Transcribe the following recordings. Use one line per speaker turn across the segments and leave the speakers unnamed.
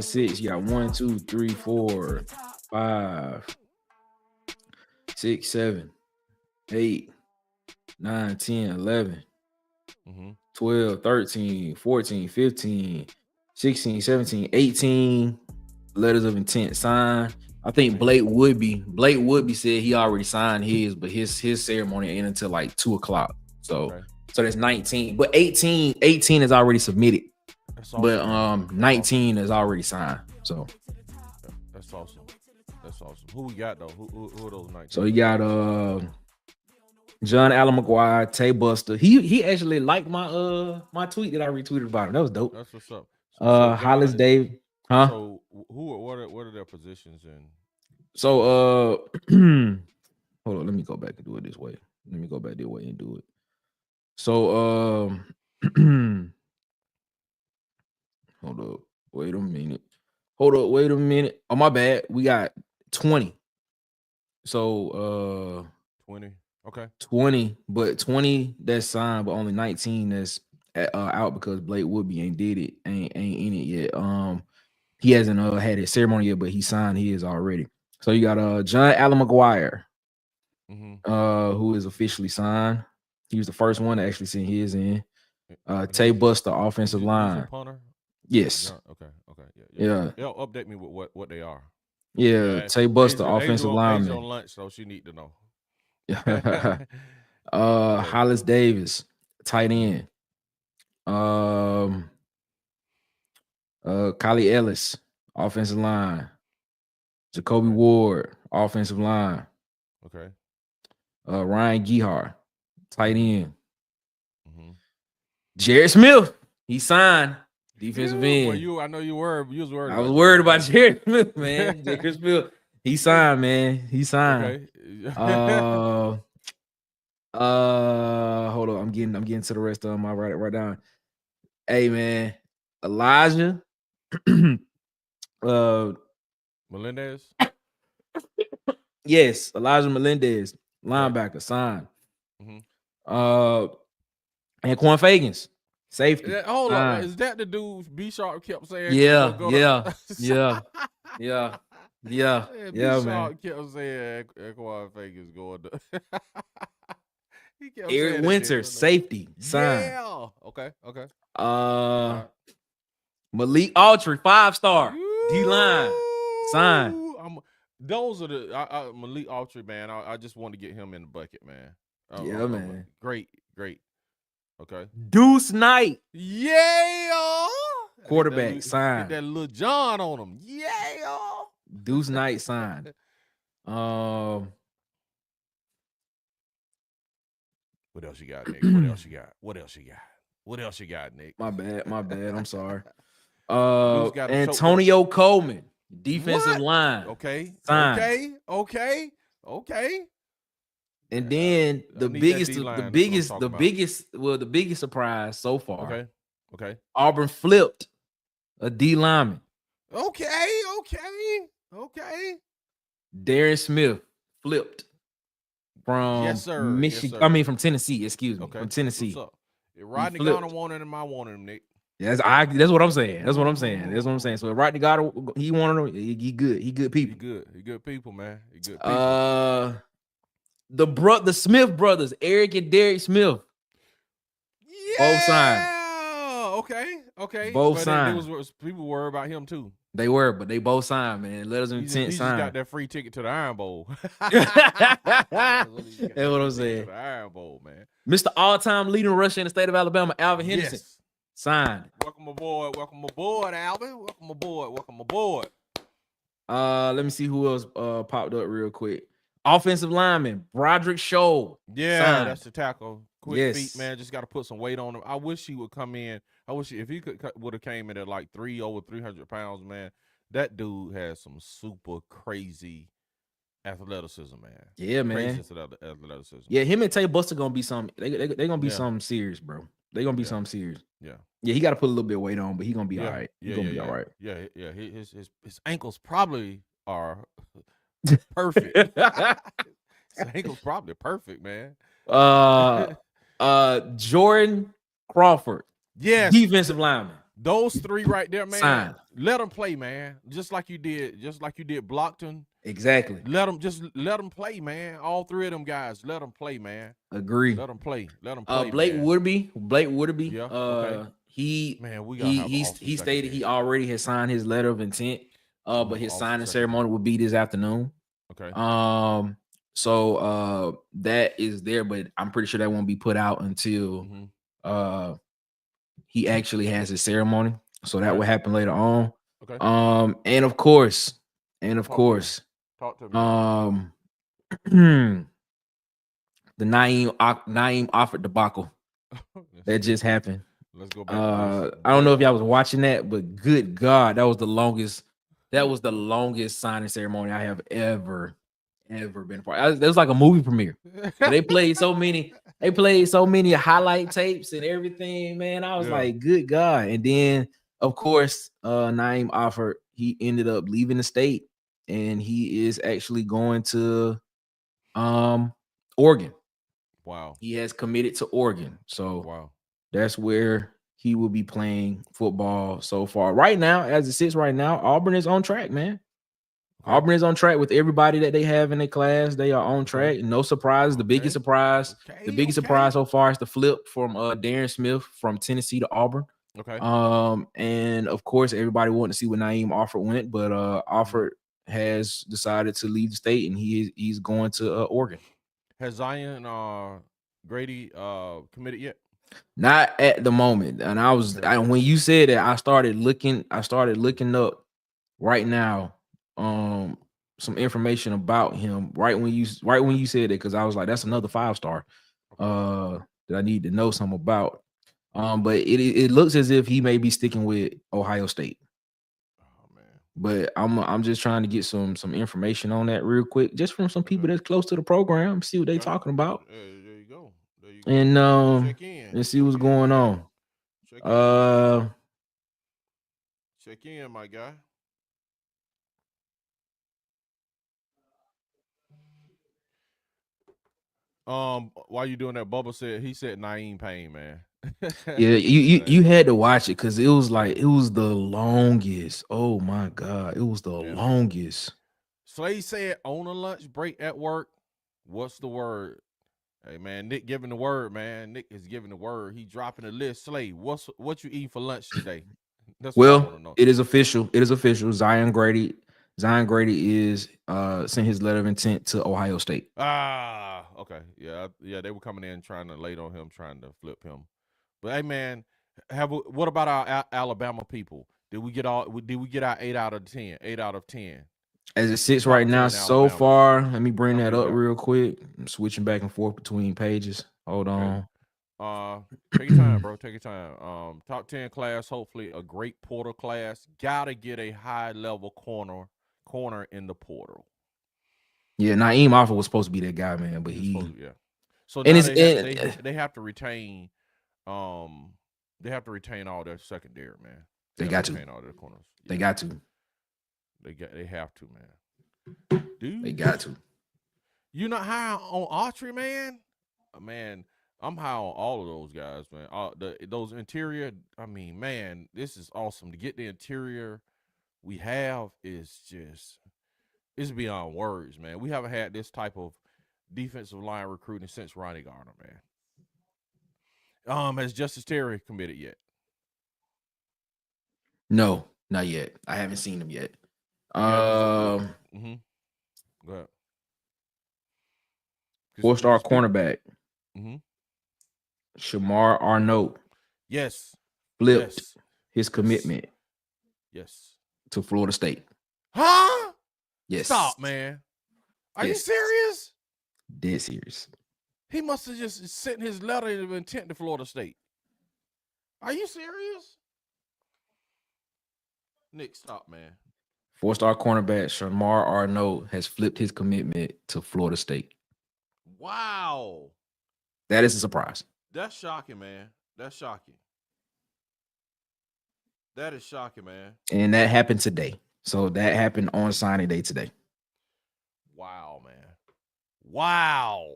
6. You got 1, 2, 3, 4, 5, 6, 7, 8, 9, 10, 11, 12, 13, 14, 15, 16, 17, 18 letters of intent signed. I think Blake Woodby said he already signed his, but his ceremony ain't until like 2:00. So that's 19. But 18 is already submitted. Awesome. But 19 is already signed. So
that's awesome. Who we got though? Who are those 19?
So you got John Allen McGuire, Tay Buster. He actually liked my my tweet that I retweeted about him. That was dope.
That's what's up.
Hollis Dave. Huh?
So what are their positions in?
So hold on, let me go back and do it this way. Let me go back this way and do it. So hold up, wait a minute. Oh, my bad. We got 20. So
20. Okay.
20, but 20 that's signed, but only 19 that's out because Blake Woodby ain't did it, ain't in it yet. He hasn't had his ceremony yet, but he signed his already. So you got John Allen McGuire, who is officially signed. He was the first one to actually send his in. Tay Buster, offensive line. Yes.
Okay.
Yeah.
They'll update me with what they are.
Yeah. Tay Buster, offensive lineman.
On lunch, so she need to know.
Hollis Davis, tight end. Kylie Ellis, offensive line. Jacoby Ward, offensive line.
Okay.
Ryan Gehar, tight end. Jared Smith, he signed defensive end.
Well, I know you were. You was worried.
I was worried about Jared Smith, man. Jared Smith, he signed, man. He signed.
Okay.
Hold on. I'm getting to the rest of them. I'll write it right down. Hey, man, Elijah
Melendez.
Yes, Elijah Melendez, linebacker, signed. Anquan Fagans, safety.
Hold on, is that the dude B Sharp kept saying?
Yeah,
B
man.
kept saying Anquan Fagans going to.
Eric Winters, safety, signed.
Yeah. Okay.
Malik Autry, 5-star, D-line, signed.
Those are the Malik Autry, man. I just want to get him in the bucket, man.
Man.
Great. Okay.
Deuce Knight.
Yeah.
Quarterback, signed.
Get that little John on him. Yeah.
Deuce Knight signed.
What else you got, Nick? What else you got, Nick?
My bad. I'm sorry. Antonio Coleman, defensive line.
Okay.
Signed.
Okay.
And then the biggest surprise so far.
Okay.
Auburn flipped a D lineman.
Okay.
Darren Smith flipped from Michigan. I mean, from Tennessee. Excuse me.
Okay.
From Tennessee.
What's up? If Rodney Garner wanted him, I wanted him, Nick.
That's what I'm saying. So if Rodney Garner, he wanted him. He good. He good people.
He good people, man. He good people.
The Smith brothers, Eric and Derek Smith.
Yeah.
Both signed.
Okay.
Both signed.
People worried about him too.
They were, but they both signed, man. Letters of intent signed.
He just got that free ticket to the Iron Bowl.
That's what I'm saying.
The Iron Bowl, man.
Mr. All-time leading rusher in the state of Alabama, Alvin Henderson.
Yes.
Signed.
Welcome aboard, Alvin. Welcome aboard.
Let me see who else popped up real quick. Offensive lineman, Broderick Scholl.
Yeah,
signed.
That's the tackle. Quick feet, man. Just got to put some weight on him. I wish he would come in. I wish if he would have came in at like over 300 pounds, man. That dude has some super crazy athleticism, man.
Yeah, man.
Crazy athleticism.
Yeah, him and Tay Buster gonna be something. They gonna be something serious, bro. They gonna be something serious.
Yeah.
He got to put a little bit of weight on, but he gonna be all right. He gonna be all right.
Yeah. His ankles probably are perfect. His ankles probably perfect, man.
Jordan Crawford.
Yes.
Defensive lineman.
Those three right there, man.
Sign.
Let them play, man. Just like you did Blockton.
Exactly.
Let them play, man. All three of them guys, let them play, man.
Agree.
Let them play.
Blake Woodby.
Yeah. Okay.
He stated he already has signed his letter of intent. But his signing ceremony will be this afternoon.
Okay.
So that is there, but I'm pretty sure that won't be put out until he actually has his ceremony. So that will happen later on.
Okay.
And of course,
talk to me.
The Naeem Offord debacle that just happened.
Let's go back.
I don't know if y'all was watching that, but good God, that was the longest signing ceremony I have ever been a part. It was like a movie premiere. They played so many highlight tapes and everything, man. I was like, good God. And then, of course, Naeem Offord, he ended up leaving the state, and he is actually going to Oregon.
Wow.
He has committed to Oregon. So that's where he will be playing football so far. Right now, as it sits right now, Auburn is on track, man. Okay. Auburn is on track with everybody that they have in their class. They are on track. No surprise. The biggest surprise so far is the flip from Darren Smith from Tennessee to Auburn.
Okay.
And of course, everybody wanted to see what Naeem Offord went, but Offord has decided to leave the state, and he's going to Oregon.
Has Zion Grady committed yet?
Not at the moment. And when you said that, I started looking up right now some information about him right when you said it, because I was like, that's another 5-star that I need to know something about. But it looks as if he may be sticking with Ohio State.
Oh man.
But I'm just trying to get some information on that real quick, just from some people that's close to the program, see what they talking about.
There you go.
And
check in
and see what's going on.
Check in, my guy. While you doing that, Bubba said Naeem Payne, man.
Yeah, you had to watch it because it was the longest. Oh my God, it was the longest.
Slay said on a lunch break at work, what's the word? Hey man, Nick giving the word, man. Nick is giving the word. He dropping the list. Slay, what you eating for lunch today?
That's what I want to know. It is official. Zion Grady is sent his letter of intent to Ohio State.
Okay. Yeah, they were coming in trying to lay on him, trying to flip him. But hey man, what about our Alabama people? Did we get our 8 out of 10? 8 out of 10.
As it sits right now, so far, let me bring that up real quick. I'm switching back and forth between pages. Hold on.
Take your time, bro. Take your time. Top 10 class, hopefully a great portal class. Gotta get a high level corner in the portal.
Yeah, Naeem Offord was supposed to be that guy, man, but
So now they have to retain. They have to retain all their secondary, man.
They got to retain all their corners. They got to.
They have to, man. Dude,
they got to.
You not high on Autry, man? Man, I'm high on all of those guys, man. Those interior. I mean, man, this is awesome. To get the interior we have is just, it's beyond words, man. We haven't had this type of defensive line recruiting since Ronnie Garner, man. Has Justice Terry committed yet?
No, not yet. I haven't seen him yet.
Go ahead.
4-star cornerback. Shamar Arnold.
Yes.
Flipped his commitment.
Yes.
To Florida State.
Huh?
Yes.
Stop, man. Are you serious?
Dead serious.
He must have just sent his letter of intent to Florida State. Are you serious? Nick, stop, man.
4-star cornerback Shamar Arnold has flipped his commitment to Florida State.
Wow.
That is a surprise.
That's shocking, man. That's shocking. That is shocking, man.
And that happened today. So that happened on signing day today.
Wow, man. Wow.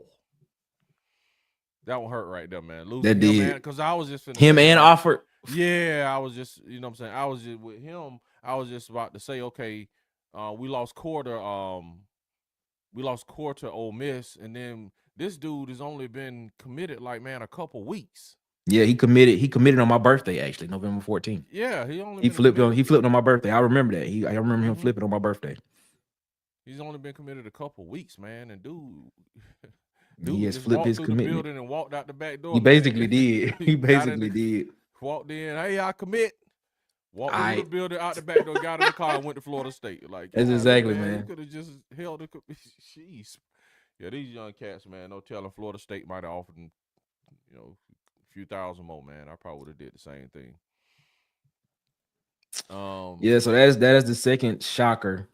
That one hurt right there, man. Losing
that
him,
did.
Man, because I was just
him and Offord.
Yeah, I was just, you know what I'm saying? I was just with him, I was just about to say, okay, we lost quarter to Ole Miss, and then this dude has only been committed like, man, a couple weeks.
Yeah, he committed on my birthday, actually, November 14th.
Yeah, he
flipped on my birthday. I remember that. I remember him flipping on my birthday.
He's only been committed a couple weeks, man, and dude
he has
just
flipped
walked
his
through
commitment.
the building and walked out the back door.
He basically did. He basically did.
Walked in, hey, I commit. Walked through the building, out the back door, got in the car, and went to Florida State. Like,
that's exactly, man.
He could have just held it. Jeez. Yeah, these young cats, man, no telling. Florida State might have offered them, you know, a few thousand more, man. I probably would have did the same thing.
Yeah, so that is the second shocker.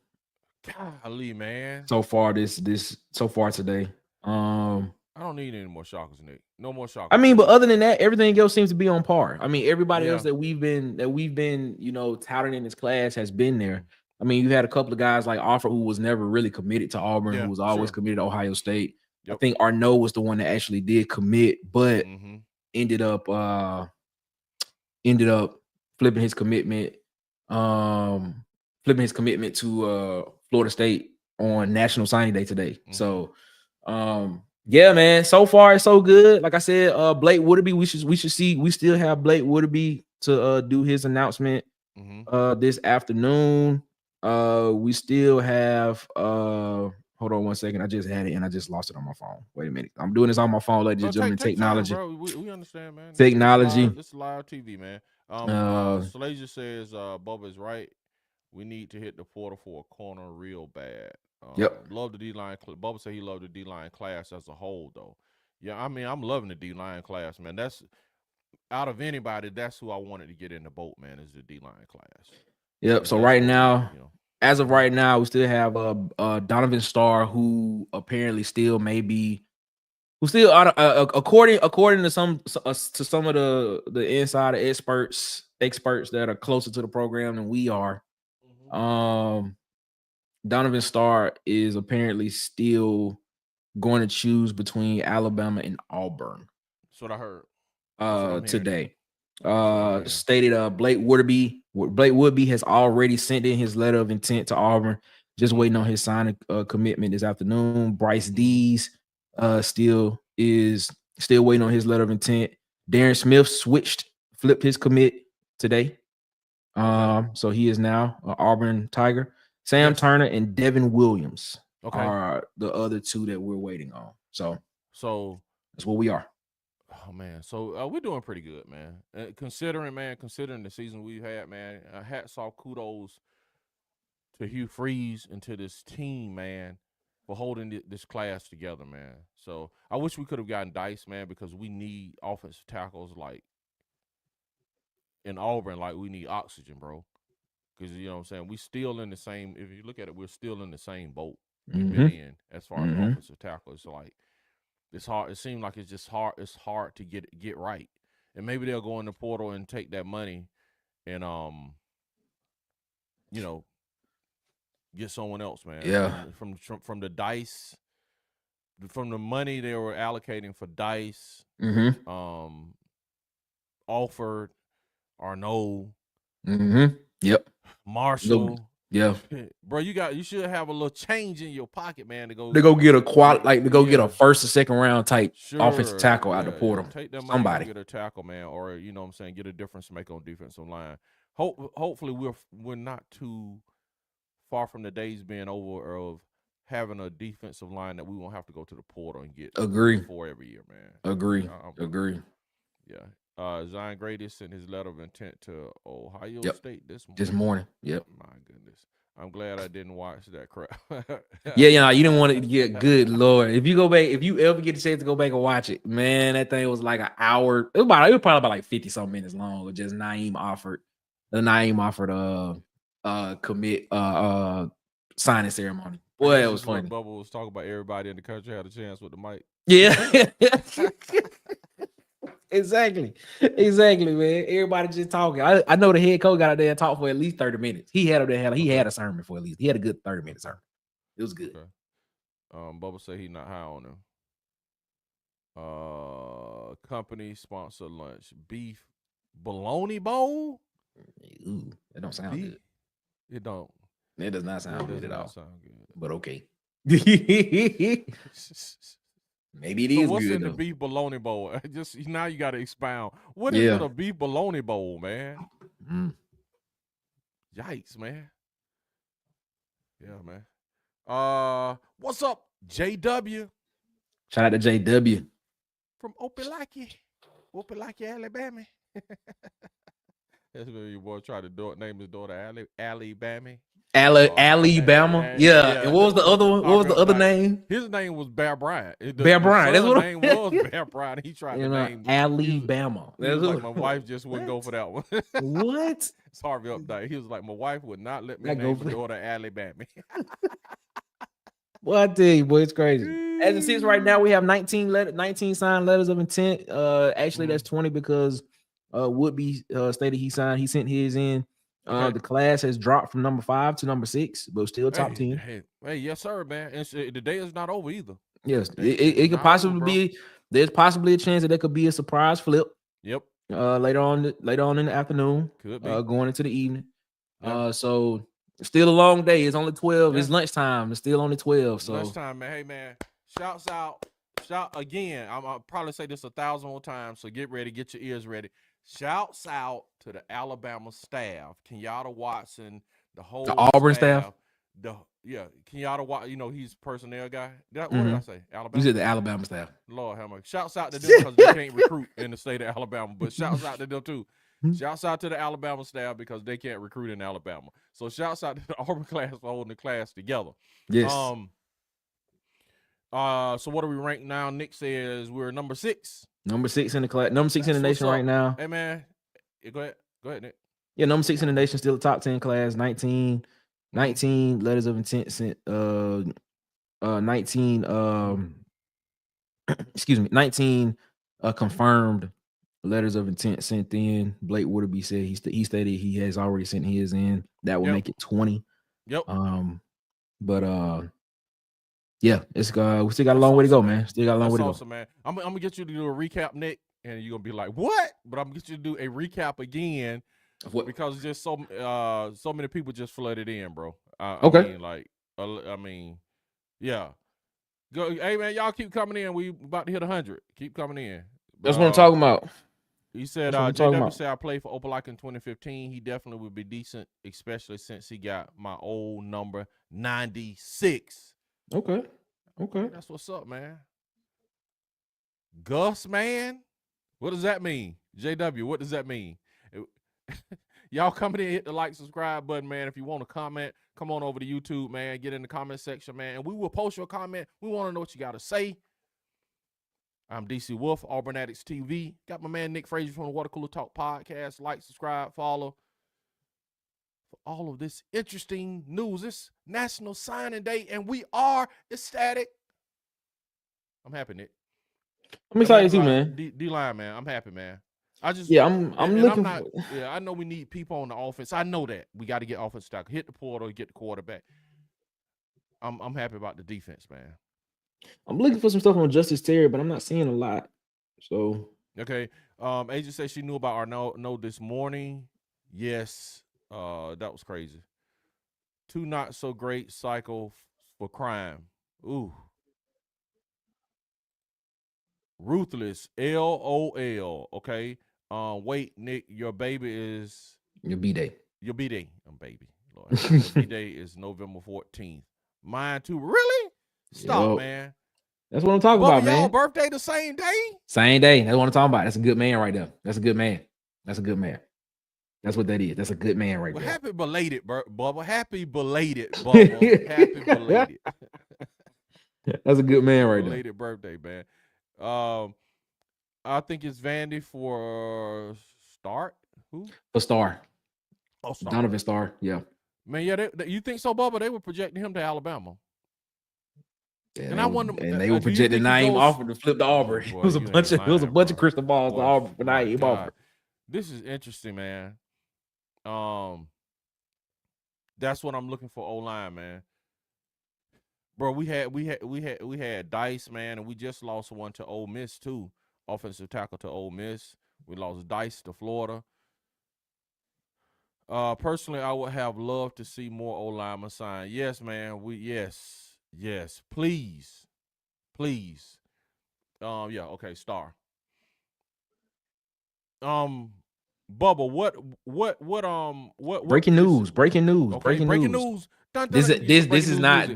Golly, man.
So far today.
I don't need any more shockers, Nick. No more shockers.
I mean, but other than that, everything else seems to be on par. I mean, everybody else that we've been, you know, touting in this class has been there. I mean, you had a couple of guys like Offer, who was never really committed to Auburn, who was always committed to Ohio State. Yep. I think Arnaud was the one that actually did commit, but ended up flipping his commitment to Florida State on National Signing Day today. So yeah, man. So far, it's so good. Like I said, Blake Woodby, we still have Blake Woodby to do his announcement this afternoon. We still have hold on one second. I just had it and I just lost it on my phone. Wait a minute. I'm doing this on my phone, ladies and gentlemen. Technology.
Time, bro. We understand, man.
Technology.
This is live TV, man. Salasia says Bubba is right. We need to hit the portal for a corner real bad. Love the D-line. Bubba said he loved the D-line class as a whole, though. Yeah, I mean, I'm loving the D-line class, man. That's out of anybody, that's who I wanted to get in the boat, man, is the D-line class.
Yep. And so right now, as of right now, we still have Donovan Starr, who apparently still may be, according to some of the insider experts that are closer to the program than we are. Donovan Starr is apparently still going to choose between Alabama and Auburn.
That's what I heard
today. Stated Blake Woodby has already sent in his letter of intent to Auburn, just waiting on his signing commitment this afternoon. Bryce Dees still waiting on his letter of intent. Darren Smith flipped his commit today. So he is now an Auburn Tiger. Sam Turner and Devin Williams are the other two that we're waiting on. So that's what we are.
Oh man, so we're doing pretty good, man. Considering the season we've had, man. Hats off, kudos to Hugh Freeze and to this team, man, for holding this class together, man. So I wish we could have gotten Dice, man, because we need offensive tackles like in Auburn, like we need oxygen, bro. Because, you know what I'm saying, we still in the same, if you look at it, we're still in the same boat we've been in as far as offensive tackle. It's like, it's hard. It seems like it's just hard. It's hard to get right. And maybe they'll go in the portal and take that money and, you know, get someone else, man.
Yeah.
From the Dice, from the money they were allocating for Dice, Alford, Arnaud.
Yep.
Marshall.
Yeah.
Bro, you should have a little change in your pocket, man, to go
get a get a first or second round type offensive tackle out the portal.
Take that money and get a tackle, man, or you know what I'm saying, get a difference maker on defensive line. Hopefully we're not too far from the days being over of having a defensive line that we won't have to go to the portal and get for every year, man.
Agree.
Yeah. Zion Grady sent his letter of intent to Ohio State this morning.
This morning. Yep.
My goodness. I'm glad I didn't watch that crap.
Yeah, you didn't want to get good Lord. If you ever get the chance to go back and watch it, man, that thing was like an hour. It was probably about like 50-something minutes long. Just Naeem offered commit signing ceremony. Boy, it was funny.
Bubba was talking about everybody in the country had a chance with the mic.
Yeah. Exactly, man. Everybody just talking. I know the head coach got out there and talked for at least 30 minutes. He had a sermon for at least. He had a good 30-minute sermon. It was good.
Okay. Bubba said he's not high on him. Company sponsor lunch. Beef Bologna bowl?
Ooh, that don't sound good.
It don't.
It does not sound good at all.
Sound good.
But okay. Maybe it is
what's
good
in
though.
the beef bologna bowl? Just now you got to expound. What is in a beef bologna bowl, man? Yikes, man. Yeah, man. What's up, JW?
Shout out to JW
from Opelika, Alabama. That's where your boy tried to name his daughter Alabama.
Alabama. Yeah. And what was the other one? What was the other name?
His name was Bear Bryant.
Bear Bryant. That's what
name was Bear Bryant. He tried to name
Alabama.
He was like, my wife just wouldn't go for that one.
What?
It's Harvey Updike. He was like, my wife would not let me name my daughter Alabama.
Well, I tell you, boy, it's crazy. As it sits right now, we have 19 signed letters of intent. Actually, that's 20 because Woodby stated he signed. He sent his in. The class has dropped from number 5 to number 6, but still top 10.
Hey, yes, sir, man. And the day is not over either.
Yes, it could possibly be. There's possibly a chance that there could be a surprise flip.
Yep.
Later on in the afternoon.
Could be.
Going into the evening. Yep. So still a long day. It's only 12. Yeah. It's lunchtime. It's still only 12. So
lunchtime, man. Hey, man. Shout again. I'll probably say this 1,000 more times. So get ready. Get your ears ready. Shouts out to the Alabama staff, Kenyatta Watson, the
Auburn staff.
Kenyatta Watson. He's personnel guy. What did I say? Alabama.
You said the Alabama staff.
Lord have mercy. Shouts out to them because they can't recruit in the state of Alabama. But shouts out to them too. Shouts out to the Alabama staff because they can't recruit in Alabama. So shouts out to the Auburn class for holding the class together.
Yes.
So what are we ranked now? Nick says we're number 6.
Number 6 in the class. Number 6 in the nation right now.
Hey man, go ahead, Nick.
Yeah, number 6 in the nation, still a top 10 class. 19 letters of intent sent. 19 confirmed letters of intent sent in. Blake Woodby said he stated he has already sent his in. That will make it 20.
Yep.
Yeah, it's we still got a long way to go, man. Still got a long way to go.
Man. I'm gonna get you to do a recap, Nick, and you're gonna be like, "What?" But I'm gonna get you to do a recap again because just so many people just flooded in, bro.
Okay.
Yeah. Go, hey man, y'all keep coming in. We about to hit 100. Keep coming in.
That's what I'm talking about.
He said, JW said I played for Opelika in 2015. He definitely would be decent, especially since he got my old number 96.
Okay.
That's what's up, man. Gus, man. What does that mean? JW, what does that mean? Y'all coming in, hit the like, subscribe button, man. If you want to comment, come on over to YouTube, man. Get in the comment section, man. And we will post your comment. We want to know what you got to say. I'm DC Wolf, Auburn Addicts TV. Got my man Nick Frazier from the Water Cooler Talk podcast. Like, subscribe, follow. For all of this interesting news. It's National Signing Day, and we are ecstatic. I'm happy, Nick.
I'm excited too, man.
D-line, man. I'm happy, man.
I'm looking for.
Yeah, I know we need people on the offense. I know that we got to get offense stock. Hit the portal, get the quarterback. I'm happy about the defense, man.
I'm looking for some stuff on Justice Terry, but I'm not seeing a lot. So
okay. Agent said she knew about our no this morning. Yes, that was crazy. 2 not so great cycle for crime. Ooh. Ruthless. LOL. Okay. Wait, Nick, your baby is
your B-Day.
Your B-Day. Baby. Lord. Your B-Day is November 14th. Mine too. Really? Stop, man.
That's what I'm talking about, man.
Y'all birthday the same day?
Same day. That's what I'm talking about. That's a good man right there. That's a good man. That's what that is. That's a good man right there.
Happy belated, Bubba. Happy belated, Bubba. Happy belated.
That's a good man right there.
Belated birthday, man. I think it's Vandy for Start. Who?
For Star.
Oh, Star.
Donovan Star. Yeah.
Man, yeah. You think so, Bubba? They were projecting him to Alabama.
Yeah, and I wonder. And they were projecting Naeem Offer to flip to Auburn. Boy, it was a bunch of crystal balls to Auburn for Naeem Offer.
This is interesting, man. That's what I'm looking for O-line, man. Bro, we had Dice, man, and we just lost one to Ole Miss too. Offensive tackle to Ole Miss. We lost Dice to Florida. Personally, I would have loved to see more O-linemen sign. Yes, man. Yes. Please. Yeah, okay, Star. Bubba, what
breaking news.
Okay, breaking news.
This is not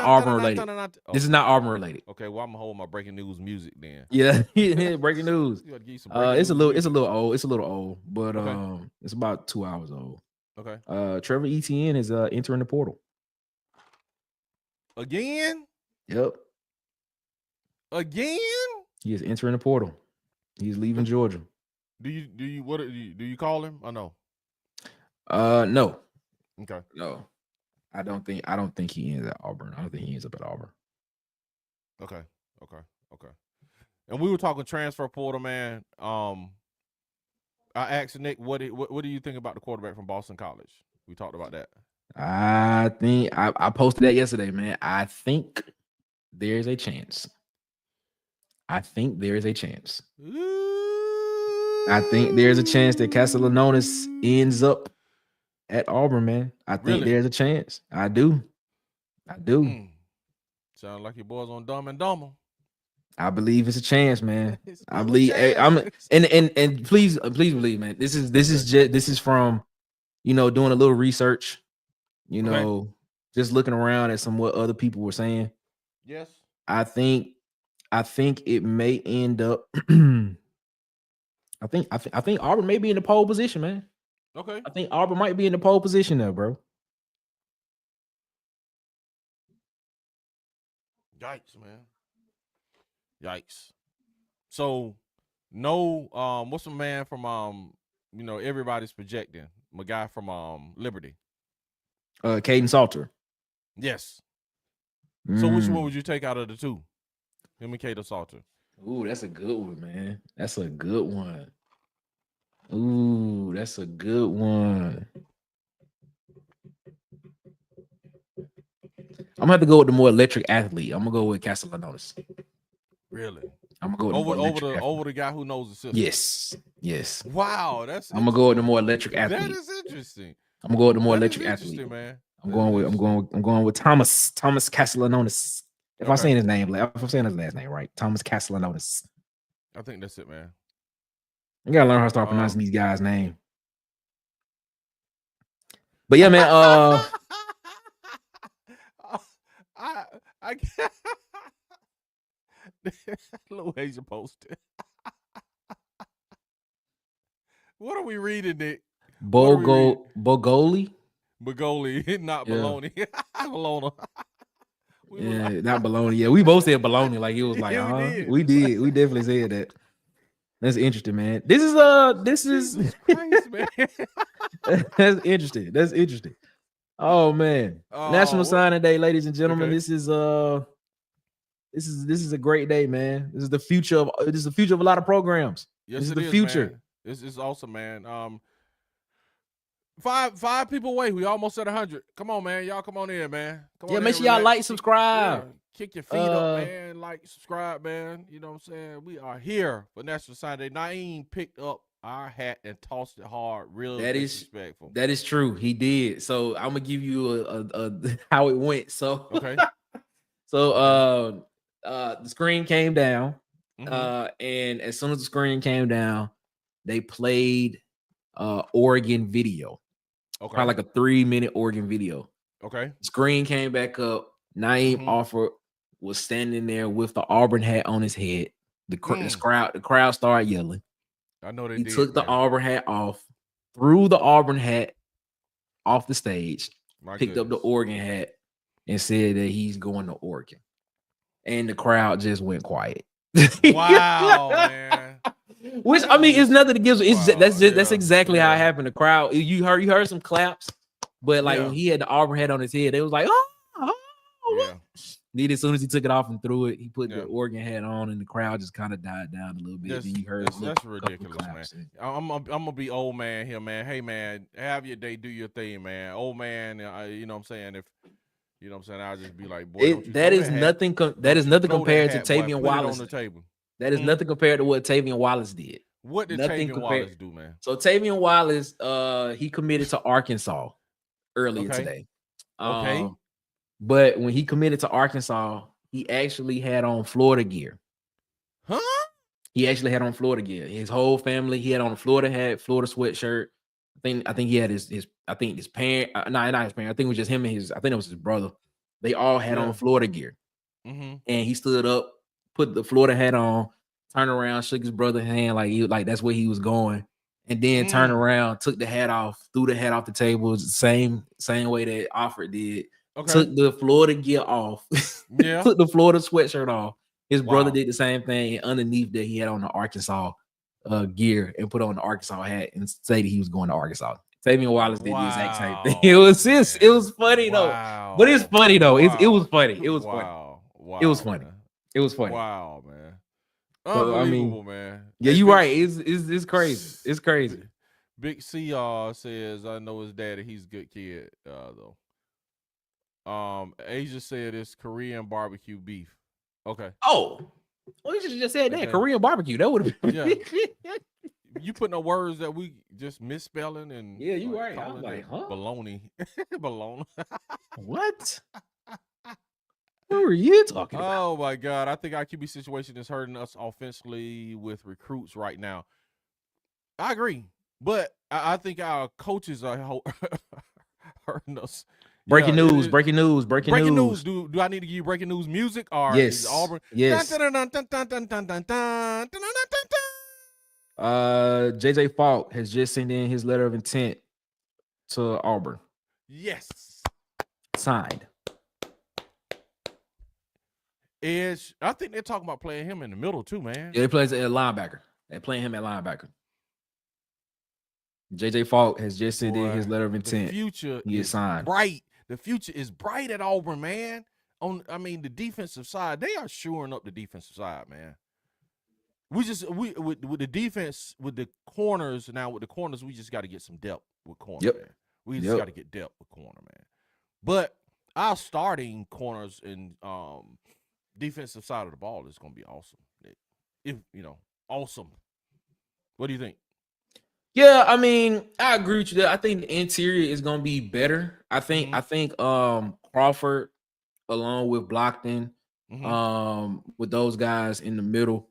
Auburn related. This is not Auburn related.
Okay, well, I'm gonna hold my breaking news music then.
Yeah, breaking news. It's a little old, but okay. It's about 2 hours old.
Okay.
Trevor Etienne is entering the portal.
Again?
Yep.
Again?
He is entering the portal. He's leaving Georgia.
Do you call him? I know.
No.
Okay.
No. I don't think he ends at Auburn. I don't think he ends up at Auburn.
Okay. And we were talking transfer portal, man. I asked Nick, what do you think about the quarterback from Boston College? We talked about that.
I think I posted that yesterday, man. I think there's a chance. I think there's a chance that Castellanos ends up at Auburn, man. I think there's a chance. I do.
Sound like your boys on Dumb and Dumber.
I believe it's a chance, man. I believe and please believe, man. This is from, doing a little research, just looking around at what other people were saying.
Yes.
I think it may end up I think Auburn may be in the pole position, man.
Okay.
I think Auburn might be in the pole position there, bro.
Yikes, man. Yikes. So, no, what's the man from everybody's projecting? My guy from Liberty.
Caden Salter.
Yes. So which one would you take out of the two? Him and Caden Salter.
Ooh, that's a good one, man. That's a good one. Ooh, that's a good one. I'm gonna have to go with the more electric athlete. I'm gonna go with Castellanos.
Really?
I'm gonna go with
over the guy who knows the system.
Yes.
Wow, that's.
I'm gonna go with the more electric athlete.
That is interesting.
I'm gonna go with the more electric athlete,
man.
I'm going with Thomas Castellanos. If I'm saying his name, if I'm saying his last name right, Thomas Castellanos.
I think that's it, man.
You gotta learn how to start pronouncing these guys' names. But yeah, man.
I little Asia posted. What are we reading, Nick?
Bogoli,
not baloney. Bologna.
Yeah, not baloney. Yeah, we both said baloney. Like it was like, we did. We definitely said that. That's interesting, man. This is
Christ, man.
That's interesting. Oh man. National Signing Day, ladies and gentlemen. Okay. This is a great day, man. This is the future of a lot of programs.
Yes,
this is the future.
Man. This is awesome, man. Five people away. We almost at 100. Come on, man. Y'all come on in, man.
Make sure y'all like, subscribe.
Kick your feet up, man. Like, subscribe, man. You know what I'm saying? We are here for National Signing Day. Naeem picked up our hat and tossed it hard. Really disrespectful.
That is true. He did. So I'm gonna give you a how it went. So
okay.
So the screen came down. And as soon as the screen came down, they played Oregon video.
Okay.
Probably like a 3-minute Oregon video.
Okay.
Screen came back up. Naeem Offord was standing there with the Auburn hat on his head. The crowd started yelling.
I know
he took the Auburn hat off, threw the Auburn hat off the stage, picked up the Oregon hat, and said that he's going to Oregon. And the crowd just went quiet.
Wow, man.
Which I mean, it's nothing to give. That's exactly how it happened. The crowd, you heard some claps, but like when he had the Auburn hat on his head, they was like, Then as soon as he took it off and threw it, he put the Oregon hat on, and the crowd just kind of died down a little bit. Then you heard
that's ridiculous, man. I'm gonna be old man here, man. Hey, man, have your day, do your thing, man. Old man, you know what I'm saying? If you know what I'm saying, I'll just be like, boy,
that is nothing compared to Tavian Wallace.
On the table.
That is nothing compared to what Tavian Wallace did.
What did Tavion Wallace do, man?
So Tavion Wallace, he committed to Arkansas earlier today.
Okay.
But when he committed to Arkansas, he actually had on Florida gear.
Huh?
He actually had on Florida gear. His whole family, he had on a Florida hat, Florida sweatshirt. I think he had his parent. Not his parent. I think it was just him and I think it was his brother. They all had on Florida gear. And he stood up, put the Florida hat on, turned around, shook his brother's hand like that's where he was going. And then turned around, took the hat off, threw the hat off the table, same way that Alfred did. Okay. Took the Florida gear off, took the Florida sweatshirt off. His brother did the same thing, and underneath that he had on the Arkansas gear and put on the Arkansas hat and said he was going to Arkansas. Tavion Wallace did the exact same thing. It was funny though. But it's funny though. It was funny. It was funny. It was funny. It was funny.
Wow, man. Unbelievable, man.
Yeah, you're right. It's crazy. It's crazy.
Big C says, I know his daddy, he's a good kid, though. Asia said it's Korean barbecue beef. Okay.
Oh, well, you should have just said that. Korean barbecue. That would have been.
Yeah. You put no words that we just misspelling and
yeah, you right. I was like, huh?
Baloney. Baloney.
What? Who are you talking about?
Oh my God. I think our QB situation is hurting us offensively with recruits right now. I agree. But I think our coaches are hurting us.
Breaking news.
Do I need to give you breaking news music or
yes.
Is Auburn?
Yes. JJ Falk has just sent in his letter of intent to Auburn.
Yes.
Signed.
I think they're talking about playing him in the middle too, man.
Yeah, they play as a linebacker. They're playing him at linebacker. JJ Falk has just sent in his letter of intent.
The future
is signed.
Bright. The future is bright at Auburn, man. The defensive side, they are shoring up the defensive side, man. With the defense, with the corners, we just got to get some depth with corner, man. We just got to get depth with corner, man. But our starting corners and defensive side of the ball is going to be awesome. Awesome. What do you think?
Yeah, I agree with you there. I think the interior is going to be better. I think Crawford along with Blockton, with those guys in the middle,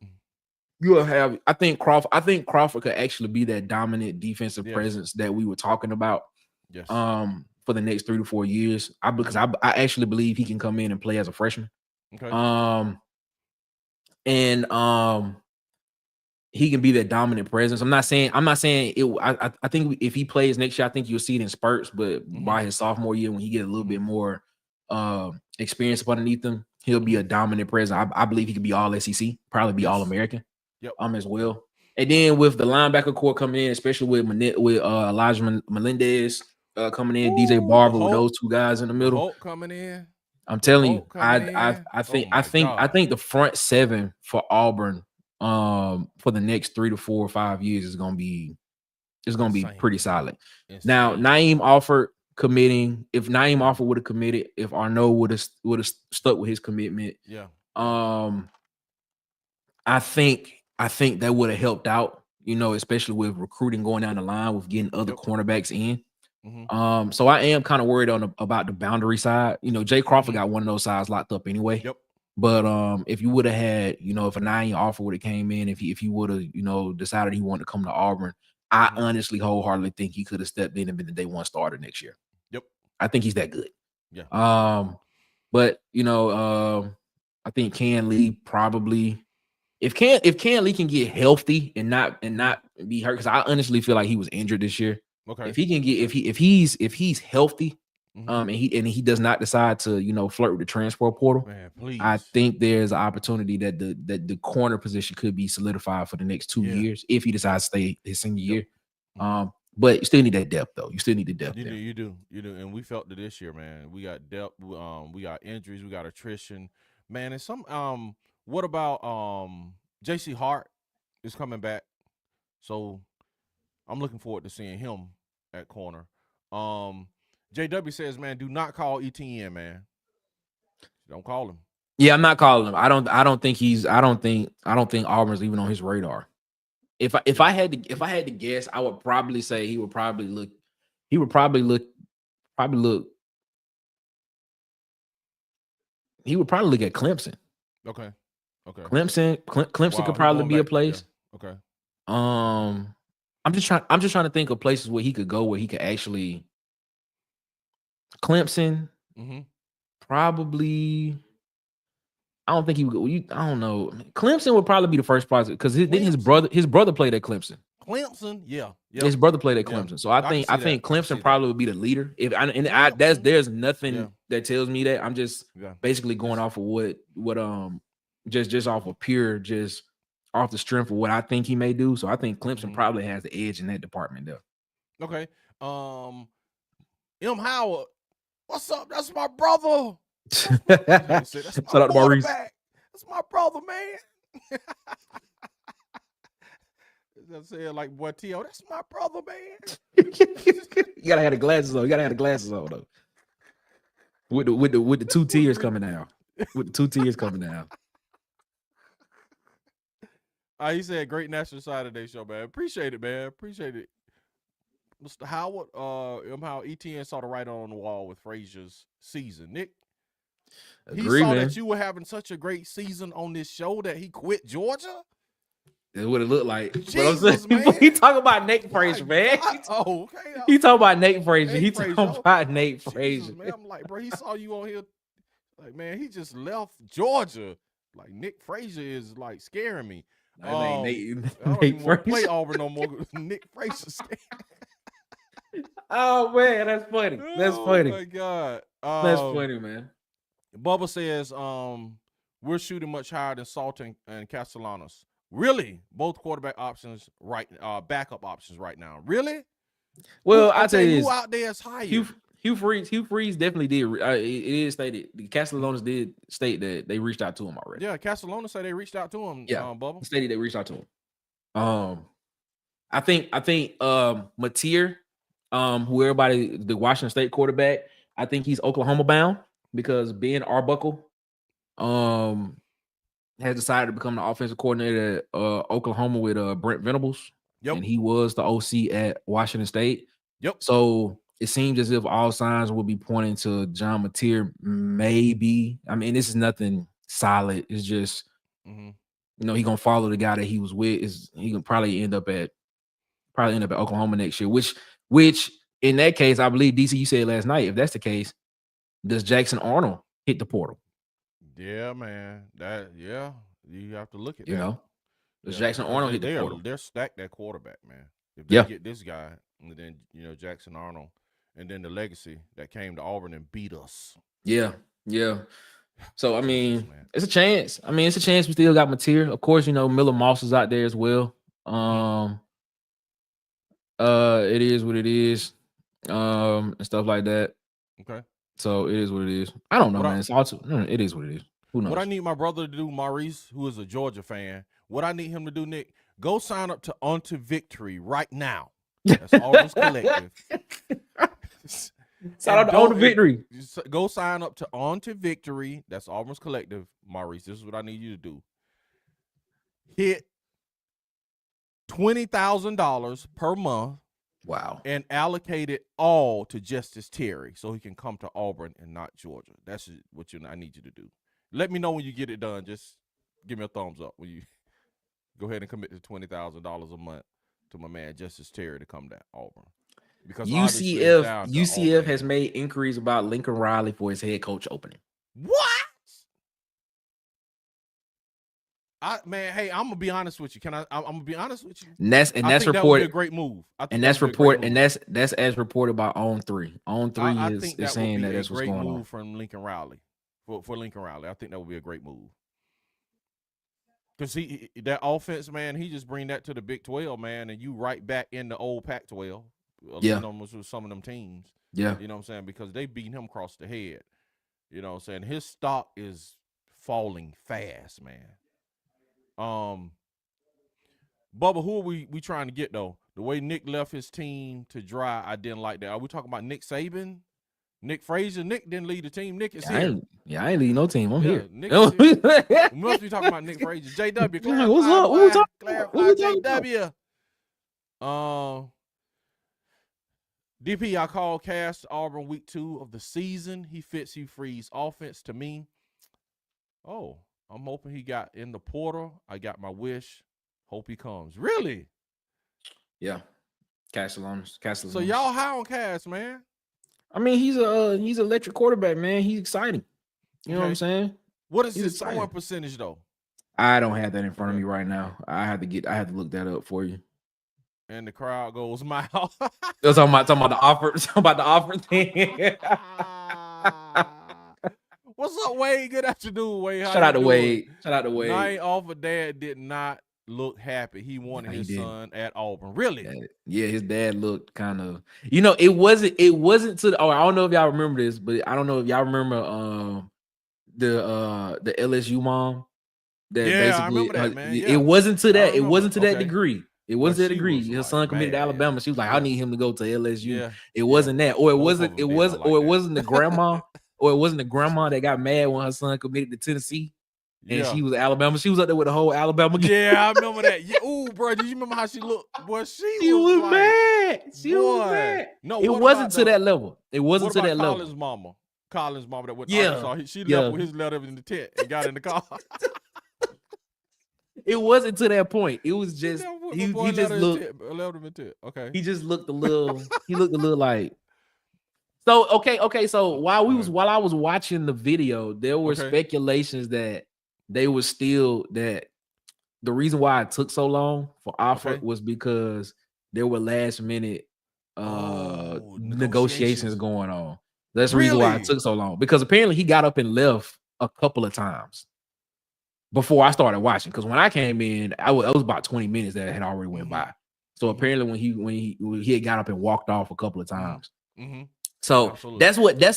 you'll have. I think Crawford could actually be that dominant defensive presence that we were talking about.
Yes.
For the next 3 to 4 years, because I actually believe he can come in and play as a freshman.
Okay.
He can be that dominant presence. I'm not saying it. I think if he plays next year, I think you'll see it in spurts. But by his sophomore year, when he get a little bit more experience up underneath him, he'll be a dominant presence. I believe he could be all SEC, probably be all American.
Yep.
As well. And then with the linebacker core coming in, especially with Elijah Melendez coming in, DJ Barber, with those two guys in the middle.
Holt coming in.
I'm telling you, I think the front seven for Auburn for the next 3 to 4 or 5 years is gonna be pretty solid. Insane. Now, Naeem Alford committing. If Naeem Alford would have committed, if Arnaud would have stuck with his commitment, I think that would have helped out, especially with recruiting going down the line with getting other cornerbacks in. So I am kind of worried about the boundary side. Jay Crawford got one of those sides locked up anyway.
Yep.
But if you would have had, if a Naeem Alford would have came in, if he would have, decided he wanted to come to Auburn, I honestly wholeheartedly think he could have stepped in and been the day one starter next year.
Yep.
I think he's that good.
Yeah.
But I think Ken Lee probably, if Ken Lee can get healthy and not be hurt, because I honestly feel like he was injured this year.
Okay.
If he can get if he's healthy, and he does not decide to flirt with the transfer portal,
man, please.
I think there's an opportunity that the corner position could be solidified for the next 2 years if he decides to stay his senior year. But you still need that depth, though. You still need the depth.
You do, and we felt it this year, man. We got depth. We got injuries. We got attrition, man. And some. What about J.C. Hart is coming back, so I'm looking forward to seeing him at corner. JW says, man, do not call ETN, man. Don't call him.
Yeah, I'm not calling him. I don't think Auburn's even on his radar. If I had to guess, I would probably say he would probably look He would probably look at Clemson.
Okay.
Clemson could probably be a place.
Okay.
I'm just trying to think of places where he could go where he could actually Clemson. Probably. I don't think he would. I don't know. Clemson would probably be the first project because his brother played at Clemson.
Yeah.
His brother played at Clemson, so I think Clemson probably would be the leader. There's nothing that tells me that. I'm just basically going off of what just off of pure off the strength of what I think he may do. So I think Clemson probably has the edge in that department there.
Okay. M. Howard, what's up? That's my brother. That's
Shout out to Maurice.
That's my brother, man. I said like boy T.O., that's my brother, man.
You gotta have the glasses on. Though. With the two tears coming down.
He said great National Saturday show, man. Appreciate it, man. Appreciate it. Mr. Howard, how ETN saw the writing on the wall with Frazier's season. Nick, he saw that you were having such a great season on this show that he quit Georgia.
That's what it looked like.
Jesus, man.
He talking about Nate Frazier, man.
Okay.
He talking about Nate Frazier. Man.
I'm like, bro, he saw you on here. Like, man, he just left Georgia. Like, Nick Frazier is like scaring me.
I don't
even want to play Auburn no more. Nick Frazier scared.
Oh man, that's funny.
Oh my God.
That's funny, man.
Bubba says, we're shooting much higher than Salton and Castellanos. Really? Both quarterback options, backup options right now. Really?
Well, I'll tell you this.
Who out there is higher?
Hugh Freeze definitely did. It is stated. The Castellanos did state that they reached out to him already.
Yeah, Castellanos said they reached out to him.
Yeah,
Bubba
stated they reached out to him. I think Mateer, the Washington State quarterback, I think he's Oklahoma bound because Ben Arbuckle, has decided to become the offensive coordinator at Oklahoma with Brent Venables.
Yep.
And he was the OC at Washington State.
Yep.
So it seems as if all signs will be pointing to John Mateer. Maybe. I mean, this is nothing solid. It's just, he's gonna follow the guy that he was with. He can probably end up at Oklahoma next year. Which in that case, I believe DC, you said last night, if that's the case, does Jackson Arnold hit the portal?
Yeah, man. You have to look at that.
You know, does Jackson Arnold hit the portal?
They're stacked at quarterback, man. If they get this guy, and then Jackson Arnold, and then the legacy that came to Auburn and beat us.
Yeah. So I mean, it's a chance. We still got Mateer. Of course, Miller Moss is out there as well. It is what it is, and stuff like that.
Okay.
So it is what it is. I don't know, man. It is what it is. Who knows?
What I need my brother to do, Maurice, who is a Georgia fan, what I need him to do, Nick, go sign up to On to Victory right now. That's Auburn's Collective.
Sign up to On to Victory.
Go sign up to On to Victory. That's Auburn's Collective, Maurice. This is what I need you to do. Hit $20,000 per month.
Wow.
And allocate it all to Justice Terry so he can come to Auburn and not Georgia. That's what I need you to do. Let me know when you get it done. Just give me a thumbs up when you go ahead and commit to $20,000 a month to my man Justice Terry to come to Auburn. Because
UCF has made inquiries about Lincoln Riley for his head coach opening.
What? Hey, I'm gonna be honest with you. I'm gonna be honest with you.
And that's reported.
That would be a great move.
That's as reported by On3. On3 is saying that that's what's going on.
Great move from Lincoln Riley for Lincoln Riley. I think that would be a great move. Because that offense, man, he just bring that to the Big 12, man, and you right back in the old Pac-12.
Yeah.
With some of them teams.
Yeah.
You know what I'm saying? Because they beat him across the head. You know what I'm saying? His stock is falling fast, man. Bubba, who are we trying to get though? The way Nick left his team to dry, I didn't like that. Are we talking about Nick Saban? Nick Frazier. Nick didn't lead the team. Nick is here.
I ain't leading no team. I'm here.
Nick is here. We must be talking about Nick Frazier. JW, clarify.
What's up? What we talking
JW. DP, I call Cass Auburn week 2 of the season. He fits Hugh Freeze offense to me. Oh, I'm hoping he got in the portal. I got my wish. Hope he comes. Really?
Yeah. Cass Alonis.
So y'all high on Cass, man.
I mean, he's an electric quarterback, man. He's exciting. You know what I'm saying?
What is his throwing percentage though?
I don't have that in front of me right now. I have to look that up for you.
And the crowd goes mouth.
Talking about the offer. Talking about the offer thing.
What's up, Wade? Good afternoon, Wade.
Shout out to Wade.
Night Offer Dad did not look happy. He wanted his son at Auburn. Really?
Yeah, his dad looked kind of. It wasn't to the. Oh, I don't know if y'all remember this, but I don't know if y'all remember the LSU mom.
That basically, I remember that, man.
It wasn't to that. It wasn't to that degree. It wasn't to that degree. Her son committed to Alabama. She was like, I need him to go to LSU. Yeah. It wasn't that. Or it wasn't the grandma. Or it wasn't the grandma that got mad when her son committed to Tennessee. And she was Alabama. She was up there with the whole Alabama game.
Yeah, I remember that. Yeah. Ooh, bro, did you remember how she looked? Boy, she
was like, mad. She was mad. No, it wasn't to that level. It wasn't to that level.
Colin's mama that went to Arkansas. She left with his letter in the tent and got in the car.
It wasn't to that point. It was just he just looked.
Okay.
He just looked a little. He looked a little like. So okay. So while I was watching the video, there were speculations that they were still that the reason why it took so long for offer was because there were last minute negotiations going on. That's the reason why it took so long, because apparently he got up and left a couple of times before I started watching. Because when I came in, it was about 20 minutes that had already went by. So apparently when he had got up and walked off a couple of times. So absolutely.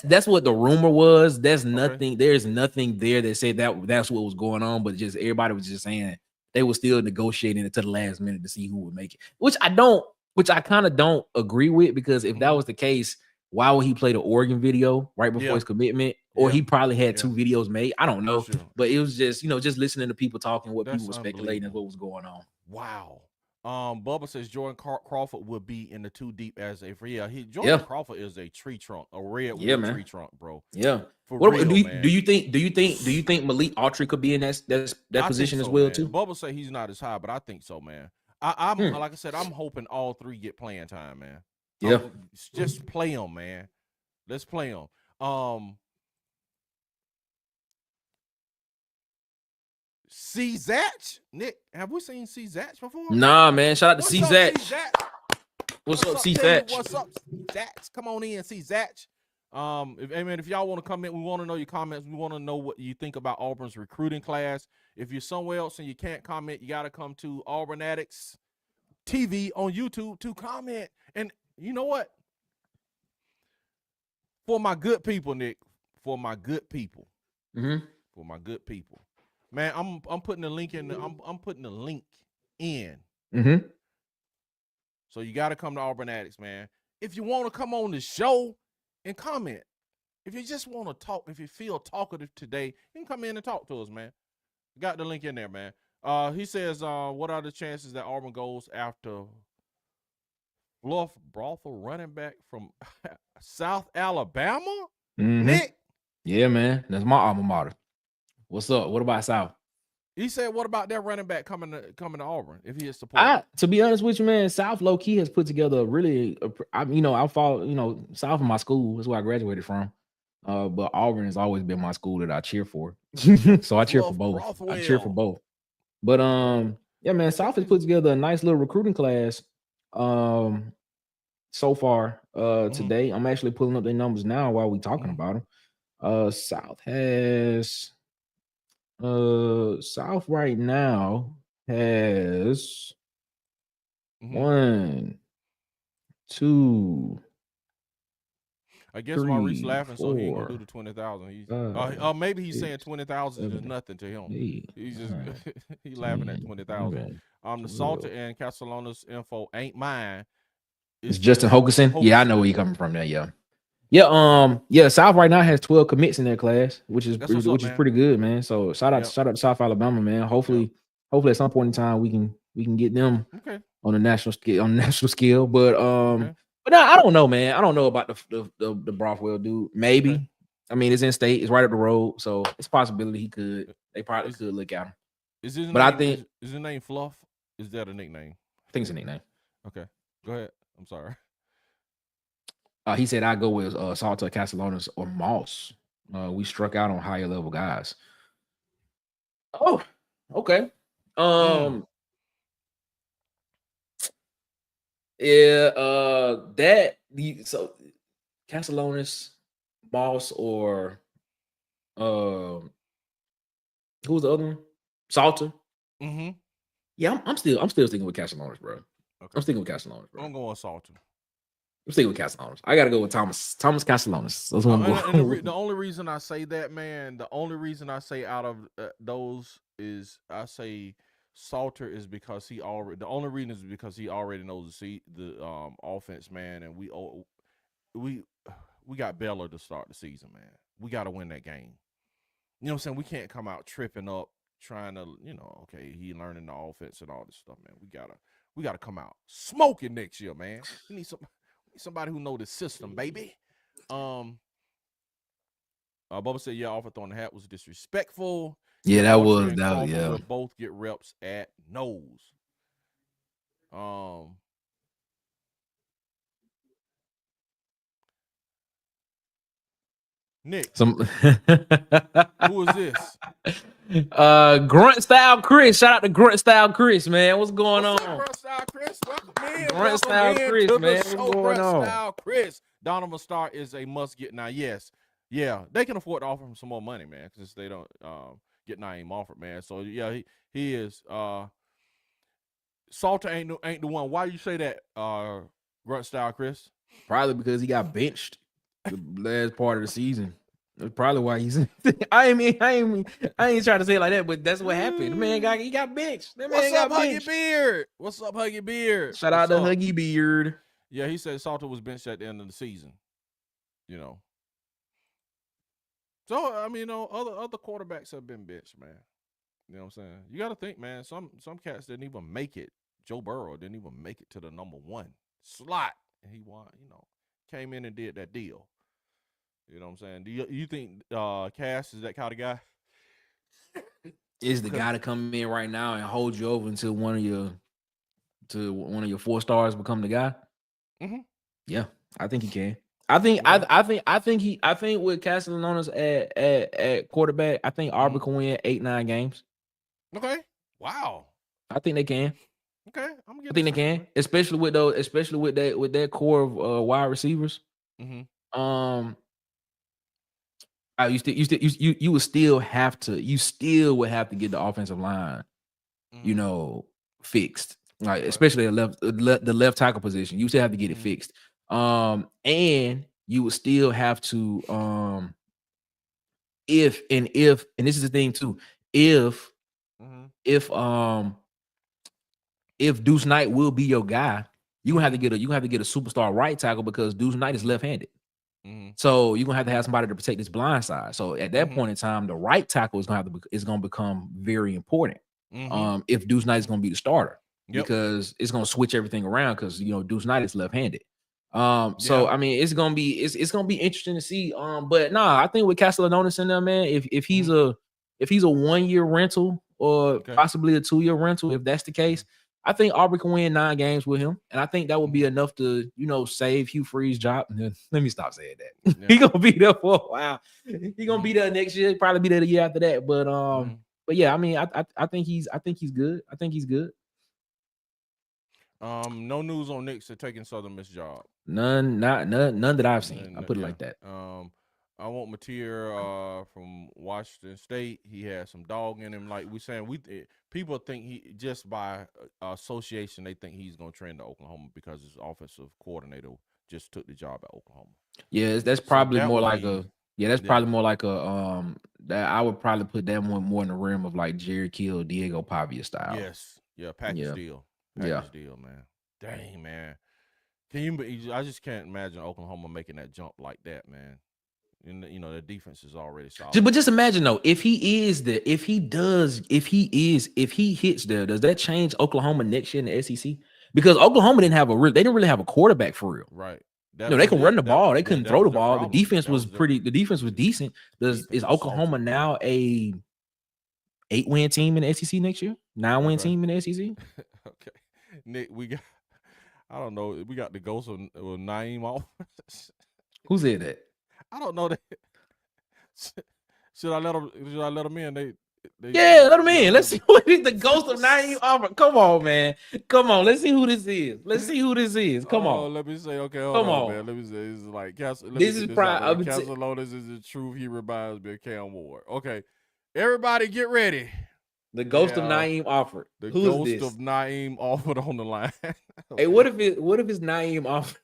that's what the rumor was. There's nothing. There's nothing there that said that's what was going on. But just everybody was just saying they were still negotiating it to the last minute to see who would make it. Which I kind of don't agree with, because if that was the case, why would he play the Oregon video right before his commitment? Or he probably had 2 videos made. I don't know. But it was just, just listening to people talking, what people were speculating and what was going on.
Wow. Bubba says Jordan Crawford will be in the 2 deep as a free. Jordan Crawford is a tree trunk, a redwood tree trunk, bro.
Yeah. Do you think Malik Autry could be in that position as well,
man.
too?
Bubba say he's not as high, but I think so, man. I'm like I said, I'm hoping all 3 get playing time, man.
Yeah.
Just play them, man. Let's play them. C-Zatch? Nick, have we seen C-Zatch before?
Nah, man. Shout out to C-Zatch. What's up, C-Zatch?
What's up, C-Zatch? Come on in, C-Zatch. If y'all want to comment, we want to know your comments. We want to know what you think about Auburn's recruiting class. If you're somewhere else and you can't comment, you got to come to Auburn Addicts TV on YouTube to comment. And you know what? For my good people, Nick, for my good people, man, I'm putting the link in. I'm putting the link in. So you got to come to Auburn Addicts, man. If you want to come on the show and comment, if you just want to talk, if you feel talkative today, you can come in and talk to us, man. Got the link in there, man. He says, what are the chances that Auburn goes after Bluff Brothel running back from South Alabama? Nick?
Yeah, man. That's my alma mater. What's up? What about South?
He said, what about that running back coming to Auburn if he is supported?
To be honest with you, man, South low key has put together I follow, South of my school. That's where I graduated from. But Auburn has always been my school that I cheer for. So I cheer for both. I cheer for both. But yeah, man, South has put together a nice little recruiting class. So far today, I'm actually pulling up their numbers now while we talking about them. South right now has 1, 2.
I guess Maurice laughing, so he ain't gonna do the 20,000. Maybe he's saying 20,000 is nothing to him. He's just he's laughing at 20,000. The Salter and Castellanos info ain't mine.
It's Justin Hogerson. Yeah, I know where you're coming from there. Yeah. Yeah, South right now has 12 commits in their class, which is
up,
pretty good, man. So shout out to South Alabama, man. Hopefully at some point in time we can get them on the national scale. But but no, I don't know, man. I don't know about the Brothwell dude. Maybe.
Okay.
I mean, it's in state, it's right up the road, so it's a possibility they probably could look at him.
Is his name Fluff? Is that a nickname?
I think it's a nickname.
Okay. Go ahead. I'm sorry.
He said I go with Salter, Castellanos, or Moss. We struck out on higher level guys. Oh, okay. Yeah, so Castellanos, Moss, or who's the other one? Salter.
Mm-hmm.
Yeah, I'm still sticking with Castellanos, bro. Okay. I'm sticking with Castellanos, bro.
I'm going with Salter.
I'm sticking with Castellanos. I gotta go with Thomas Castellanos. That's what I'm going.
And the only reason I say that, man, the only reason I say out of those is I say Salter is because the only reason is because he already knows the offense, man, and we got Baylor to start the season, man. We got to win that game. You know what I'm saying? We can't come out tripping up trying to, okay, he learning the offense and all this stuff, man. We gotta come out smoking next year, man. We need somebody who know the system, baby. Bubba said, yeah, offer throwing the hat was disrespectful.
Yeah, that was that. Yeah,
we'll both get reps at nose. Nick, who is this?
Grunt Style Chris. Shout out to Grunt Style Chris, man. What's going on?
Grunt Style Chris, welcome in.
Grunt Style Chris, man. What's going on?
Style Chris. Donovan Starr is a must get now. Yes, yeah, they can afford to offer him some more money, man, because they don't get Naeem offered, man. So yeah, he is. Salter ain't the one. Why you say that, Grunt Style Chris?
Probably because he got benched the last part of the season. That's probably why he's. I ain't trying to say it like that, but that's what happened. The man he got benched.
What's up, Huggy Beard? What's up, Huggy Beard?
Shout out to Huggy Beard.
Yeah, he said Salter was benched at the end of the season. So I mean, other quarterbacks have been benched, man. You know what I'm saying? You got to think, man. Some cats didn't even make it. Joe Burrow didn't even make it to the number 1 slot, and he won. Came in and did that deal. You know what I'm saying? Do you think Cass is that kind of guy?
Is the guy to come in right now and hold you over until one of your 4 stars become the guy?
Mm-hmm.
Yeah, I think he can. I think with Castellanos at quarterback, I think Auburn can win 8-9 games.
Okay. Wow.
I think they can.
Okay.
I think they can, especially with that core of wide receivers.
Mm-hmm.
You would still have to get the offensive line, fixed. Like especially the left tackle position, you still have to get it fixed. And you would still have to if and this is the thing too, if Deuce Knight will be your guy, you gonna have to get a superstar right tackle because Deuce Knight is left-handed. So you're gonna have somebody to protect this blind side. So at that point in time, the right tackle is gonna become very important. If Deuce Knight is gonna be the starter, because it's gonna switch everything around because Deuce Knight is left-handed. So I mean it's gonna be interesting to see. But I think with Castellanos in there, man, if he's a 1-year rental or possibly a 2-year rental, if that's the case, I think Auburn can win 9 games with him, and I think that would be enough to, save Hugh Freeze's job. Let me stop saying that. Yeah. He's gonna be there for a while. He's gonna be there next year, probably be there the year after that. But yeah, I mean, I think he's good. I think he's good.
No news on Nick taking Southern Miss job.
None that I've seen. I put it like that.
I want Mateer from Washington State. He has some dog in him. Like we saying, people think he just by association they think he's gonna train to Oklahoma because his offensive coordinator just took the job at Oklahoma.
Yeah, that's probably more like probably more like a that I would probably put that one more in the realm of like Jerry Kill, Diego Pavia style.
Yes, yeah, package deal. Package deal, man. Dang, man. I just can't imagine Oklahoma making that jump like that, man. And the defense is already solid.
But just imagine though, if he hits there, does that change Oklahoma next year in the SEC? Because Oklahoma they didn't really have a quarterback for real.
Right.
They can run the ball. They couldn't throw the ball. The defense was decent. Is Oklahoma now a 8-win team in the SEC next year? 9-win team in the SEC?
Okay. Nick, I don't know. We got the ghost of Naeem off.
Who said that?
I don't know that. Should I let them in?
Let him in. Let's see what is the ghost of Naeem Offord. Come on, man. Come on. Let's see who this is. Come on.
Let me say. Okay, hold on, man. Let me say. This is like Castellanos is the truth. He reminds me of Cam Ward. Okay, everybody, get ready.
The ghost of Naeem Offord.
The ghost of Naeem Offord on the line. Okay.
Hey, what if it's Naeem Offord?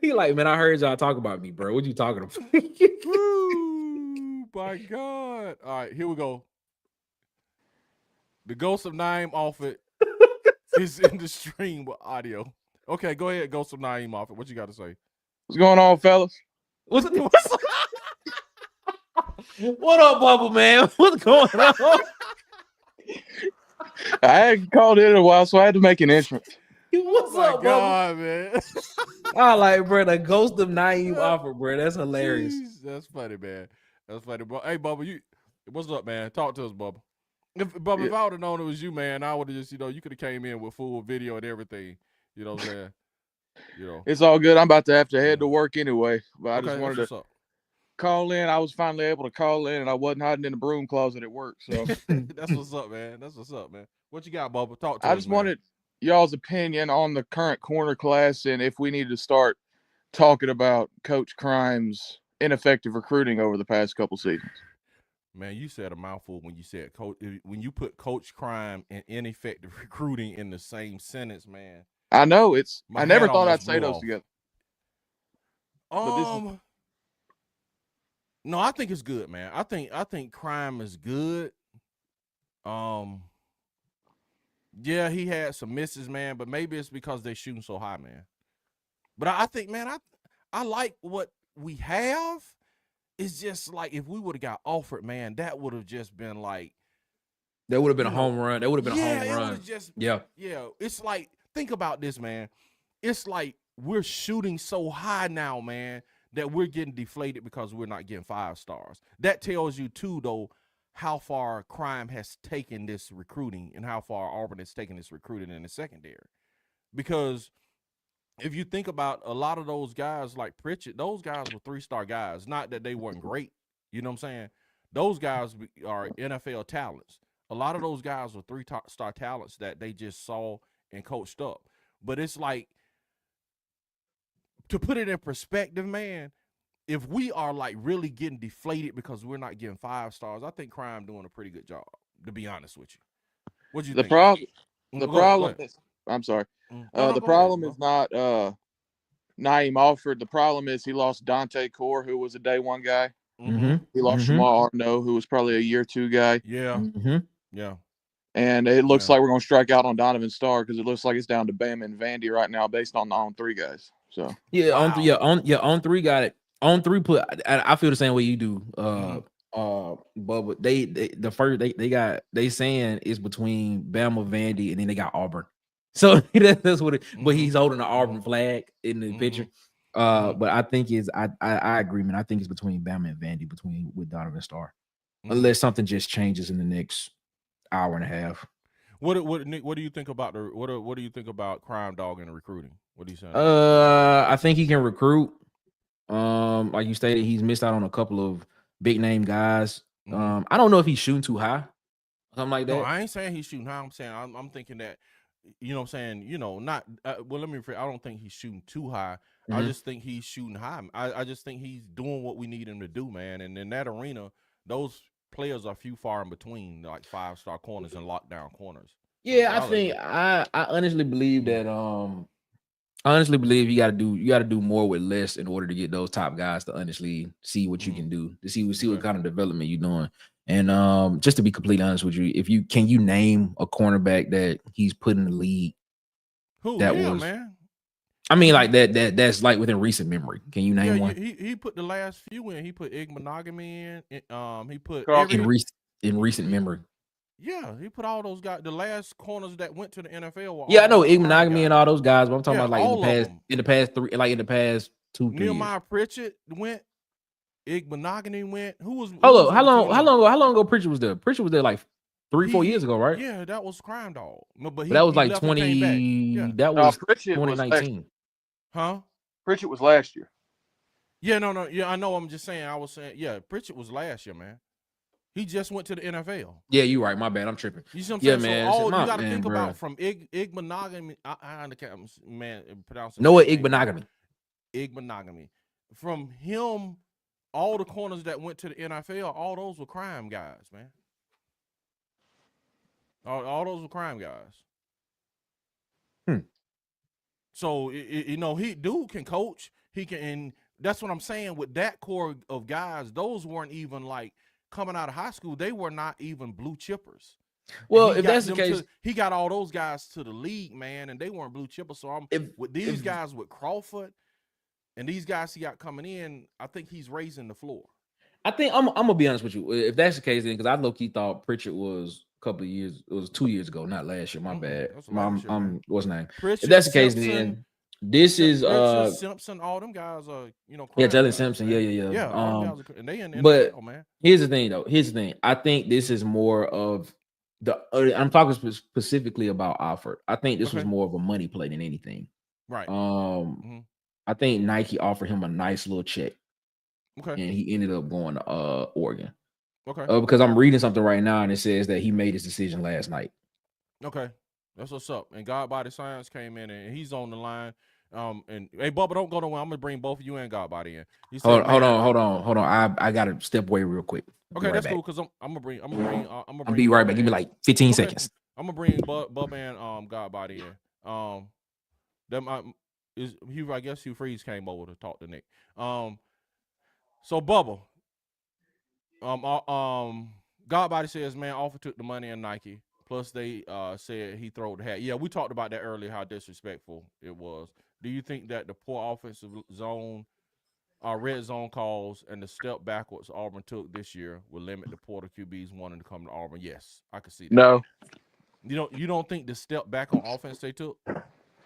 He like, man, I heard y'all talk about me, bro. What you talking about?
Ooh, my God. All right, here we go. The ghost of Naeem Offord is in the stream with audio. Okay, go ahead, ghost of Naeem Offord. What you got to say?
What's going on, fellas?
What up, Bubba, man? What's going on?
I hadn't called in a while, so I had to make an entrance.
What's up,
God, man?
I like, bro, the ghost of Naeem Offord, bro. That's hilarious.
Jeez, that's funny, man. That's funny, bro. Hey, Bubba, what's up, man? Talk to us, Bubba. If I would have known it was you, man, I would have just, you could have came in with full video and everything. You know what I'm saying?
It's all good. I'm about to have to head to work anyway, but I just wanted
to
call in. I was finally able to call in, and I wasn't hiding in the broom closet at work. So
that's what's up, man. What you got, Bubba? Talk to us.
I just wanted y'all's opinion on the current corner class and if we need to start talking about Coach Crime's ineffective recruiting over the past couple seasons.
Man, you said a mouthful when you said when you put Coach Crime and ineffective recruiting in the same sentence, man.
I know I never thought I'd say those together.
No, I think it's good, man. I think Crime is good. Yeah, he had some misses, man, but maybe it's because they're shooting so high, man. But I think, man, I like what we have. It's just like if we would have got Offord, man, that would have just been like.
That would have been a home run. That would have been a home run.
Yeah. It's like, think about this, man. It's like we're shooting so high now, man, that we're getting deflated because we're not getting 5 stars. That tells you, too, though, how far Crime has taken this recruiting and how far Auburn has taken this recruiting in the secondary. Because if you think about a lot of those guys like Pritchett, those guys were 3-star guys. Not that they weren't great. You know what I'm saying? Those guys are NFL talents. A lot of those guys were 3-star talents that they just saw and coached up. But it's like, to put it in perspective, man, if we are like really getting deflated because we're not getting 5 stars, I think Crime doing a pretty good job, to be honest with you. What do you think?
The problem is, I'm sorry. The problem is not Naeem Offord. The problem is he lost Dante Core, who was a day 1 guy.
Mm-hmm.
He lost Shamar Arno, who was probably a year 2 guy.
Yeah.
Mm-hmm.
Yeah.
And it looks like we're going to strike out on Donovan Starr because it looks like it's down to Bam and Vandy right now based on the on-3 guys. So
on 3 got it. On 3 put. I feel the same way you do. But they saying it's between Bama, Vandy, and then they got Auburn. So that's what it. But he's holding the Auburn flag in the picture. But I think I agree, man. I think it's between Bama and Vandy, with Donovan Starr, unless something just changes in the next hour and a half.
What do you think about what do you think about Crime Dog and recruiting? What are you saying?
I think he can recruit. Like you stated, he's missed out on a couple of big name guys. I don't know if he's shooting too high, something like that.
No, I ain't saying he's shooting high. I'm saying I'm thinking that, you know what I'm saying, not well, let me rephrase. I don't think he's shooting too high. I just think he's shooting high. I just think he's doing what we need him to do, man. And in that arena, those players are few far in between, like 5-star corners and lockdown corners.
Yeah, I think I honestly believe that you got to do more with less in order to get those top guys to honestly see what you can do, to see what kind of development you're doing. And just to be completely honest with you, can you name a cornerback that he's put in the league
Who?
That
yeah,
was,
man.
I mean, like that's like within recent memory. Can you name one?
He put the last few in. He put Ig Monogamy in. He put
in recent memory.
Yeah, he put all those guys. The last corners that went to the NFL.
Yeah, I know Ig Monogamy and all those guys, but I'm talking about like
in
the past 2 years.
Nehemiah Pritchett went. Ig Monogamy went. Who was?
Hold up, how long ago Pritchett was there? Pritchett was there like 3-4 years ago, right?
Yeah, that was Crime Dog. But
that was like 20. Yeah. That was 2019.
Huh?
Pritchett was last year.
Yeah, no. Yeah, I know. I'm just saying. I was saying. Yeah, Pritchett was last year, man. He just went to the NFL.
Yeah, you're right. My bad. I'm tripping.
You see what I'm saying? Man. So all you got to think about from Ig Monogamy. I man, pronounce it.
Noah Ig Monogamy.
Ig Monogamy. From him, all the corners that went to the NFL, all those were crime guys, man. All those were crime guys. So he can coach. He can, and that's what I'm saying with that core of guys. Those weren't even like coming out of high school. They were not even blue chippers.
Well, if that's the case,
he got all those guys to the league, man, and they weren't blue chippers. So with these guys with Crawford and these guys he got coming in, I think he's raising the floor.
I think I'm gonna be honest with you. If that's the case, then because I low-key thought Pritchett was a couple of years. It was 2 years ago, not last year. My bad. What's his name?
Pritchett,
if that's the case,
Simpson,
then this is
Simpson. All them guys are
Jalen Simpson. Yeah.
Yeah. And they in the
but
NFL, man.
Here's the thing, though. I think this is more of I'm talking specifically about Alford. I think this was more of a money play than anything.
Right.
I think Nike offered him a nice little check.
Okay.
And he ended up going to Oregon.
Okay.
Because I'm reading something right now and it says that he made his decision last night.
Okay. That's what's up. And God Body Science came in and he's on the line. And hey, Bubba, don't go nowhere. I'm gonna bring both of you and God Body in.
Hold on. I gotta step away real quick.
Okay, that's cool. Cause I'm gonna bring.
I'll be right back. Give me like 15 seconds.
I'm gonna bring Bubba and God Body in. I guess Hugh Freeze came over to talk to Nick. So Bubba, God Body says, man, Offer took the money in Nike. Plus they said he threw the hat. Yeah, we talked about that earlier, how disrespectful it was. Do you think that the poor offensive zone, red zone calls, and the step backwards Auburn took this year will limit the Porter QBs wanting to come to Auburn? Yes, I can see that.
No.
You don't think the step back on offense they took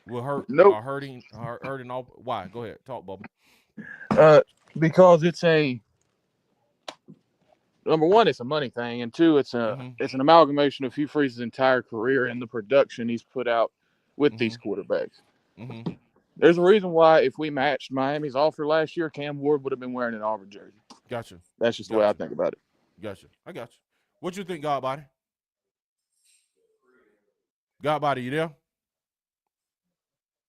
will hurt?
Nope.
Hurting all. Why? Go ahead, talk, Bubba.
Because it's number one, it's a money thing, and two, it's an amalgamation of Hugh Freeze's entire career and the production he's put out with these quarterbacks. There's a reason why if we matched Miami's offer last year, Cam Ward would have been wearing an Auburn jersey.
Gotcha.
That's just the way I think about it.
Gotcha. I got you. What you think, God Body? God Body, you there?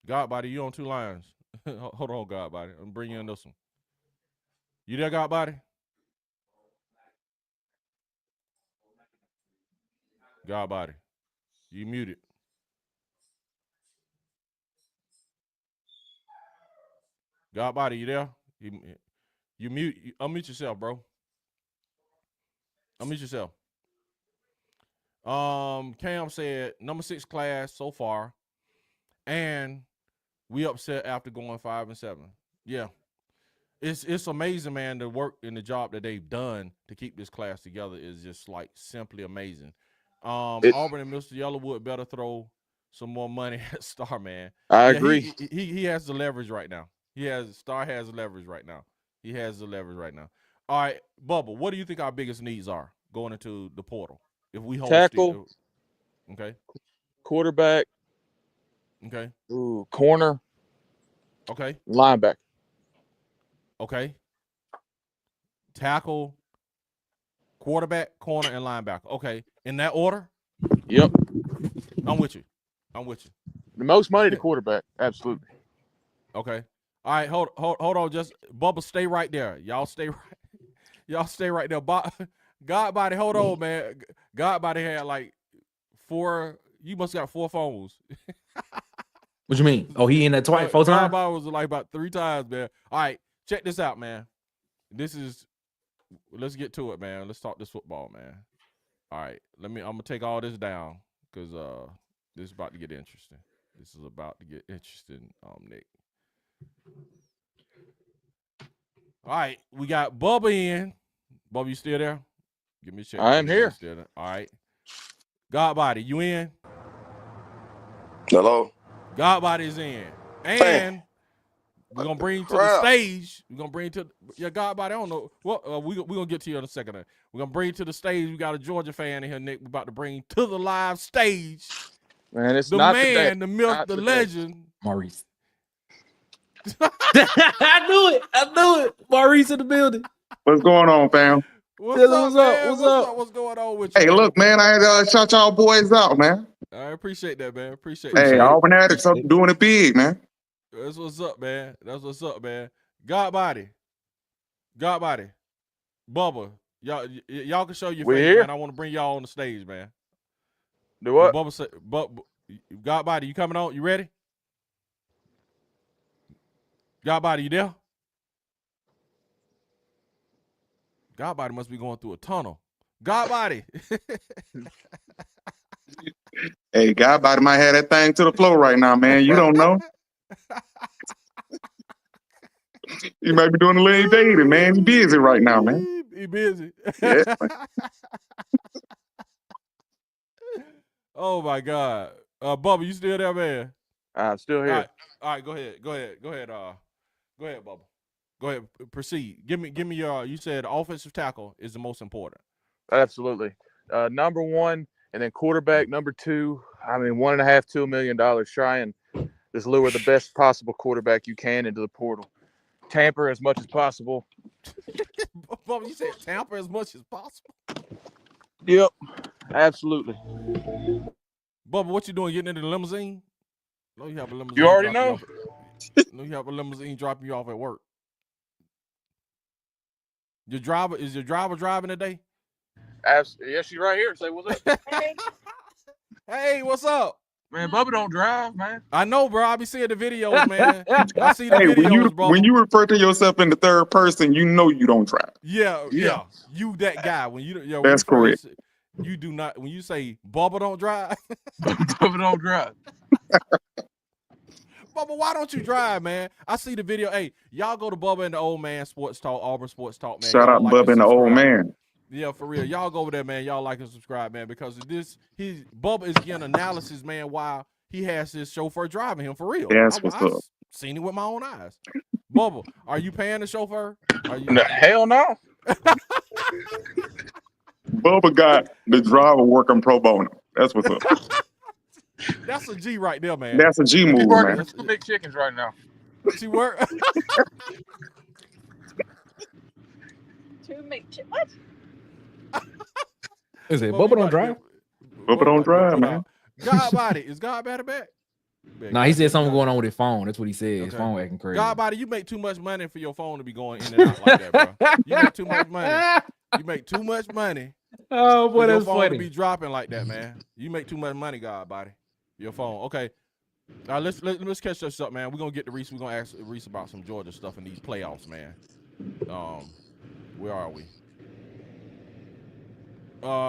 God Body, you on two lines. Hold on, God Body. I'm bring you in this one. You there, God Body? God Body, you muted. God Body, you there? You mute. Unmute yourself, bro. Unmute yourself. Cam said number 6 class so far, and we upset after going 5-7. Yeah, it's amazing, man. The work and the job that they've done to keep this class together is just like simply amazing. Auburn and Mr. Yellowwood better throw some more money at Star, man.
I agree.
He has the leverage right now. Star has the leverage right now. He has the leverage right now. All right, Bubba, what do you think our biggest needs are going into the portal? If we hold
tackle,
okay,
quarterback,
okay,
corner,
okay,
linebacker,
okay, tackle, quarterback, corner, and linebacker. Okay, in that order.
Yep,
I'm with you.
The most money to quarterback, absolutely.
Okay. All right, hold on. Just Bubba, stay right there. Y'all stay right there. God Body, hold on, man. God Body had like 4. You must got 4 phones.
What you mean? Oh, he in that twice, 4 times?
God Body was like about 3 times, man. All right, check this out, man. Let's get to it, man. Let's talk this football, man. All right, I'm gonna take all this down because this is about to get interesting. This is about to get interesting, Nick. All right, we got Bubba in. Bubba, you still there? Give me a check.
I am here.
Still there. All right. Godbody, you in?
Hello.
Godbody's in. And we're going to bring you to the stage. We're going to bring you to Godbody. I don't know. Well, we're going to get to you in a second. We're going to bring you to the stage. We got a Georgia fan in here, Nick. We're about to bring you to the live stage.
Man, it's
the
not
man, the myth, the legend.
Maurice. I knew it. Maurice in the building.
What's going on, fam?
What's up? What's going on with you?
Hey, look, man, I had to shout y'all boys out, man.
I appreciate that, man.
Hey, Auburn Addicts up doing it big, man.
That's what's up, man. Godbody. Bubba. Y'all can show your face, man. I want to bring y'all on the stage, man.
Do what?
Bubba said, Godbody, you coming on? You ready? Godbody, you there? Godbody must be going through a tunnel. Godbody.
Hey, Godbody might have that thing to the floor right now, man. You don't know. You might be doing a little dating, man. He's busy right now, man.
He busy.
Yeah.
Oh my God. Bubba, you still there, man?
I'm still here.
All right, go ahead. Go ahead, Bubba. Go ahead, proceed. Give me your. You said offensive tackle is the most important.
Absolutely. Number one, and then quarterback number two. I mean, $1.5–2 million. Try and just lure the best possible quarterback you can into the portal. Tamper as much as possible.
Bubba, you said tamper as much as possible.
Yep, absolutely.
Bubba, what you doing? Getting into the limousine? No, you have a limousine.
You already know.
No, you have a limousine dropping you off at work. Is your driver driving today?
Yes, she's right here. Say what's up.
Hey, what's up?
Man, Bubba don't drive, man.
I know, bro. I be seeing the videos, man. I see the videos, bro.
When you refer to yourself in the third person, you know you don't drive.
Yeah. You that guy. When you
that's correct.
You do not. When you say Bubba don't drive,
Bubba don't drive.
Bubba, why don't you drive, man? I see the video. Hey, y'all go to Bubba and the Old Man Sports Talk, Auburn Sports Talk, man.
Shout out Bubba and the Old Man.
Yeah, for real. Y'all go over there, man. Y'all like and subscribe, man, because Bubba is getting analysis, man, while he has his chauffeur driving him for real.
That's what's up.
Seen it with my own eyes. Bubba, are you paying the chauffeur?
No, hell no.
Bubba got the driver working pro bono. That's what's up.
That's a G right there, man.
That's a G move, man.
Two big chickens right now.
She work.
What?
Is it Bubba don't drive?
Bubba don't drive, man.
Godbody, is Godbody back?
Nah, he said something going on with his phone. That's what he said. His phone acting crazy.
Godbody, you make too much money for your phone to be going in and out like that, bro. You make too much money. You make too much money.
Oh boy, that's
your phone
funny.
To be dropping like that, man. You make too much money, Godbody. Your phone. Okay. Let's catch this up, man. We're gonna get to Reese. We're gonna ask Reese about some Georgia stuff in these playoffs, man. Where are we?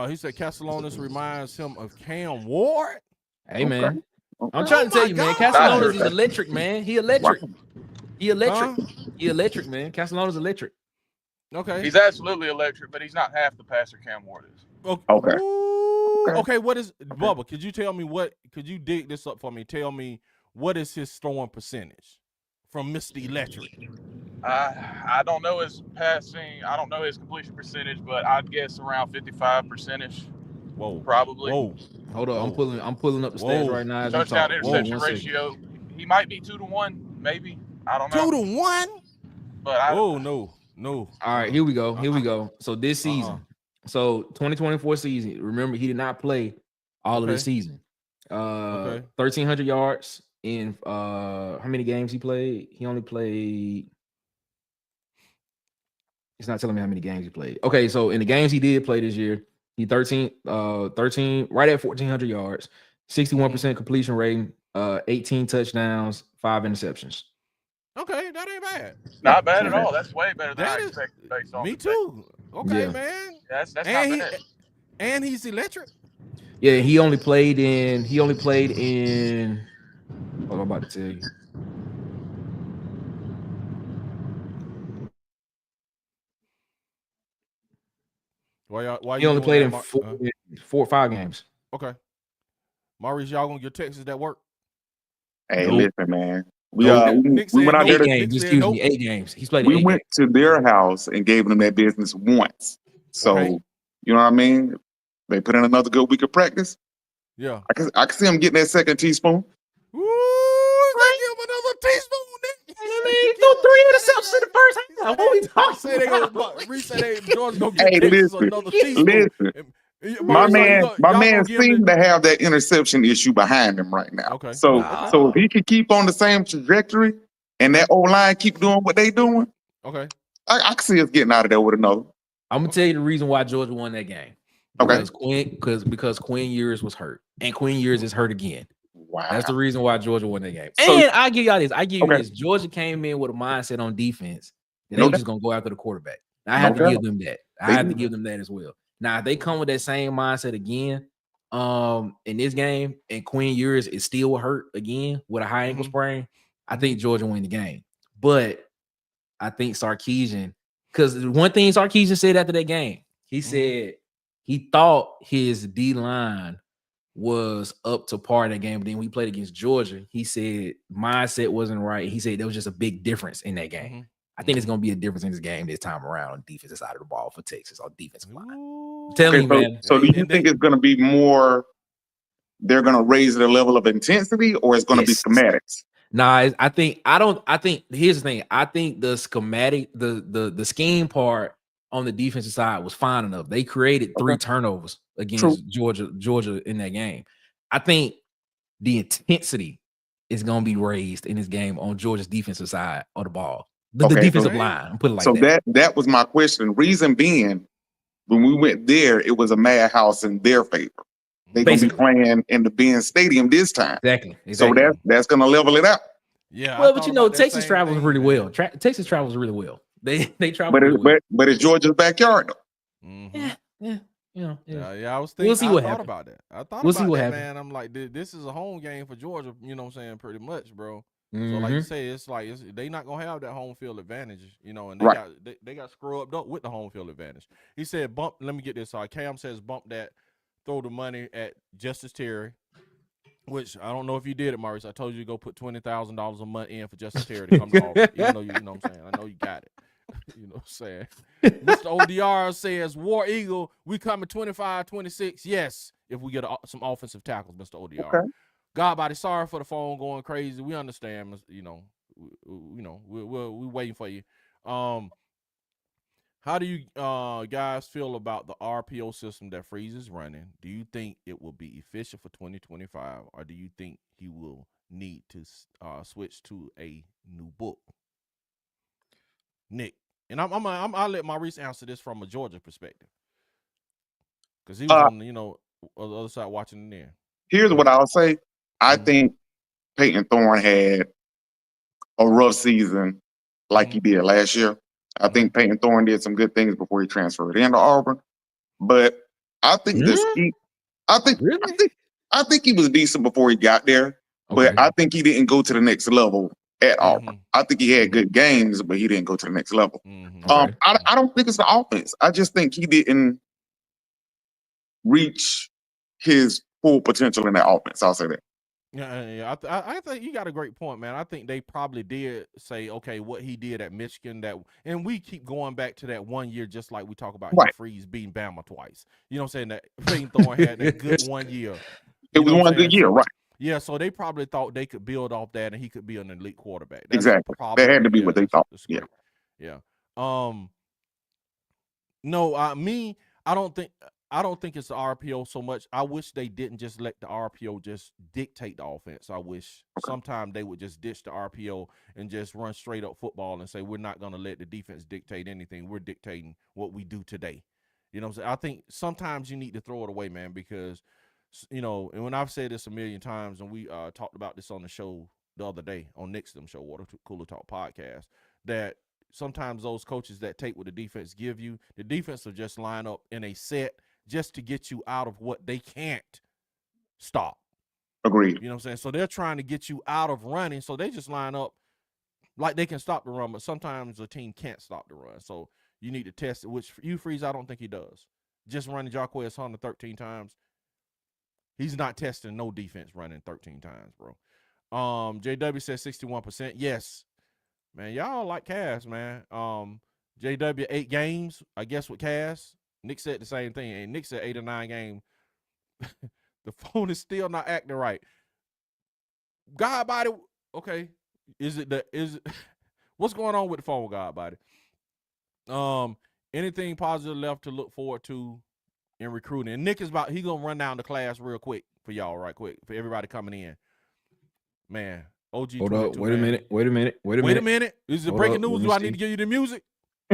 He said Castellanos reminds him of Cam Ward.
Hey, man. I'm trying to tell you, man. Castellanos is electric, man. He electric. He electric, man. Castellanos electric.
Okay.
He's absolutely electric, but he's not half the passer Cam Ward is.
Okay.
Okay, what is Bubba? Could you tell me could you dig this up for me? Tell me what is his throwing percentage from Mr. Electric?
I don't know his passing. I don't know his completion percentage, but I'd guess around 55%.
Whoa.
Probably.
Whoa.
Hold on. I'm pulling up the stats right now.
Touchdown interception ratio. He might be 2-to-1, maybe. I don't know.
2-to-1?
But
no.
All right, here we go. So this season. So 2024 season, remember he did not play all of this season. 1,300 yards in how many games he played? He only played. It's not telling me how many games he played. Okay, so in the games he did play this year, he 13 right at 1,400 yards, 61% completion rate, 18 touchdowns, 5 interceptions.
Okay, that ain't bad.
Not bad at all. That's way better than I expected based on
me too. Okay, man.
That's not bad.
And he's electric.
Yeah, he only played in What I'm about to tell you.
Why
He
you
only
doing
played
that,
in 4 or 5 games.
Okay. Maurice, y'all gonna get Texas that work?
Hey,
Nope.
listen, man. We
Nope.
we went out there.
8 games. Excuse me, 8 games. He's played.
We
8
went
games.
to their house and gave them that business once. So
Okay.
you know what I mean. They put in another good week of practice.
Yeah.
I can see them getting that second teaspoon.
Ooh, they give him another teaspoon.
He threw 3 interceptions in the first half. What we talking
about? Reese said Georgia gonna get
Hey,
Texas
listen,
another teaspoon.
My
Maurice,
man seems to have that interception issue behind him right now.
Okay.
So if he can keep on the same trajectory and that old line keep doing what they doing,
okay,
I can see us getting out of there with another.
I'm gonna tell you the reason why Georgia won that game. Because Quinn Ewers was hurt, and Quinn Ewers is hurt again.
Wow,
that's the reason why Georgia won that game.
So,
and I give y'all this. I give you this. Georgia came in with a mindset on defense that they were just gonna go after the quarterback. I have to give them that. I have to give them that as well. Now, if they come with that same mindset again, in this game, and Quinn Ewers is still hurt again with a high ankle sprain, I think Georgia win the game. But I think Sarkisian, because one thing Sarkisian said after that game, he said he thought his D line was up to par that game, but then when he played against Georgia, he said mindset wasn't right. He said there was just a big difference in that game. I think there's gonna be a difference in this game this time around on the defensive side of the ball for Texas on defensive line. I'm telling you, man.
So do you think it's gonna be more? They're gonna raise the level of intensity, or it's gonna be schematics?
Nah, I think here's the thing. I think the schematic, the scheme part on the defensive side was fine enough. They created 3 turnovers against Georgia in that game. I think the intensity is gonna be raised in this game on Georgia's defensive side of the ball. The defensive line. Put it like that.
So that was my question. Reason being, when we went there, it was a madhouse in their favor. They're gonna be playing in the Benz Stadium this time.
Exactly.
So that's gonna level it out.
Yeah.
Well, but Texas travels really well. Texas travels really well. They travel.
But it's Georgia's backyard
though. Yeah.
I was thinking.
We'll see what
happens.
About
that. I thought about that, man. I'm like, this is a home game for Georgia. You know what I'm saying? Pretty much, bro. So like you say, it's like they not gonna have that home field advantage, and they got scrubbed up with the home field advantage. He said, bump. Let me get this. Cam says, bump that. Throw the money at Justice Terry. Which I don't know if you did it, Maurice. I told you to go put $20,000 a month in for Justice Terry to come to Auburn. Even though you know what I'm saying. I know you got it. You know what I'm saying. Mr. ODR says, War Eagle, we coming 25-26. Yes, if we get some offensive tackles, Mr. ODR.
Okay.
Godbody, sorry for the phone going crazy. We understand. We're waiting for you. How do you guys feel about the RPO system that Freeze is running? Do you think it will be efficient for 2025, or do you think he will need to switch to a new book? Nick, and I'll let Maurice answer this from a Georgia perspective, because he was on the other side watching it there.
Here's what I'll say. I think Peyton Thorne had a rough season like he did last year. I think Peyton Thorne did some good things before he transferred into Auburn, but I think I think he was decent before he got there, but I think he didn't go to the next level at Auburn. I think he had good games, but he didn't go to the next level. I don't think it's the offense. I just think he didn't reach his full potential in that offense. I'll say that.
Yeah. I think you got a great point, man. I think they probably did say, okay, what he did at Michigan, and we keep going back to that 1 year, just like we talk about Hugh Freeze beating Bama twice. You know what I'm saying? That Peyton Thorne had that good 1 year.
It was one good year, right?
Yeah, so they probably thought they could build off that, and he could be an elite quarterback.
Exactly. That had to be what they thought. Yeah.
Yeah. No, I don't think it's the RPO so much. I wish they didn't just let the RPO just dictate the offense. I wish sometime they would just ditch the RPO and just run straight up football and say, we're not going to let the defense dictate anything. We're dictating what we do today. You know what I'm saying? I think sometimes you need to throw it away, man, because, and when I've said this a million times, and we talked about this on the show the other day on Nick's show, Water Cooler Talk podcast, that sometimes those coaches that take what the defense give you, the defense will just line up in a set just to get you out of what they can't stop.
Agreed.
You know what I'm saying? So they're trying to get you out of running, so they just line up like they can stop the run, but sometimes a team can't stop the run. So you need to test it, which Hugh Freeze, I don't think he does. Just running Jarquez Hunter 13 times. He's not testing no defense running 13 times, bro. JW says 61%. Yes. Man, y'all like Cass, man. JW 8 games, I guess, with Cass. Nick said the same thing, and Nick said 8 or 9 games. The phone is still not acting right. God body, okay. What's going on with the phone, God body? Anything positive left to look forward to in recruiting? And Nick is he gonna run down the class real quick for y'all, right quick, for everybody coming in. Man, OG.
Hold up, wait a minute.
Is it breaking news? Do I need to give you the music?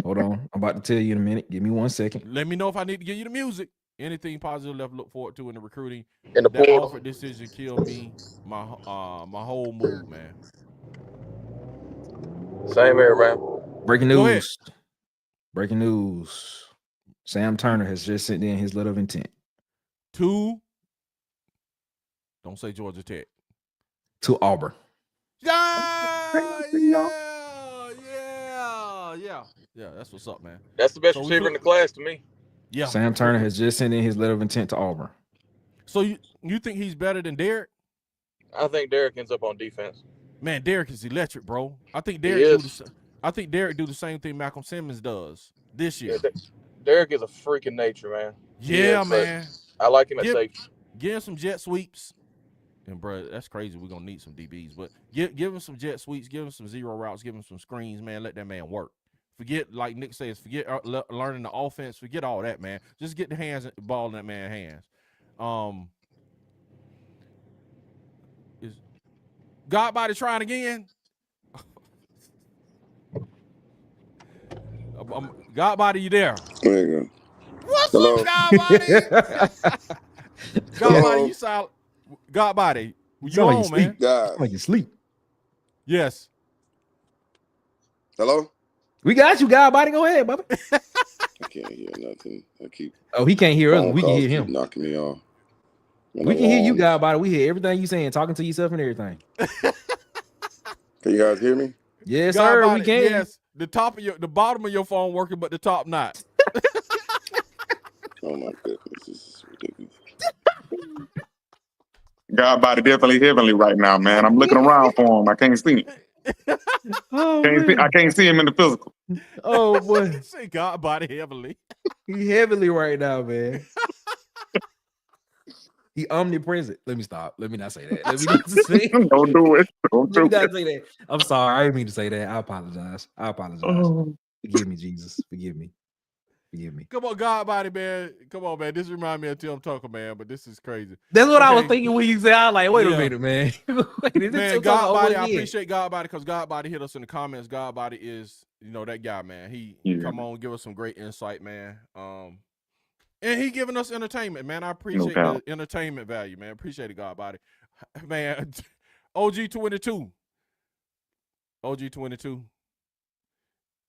Hold on, I'm about to tell you in a minute. Give me 1 second.
Let me know if I need to give you the music. Anything positive left to look forward to in the recruiting?
In the
that
portal.
Alford decision killed me, my whole mood, man.
Same here, man.
Breaking news. Breaking news. Sam Turner has just sent in his letter of intent.
Don't say Georgia Tech.
To Auburn.
Yeah, that's what's up, man.
That's the best receiver in the class to me.
Yeah.
Sam Turner has just sent in his letter of intent to Auburn.
So you think he's better than Derek?
I think Derek ends up on defense.
Man, Derek is electric, bro. I think Derek do the same thing Malcolm Simmons does this year.
Yeah, Derek is a freaking nature, man.
Yeah, man.
I like him at safety.
Give him some jet sweeps. And, bro, that's crazy. We're going to need some DBs. But give him some jet sweeps. Give him some zero routes. Give him some screens, man. Let that man work. Forget, like Nick says, forget learning the offense. Forget all that, man. Just get the ball in that man's hands. Is Godbody trying again? Godbody, you there?
There you go.
What's
Hello?
up, Godbody? Godbody, you sound... Godbody, you on, man?
God.
Like you sleep.
Yes.
Hello?
We got you, Godbody. Go ahead, Bubba.
I can't hear nothing.
He can't hear us. We can hear him.
Knocking me off.
We can hear you, Godbody. We hear everything you saying, talking to yourself and everything.
Can you guys hear me?
Yes, sir. We can.
Yes. The bottom of your phone working, but the top not.
Oh my goodness, this is ridiculous.
Godbody definitely heavenly right now, man. I'm looking around for him. I can't see him. I can't see him in the physical.
Oh boy.
Say Godbody heavily.
He heavily right now, man. He omnipresent. Let me stop. Let me not say that. Let me not say
Don't do it.
Let me not say that. I'm sorry. I didn't mean to say that. I apologize. Forgive me, Jesus. Forgive me.
Come on, Godbody, man. Come on, man. This reminds me of Tim Tucker, man, but this is crazy.
That's what I was thinking when you said, I was like, wait a minute, man.
Man, Godbody, I appreciate Godbody because Godbody hit us in the comments. Godbody is, that guy, man. He come on, give us some great insight, man. And he giving us entertainment, man. I appreciate the entertainment value, man. Appreciate it, Godbody. Man, OG22.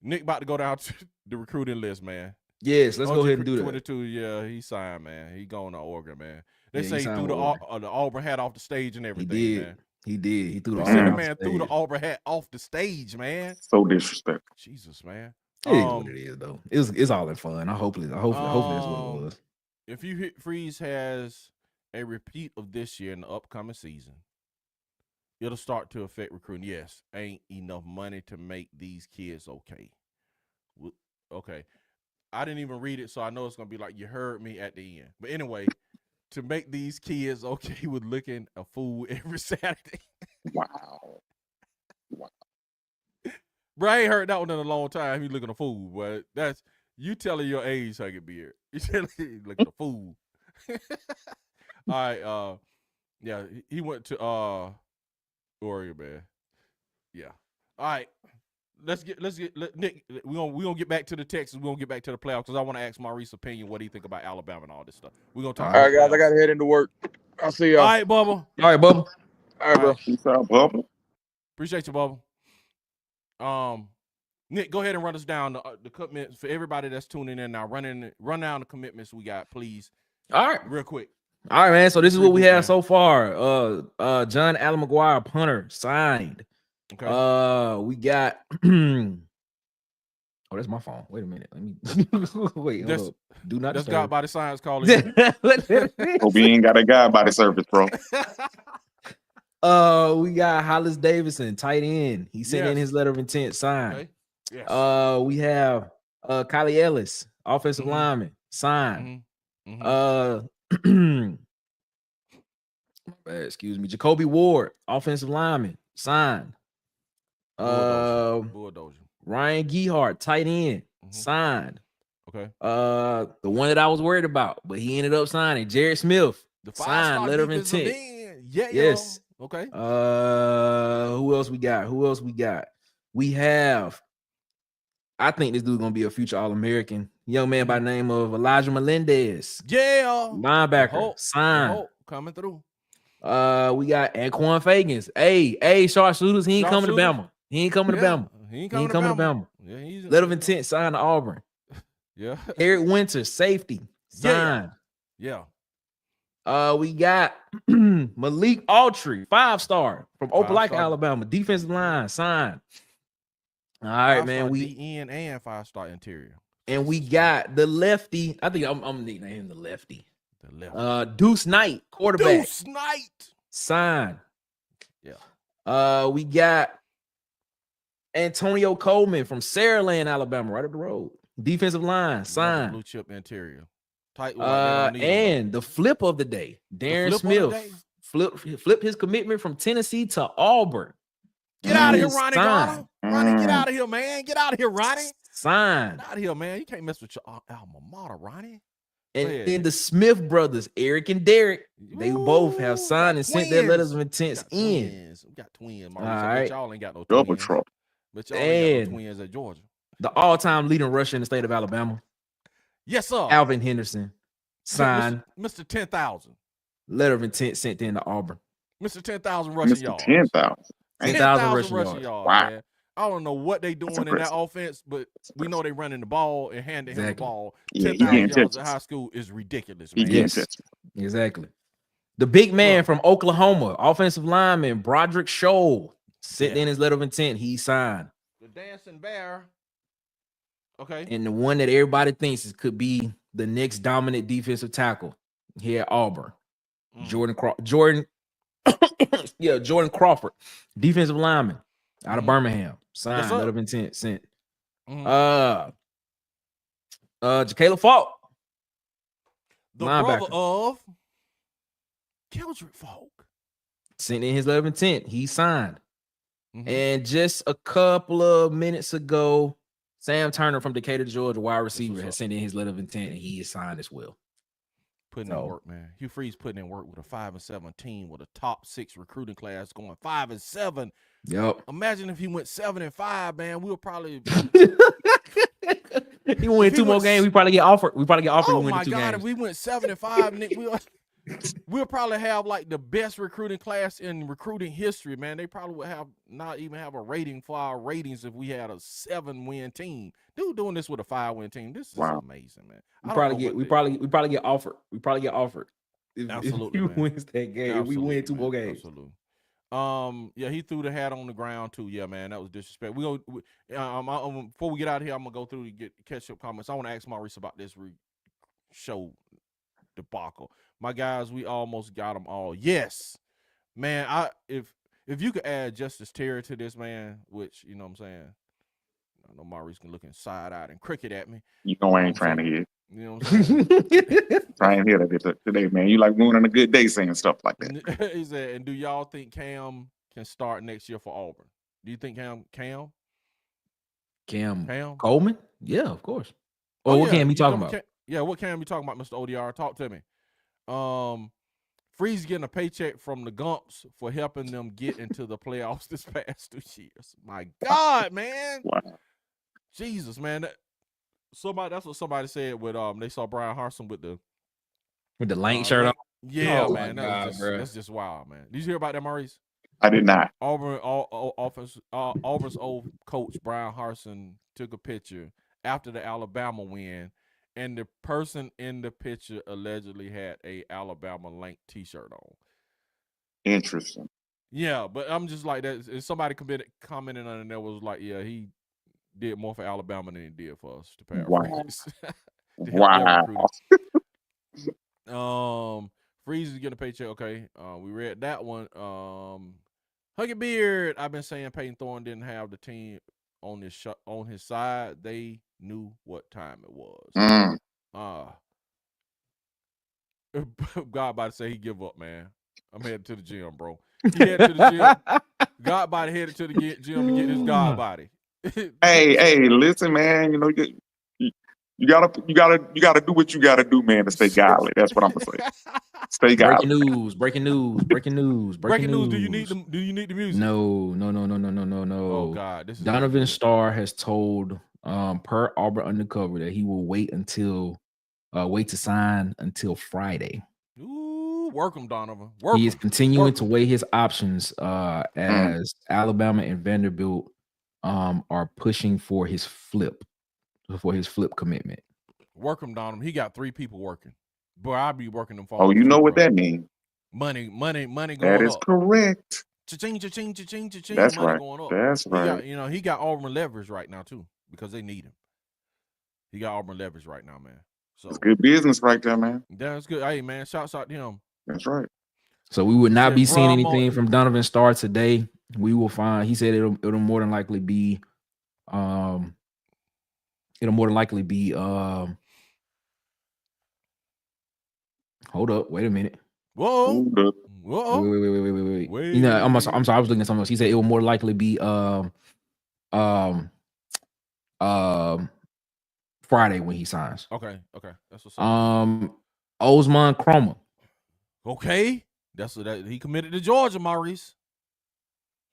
Nick about to go down to the recruiting list, man.
Yes, let's go ahead and do that.
22, yeah, he signed, man. He going to Oregon, man. They say he threw the Auburn hat off the stage and everything, man.
He did. He threw the
threw the Auburn hat off the stage, man.
So disrespectful.
Jesus, man.
It is what it is, though. It's all in fun. Hopefully that's what it was.
If you hit Freeze has a repeat of this year in the upcoming season, it'll start to affect recruiting. Yes, ain't enough money to make these kids okay. Okay. I didn't even read it, so I know it's going to be like you heard me at the end. But anyway, to make these kids okay with looking a fool every Saturday.
Wow.
Bro, I ain't heard that one in a long time. He looking a fool, but that's you telling your age, Huggy Beard. You telling he looking a fool. All right, yeah, he went to Oregon, man. Yeah. All right. Let's get Nick. We're gonna get back to the Texas. We're gonna get back to the playoffs because I want to ask Maurice's opinion. What do you think about Alabama and all this stuff? We're gonna talk.
All right, guys. I gotta head into work. I'll see y'all.
All right, Bubba.
All right, bro.
Peace out, Bubba.
Appreciate you, Bubba. Nick, go ahead and run us down the commitments for everybody that's tuning in now. Run down the commitments we got, please.
All right,
real quick.
All right, man. So this is what we have so far. John Allen McGuire, punter, signed.
Okay.
We got oh, that's my phone. Wait a minute. Let me wait. Hold up. Do not
That's
disturb.
God Body Science calling.
Hope he ain't got a guy by the service, bro.
We got Hollis Davidson, tight end. He sent in his letter of intent, signed. Okay.
Yes.
We have Kylie Ellis, offensive lineman, signed. Excuse me, Jacoby Ward, offensive lineman, signed.
Bulldozer.
Ryan Gehart, tight end, signed.
Okay.
The one that I was worried about, but he ended up signing. Jared Smith, signed, letter of intent. Yes.
Okay.
Who else we got? We have, I think this dude's gonna be a future All-American. Young man by the name of Elijah Melendez.
Yeah.
Linebacker, signed.
Coming through.
We got Anquan Fagans. Hey, sharpshooters. He ain't coming to Bama. He ain't coming to Bama.
He ain't coming to Bama.
Yeah, letter of intent, signed to Auburn.
Yeah.
Eric Winters, safety, signed.
Yeah.
We got Malik Autry, 5-star from Opelika, Alabama, defensive line, signed. All right, man. We
DN and 5-star interior.
And we got the lefty. I think I'm nicknaming him the lefty. Deuce Knight, quarterback.
Deuce Knight,
signed.
Yeah.
We got Antonio Coleman from Saraland, Alabama, right up the road. Defensive line, signed.
Blue chip interior. Tight.
And the flip of the day, Darren Smith flipped his commitment from Tennessee to Auburn.
Get out of here, Ronnie Garner. Ronnie, get out of here, man. Get out of here, Ronnie.
Signed.
Get out of here, man. You can't mess with your alma mater, Ronnie.
And then the Smith brothers, Eric and Derek, they both have signed and sent their letters of intent in.
We got twins,
All right.
Y'all ain't got no
double
twins.
trouble.
But y'all ain't got no twins at Georgia.
The all-time leading rusher in the state of Alabama.
Yes, sir.
Alvin Henderson, signed.
Mr. 10,000.
Letter of intent sent in to Auburn.
Mr. 10,000 rushing yards.
10,000.
10,000 rushing yards.
Wow.
Man. I don't know what they doing in that offense, but we know they running the ball and handing him the ball. 10,000 yards at high school is ridiculous, man.
Yes, exactly. The big man from Oklahoma, offensive lineman Broderick Scholl, sent in his letter of intent. He signed.
The dancing bear. Okay.
And the one that everybody thinks could be the next dominant defensive tackle here at Auburn, Jordan Crawford, defensive lineman out of Birmingham, signed, letter of intent sent. Jacayla Falk,
the brother of Keldrick Falk,
sent in his letter of intent. He signed. And just a couple of minutes ago, Sam Turner from Decatur, Georgia, wide receiver, has sent in his letter of intent, and he is signed as well.
Putting in work, man. Hugh Freeze putting in work with a 5-7 team with a top 6 recruiting class going 5-7.
Yep.
Imagine if he went 7-5, man. We would probably.
He win 2 more games. We probably get offered.
Oh my God! If we went 7-5, Nick, we'll probably have like the best recruiting class in recruiting history, man. They probably would not even have a rating for our ratings if we had a 7-win team. Dude, doing this with a 5-win team, this is amazing, man.
We probably get offered.
Absolutely,
if he wins that game. If we win 2 more games.
Absolutely. Yeah, he threw the hat on the ground too. Yeah, man, that was disrespect. Before we get out of here, I'm gonna go through and catch up comments. I want to ask Maurice about this show debacle. My guys, we almost got them all. Yes, man. If you could add Justice Terry to this, man, which you know what I'm saying. I know Maurice can look side-eyed and cricket at me.
You know I ain't trying to hit.
You know what I'm saying?
Trying to hit it today, man. You like ruining a good day saying stuff like that.
He said, and do y'all think Cam can start next year for Auburn? Do you think Cam
Coleman? Yeah, of course. What Cam you talking about?
What Cam you talking about, Mr. ODR? Talk to me. Freeze getting a paycheck from the Gumps for helping them get into the playoffs this past 2 years. My God, man.
Wow.
Jesus, man. That's what somebody said with they saw Brian Harsin with the
Lank shirt on.
Yeah, man. That's just wild, man. Did you hear about that, Maurice?
I did not.
Auburn's old coach Brian Harsin took a picture after the Alabama win And the person in the picture allegedly had a Alabama Link T-shirt on.
Interesting.
Yeah, but I'm just like that. If somebody commented on it, that was like, yeah, he did more for Alabama than he did for us. To paraphrase, to help their recruiting. Freeze is getting a paycheck. Okay, we read that one. Huggy Beard. I've been saying Payton Thorne didn't have the team on his side. They knew what time it was. God about to say he give up, man. I'm headed to the gym, bro. He headed to the gym. God body headed to the gym to get his God body.
hey, listen, man. You know, you gotta do what you gotta do, man, to stay godly. That's what I'm gonna say. Stay godly.
Breaking news.
Do you need the music?
No.
Oh God, this is
Donovan Starr has told per Auburn Undercover that he will wait to sign until Friday.
Ooh, work him, Donovan.
He is continuing to weigh his options as Alabama and Vanderbilt are pushing for his flip commitment.
Work him, Donovan. He got 3 people working. Boy, I'll be working them.
Oh, you know what that means?
Money going up.
That is correct.
Cha-ching.
That's
money
right.
Going up.
That's right.
He got Auburn leverage right now too because they need him. He got Auburn leverage right now, man. So
it's good business right there, man.
That's good. Hey, man, shouts out to him.
That's right.
So we would not be seeing anything from Donovan Starr today. We will find. He said it'll more than likely be. Hold up. Wait a minute.
Whoa.
Wait. You know, I'm sorry. I was looking at something else. He said it will more likely be Friday when he signs.
Okay. That's what's up.
Osman Cromer.
Okay. That's that he committed to Georgia, Maurice.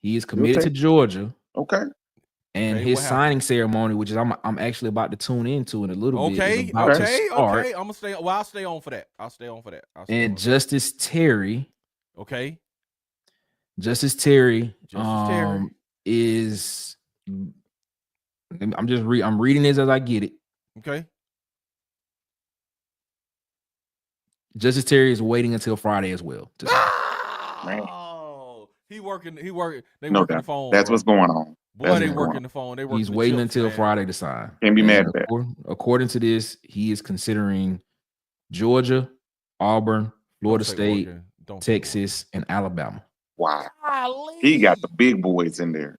He is committed to Georgia.
Okay.
And his signing ceremony, which is I'm actually about to tune into in a little bit.
Okay. I'm gonna stay. Well, I'll stay on for that. And
Justice Terry.
Okay.
Justice Terry is. I'm reading this as I get it.
Okay.
Justice Terry is waiting until Friday as well.
Oh, he working. They working the phone.
That's what's going on.
Boy, they working the phone.
He's waiting until Friday to sign.
Can't be mad at that.
According to this, he is considering Georgia, Auburn, Florida State, Texas, and Alabama.
Wow. He got the big boys in there.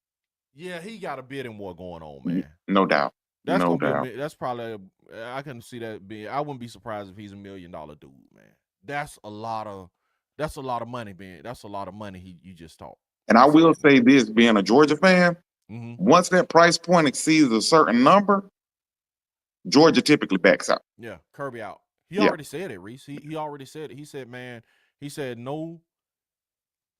Yeah, he got a bidding war going on, man.
No doubt.
That's probably. I can see that being. I wouldn't be surprised if he's $1 million dude, man. That's a lot of money, man. That's a lot of money you just talked.
And I will say this, being a Georgia fan, once that price point exceeds a certain number, Georgia typically backs out.
Yeah, Kirby out. He already said it, Reese. He already said it. He said, man, no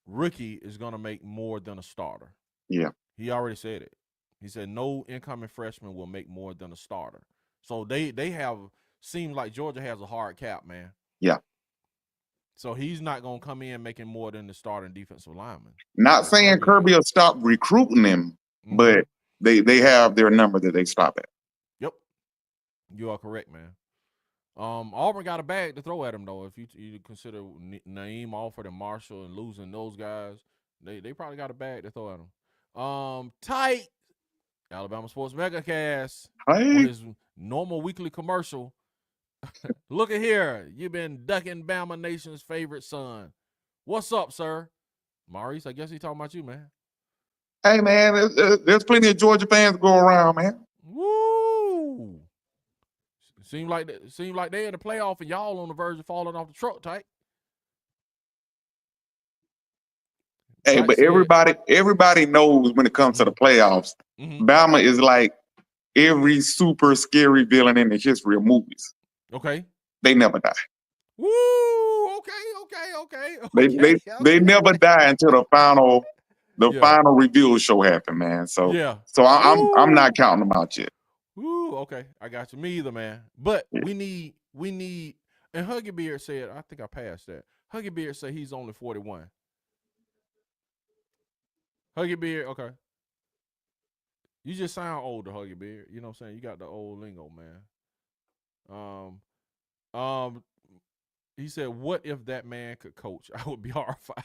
rookie is going to make more than a starter.
Yeah.
He already said it. He said no incoming freshman will make more than a starter. So they seems like Georgia has a hard cap, man.
Yeah.
So he's not going to come in making more than the starting defensive lineman.
Not saying Kirby will stop recruiting him, but they have their number that they stop at.
Yep. You are correct, man. Auburn got a bag to throw at him, though. If you consider Naeem Alford and Marshall and losing those guys, they probably got a bag to throw at him. Tight. Alabama Sports Megacast. On his normal weekly commercial. Look at here. You've been ducking Bama Nation's favorite son. What's up, sir? Maurice, I guess he's talking about you, man.
Hey, man, there's plenty of Georgia fans to go around, man.
Woo! Seem like they in the playoff and y'all on the verge of falling off the truck, Tight.
Hey, but everybody knows when it comes to the playoffs, Bama is like every super scary villain in the history of movies.
Okay.
They never die.
Woo! Okay.
They never die until the final reveal show happen, man. So I'm not counting them out yet.
Woo, okay. I got you. Me either, man. But we need and Huggy Beard said, I think I passed that. Huggy Beard said he's only 41. Huggy Beard, okay. You just sound older, Huggy Beard. You know what I'm saying? You got the old lingo, man. He said, "What if that man could coach? I would be horrified."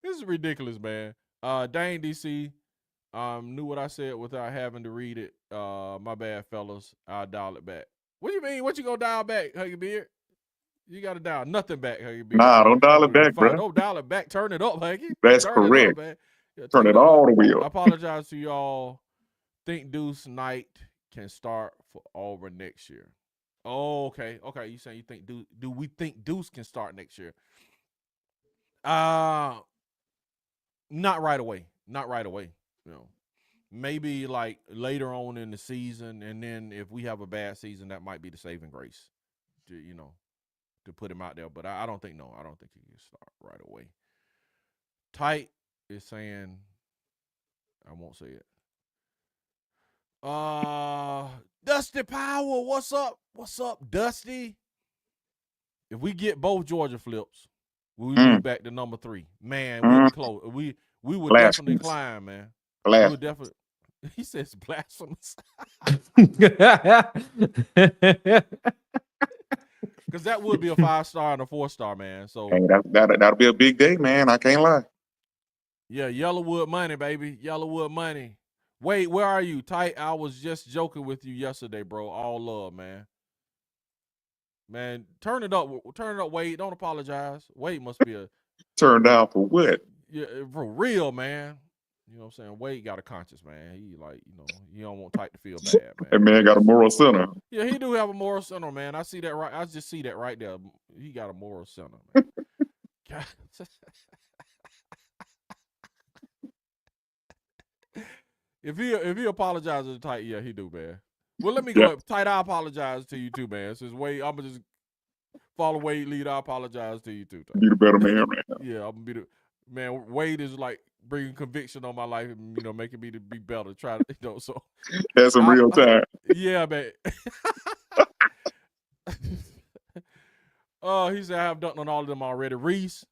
This is ridiculous, man. Dane DC knew what I said without having to read it. My bad, fellas. I'll dial it back. What do you mean? What you gonna dial back, Huggy Beard? You gotta dial nothing back, Huggy Beard.
Nah, don't dial it back, bro.
Don't dial it back. Turn it up, Huggy.
That's correct.
It up, yeah,
turn it all the way up.
I apologize to y'all. Think Deuce Knight can start for Auburn next year. Oh, okay. Okay, you saying you think do we think Deuce can start next year? Not right away. Not right away. You know, maybe like later on in the season, and then if we have a bad season, that might be the saving grace. To put him out there. But I don't think I don't think he can start right away. Tight is saying, I won't say it. Dusty Power, what's up? What's up, Dusty? If we get both Georgia flips, we'll be back to number 3. Man, we'll be close. We would definitely climb, man. We would definitely. He says blasphemous. Because that would be a 5-star and a 4-star, man. So
hey, that'll be a big day, man. I can't lie.
Yeah, Yellowwood money, baby. Yellowwood money. Wait, where are you? Tight, I was just joking with you yesterday, bro. All love, man. Man, turn it up. Turn it up, Wade. Don't apologize. Wade must be a...
Turned down for what?
Yeah, for real, man. You know what I'm saying? Wade got a conscience, man. He he don't want Tight to feel bad, man.
That man got a moral center.
Yeah, he do have a moral center, man. I see that right. I just see that right there. He got a moral center, man. If he apologizes to Tight, yeah, he do, man. Well, let me go. Tight, I apologize to you too, man. Since Wade, I'm gonna just follow Wade lead. I apologize to you too. Tight.
Be the better man, man.
Yeah, I'm gonna be the man. Wade is like bringing conviction on my life, and making me to be better. Try to, so
that's some real time.
Yeah, man. He said I have done on all of them already. Reese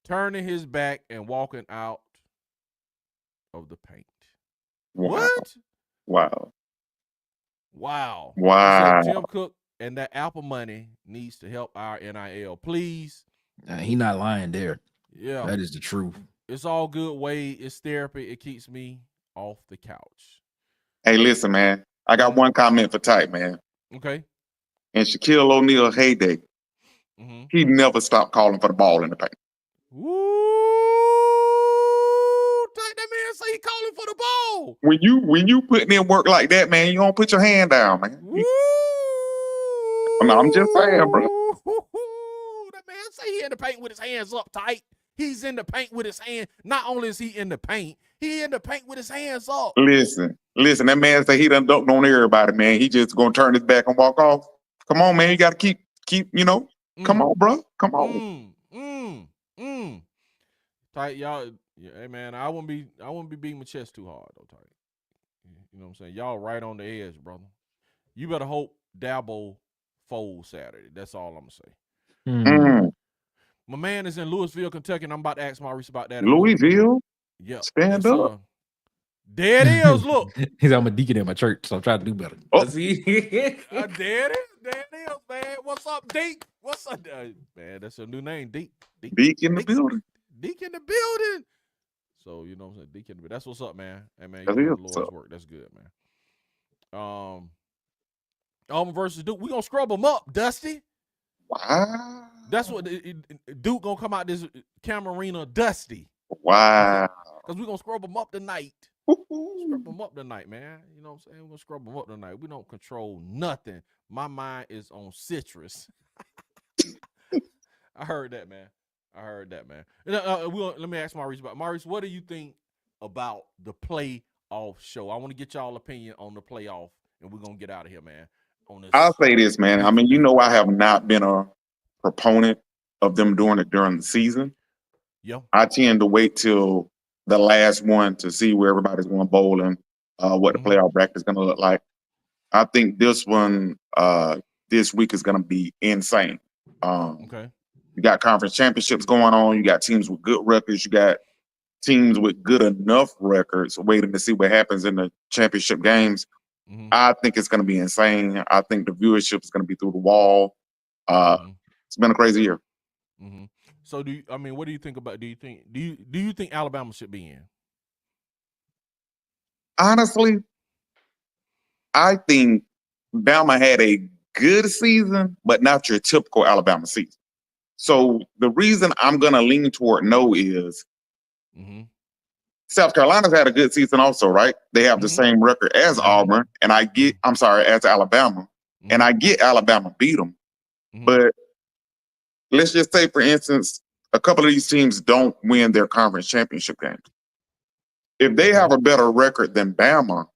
turning his back and walking out of the paint.
Wow.
What?
Wow.
Jim Cook and that Apple money needs to help our NIL, please.
He not lying there.
Yeah,
that is the truth.
It's all good, Wade. It's therapy. It keeps me off the couch.
Hey, listen, man. I got one comment for Tight, man.
Okay.
And Shaquille O'Neal heyday, he never stopped calling for the ball in the paint.
Tight, that man say he calling for the ball.
When you putting in work like that, man, you don't put your hand down, man. I'm just saying, bro.
That man say he in the paint with his hands up, Tight. He's in the paint with his hand. Not only is he in the paint, he in the paint with his hands up.
Listen. That man say he done dunked on everybody, man. He just gonna turn his back and walk off. Come on, man. You gotta keep. Come on, bro. Come on.
Tight, y'all. Yeah, hey man, I wouldn't be beating my chest too hard though, Tight. You know what I'm saying? Y'all right on the edge, brother. You better hope Dabo folds Saturday. That's all I'm gonna say. My man is in Louisville, Kentucky, and I'm about to ask Maurice about that.
Louisville?
Yeah.
Stand up.
There it is. Look.
He's I'm a deacon in my church, so I'm trying to do better.
Oh. There it is. There it is, man. What's up, Deke? What's up, man? That's your new name, Deke.
Deke in the building.
Deke in the building. So, you know what I'm saying? Deke in the building. That's what's up, man. Hey, man, you know the Lord's work. That's good, man. Auburn versus Duke. We're going to scrub them up, Dusty.
Wow.
That's what Duke going to come out this Camarina dusty.
Wow.
Because we're going to scrub them up tonight. Scrub them up tonight, man. You know what I'm saying? We're going to scrub them up tonight. We don't control nothing. My mind is on citrus. I heard that, man. Let me ask Maurice about Maurice. What do you think about the playoff show? I want to get y'all opinion on the playoff, and we're gonna get out of here, man. On this,
I'll say this, man. I mean, I have not been a proponent of them doing it during the season.
Yeah,
I tend to wait till the last one to see where everybody's going to bowl and what the playoff bracket is going to look like. I think this one this week is going to be insane.
Okay.
You got conference championships going on. You got teams with good records. You got teams with good enough records waiting to see what happens in the championship games. I think it's going to be insane. I think the viewership is going to be through the wall. It's been a crazy year.
So what do you think about? Do you think Alabama should be in?
Honestly, I think Bama had a good season, but not your typical Alabama season. So the reason I'm going to lean toward no is South Carolina's had a good season also, right? They have the same record as Auburn, and as Alabama, and I get Alabama beat them. But let's just say, for instance, a couple of these teams don't win their conference championship games. If they have a better record than Bama,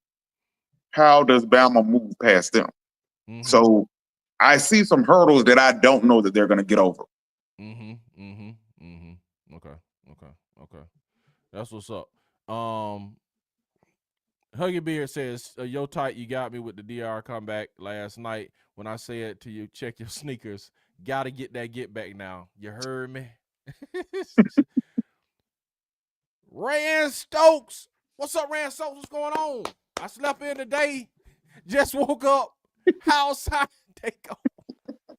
how does Bama move past them? So I see some hurdles that I don't know that they're going to get over.
Okay. That's what's up. Huggy Beard says, yo, Tight, you got me with the DR comeback last night when I said to you, check your sneakers. Got to get that get back now. You heard me? Rand Stokes. What's up, Rand Stokes? What's going on? I slept in today. Just woke up. How outside they go?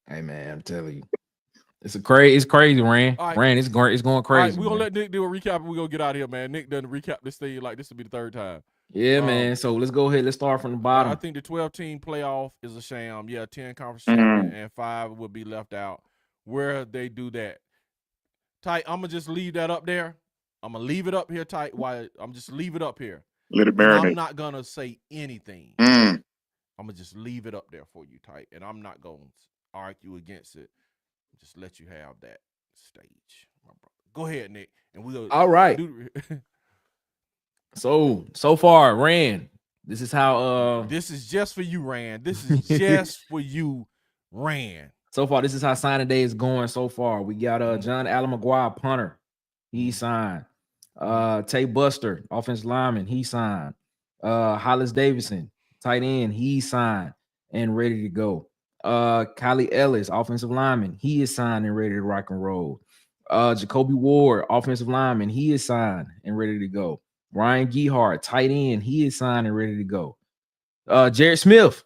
Hey, man, I'm telling you. It's crazy, Rand.
Right.
Rand, it's going crazy.
All right, we're going to let Nick do a recap and we're going to get out of here, man. Nick done recap this thing like this will be the third time.
Yeah, man. So let's go ahead. Let's start from the bottom.
I think the 12-team playoff is a sham. Yeah, 10 conference champion and 5 will be left out. Where they do that. Tight, I'm going to just leave that up there. I'm going to leave it up here, Tight. I'm just leave it up here.
Let it marinate.
I'm not going to say anything. I'm going to just leave it up there for you, Tight. And I'm not going to argue against it. Just let you have that stage, my brother. Go ahead, Nick. And we'll
all right. So far, Rand, this is how
this is just for you, Rand. This is just for you, Rand.
So far, this is how signing day is going so far. We got John Allen McGuire, punter. He signed. Tay Buster, offensive lineman, he signed. Hollis Davidson, tight end, he signed and ready to go. Kylie Ellis, offensive lineman, he is signed and ready to rock and roll. Jacoby Ward, offensive lineman, he is signed and ready to go. Ryan Gehart, tight end, he is signed and ready to go. Jared Smith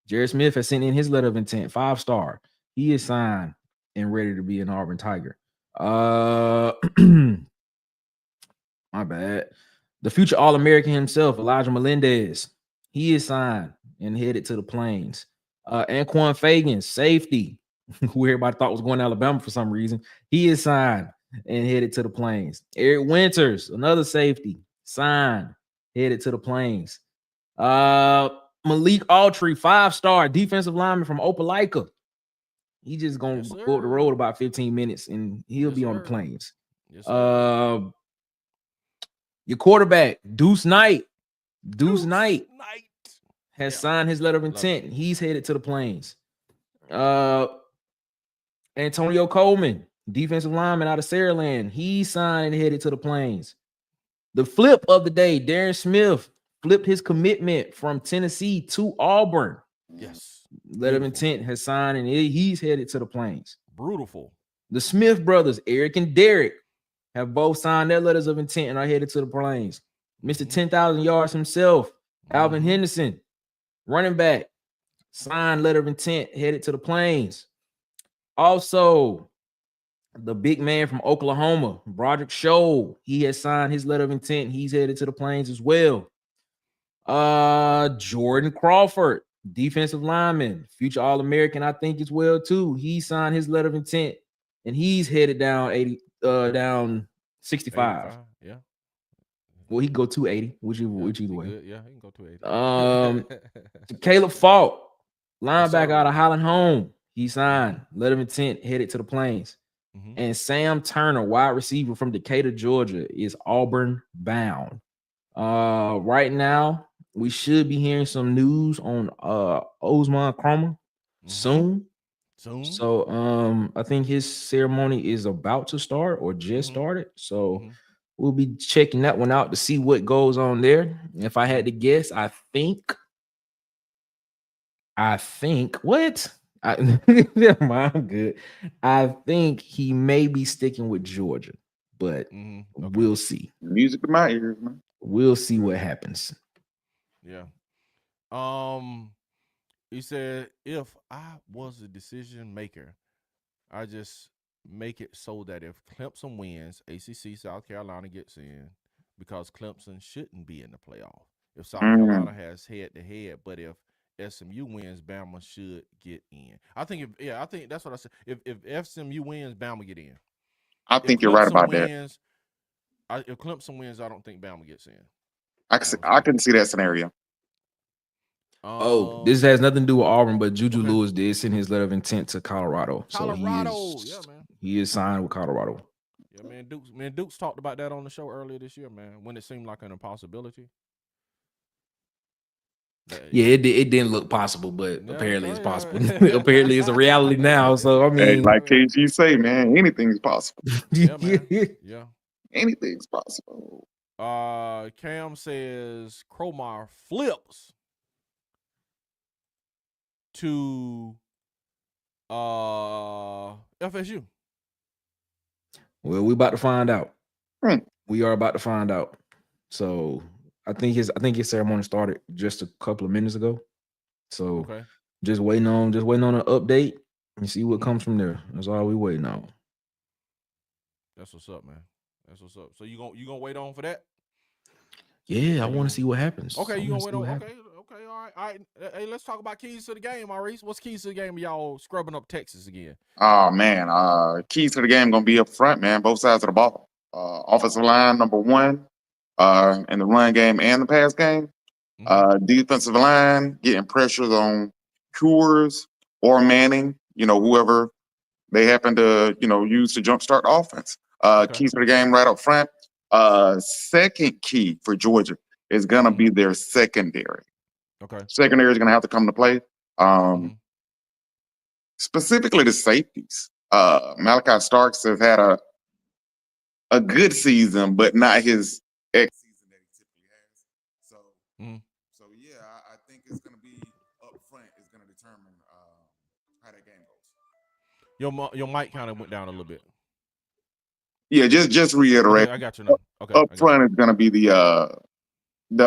has sent in his letter of intent, 5-star. He is signed and ready to be an Auburn Tiger. My bad. The future All-American himself, Elijah Melendez, he is signed and headed to the Plains. Anquan Fagan, safety, who everybody thought was going to Alabama for some reason, he is signed and headed to the Plains. Eric Winters, another safety, signed, headed to the Plains. Malik Autry, 5-star defensive lineman from Opelika. He just gonna go up the road about 15 minutes and he'll be on the Plains.
Yes,
your quarterback, Deuce Knight has signed his letter of intent. He's headed to the Plains. Antonio Coleman, defensive lineman out of Saraland, he signed and headed to the Plains. The flip of the day, Darren Smith flipped his commitment from Tennessee to Auburn.
Yes.
Letter of intent has signed and he's headed to the Plains.
Brutal.
The Smith brothers, Eric and Derek, have both signed their letters of intent and are headed to the Plains. Mr. 10,000 yards himself, Alvin Henderson, running back, signed letter of intent, headed to the Plains. Also, the big man from Oklahoma, Broderick Scholl, he has signed his letter of intent. He's headed to the Plains as well. Jordan Crawford, defensive lineman, future All-American, I think as well too. He signed his letter of intent and he's headed down 65.
Yeah.
Well, he can go 280, which either way.
Yeah, he can go 280.
Caleb Falk, linebacker out of Highland Home, he signed letter of intent, headed to the Plains. And Sam Turner, wide receiver from Decatur, Georgia, is Auburn bound. Right now, we should be hearing some news on Osman Cromer soon. So I think his ceremony is about to start or just started. So we'll be checking that one out to see what goes on there. If I had to guess, I think what? Never mind, I'm good. I think he may be sticking with Georgia, but we'll see.
Music to my ears, man.
We'll see what happens.
Yeah. He said, if I was a decision maker, I just make it so that if Clemson wins, ACC South Carolina gets in because Clemson shouldn't be in the playoff. If South Carolina has head-to-head, but if SMU wins, Bama should get in. I think I think that's what I said. If SMU wins, Bama get in.
I think you're right about that.
If Clemson wins, I don't think Bama gets in.
I can see that scenario.
This has nothing to do with Auburn, but Juju Lewis did send his letter of intent to Colorado.
Colorado, yeah, man.
He is signed with Colorado.
Yeah, man. Dukes talked about that on the show earlier this year, man, when it seemed like an impossibility.
Yeah, it didn't look possible, but apparently it's possible. Apparently it's a reality now. So I mean,
hey, like KG say, man, anything's possible.
Yeah, man. Yeah,
anything's possible.
Cam says Cromar flips to FSU.
Well, we about to find out. We are about to find out. So I think his ceremony started just a couple of minutes ago. So just waiting on an update and see what comes from there. That's all we waiting on.
That's what's up, man. That's what's up. So you gonna wait on for that?
Yeah, I want to see what happens.
Okay, you gonna wait on? Okay, all right. Hey, let's talk about keys to the game, Maurice. What's keys to the game? Y'all scrubbing up Texas again?
Oh man, keys to the game gonna be up front, man. Both sides of the ball. Offensive line number one, in the run game and the pass game. Defensive line getting pressures on Cures or Manning, whoever they happen to, use to jumpstart the offense. Keys to the game right up front. Second key for Georgia is gonna be their secondary.
Okay.
Secondary is gonna have to come to play. Specifically the safeties. Malachi Starks has had a good season, but not his ex season that he typically has. So yeah, I think it's gonna be up front. It's gonna determine how that game goes.
Your mic kind of went down a little bit.
Yeah, just reiterate.
Okay, I got you now. Okay.
Up front is gonna be the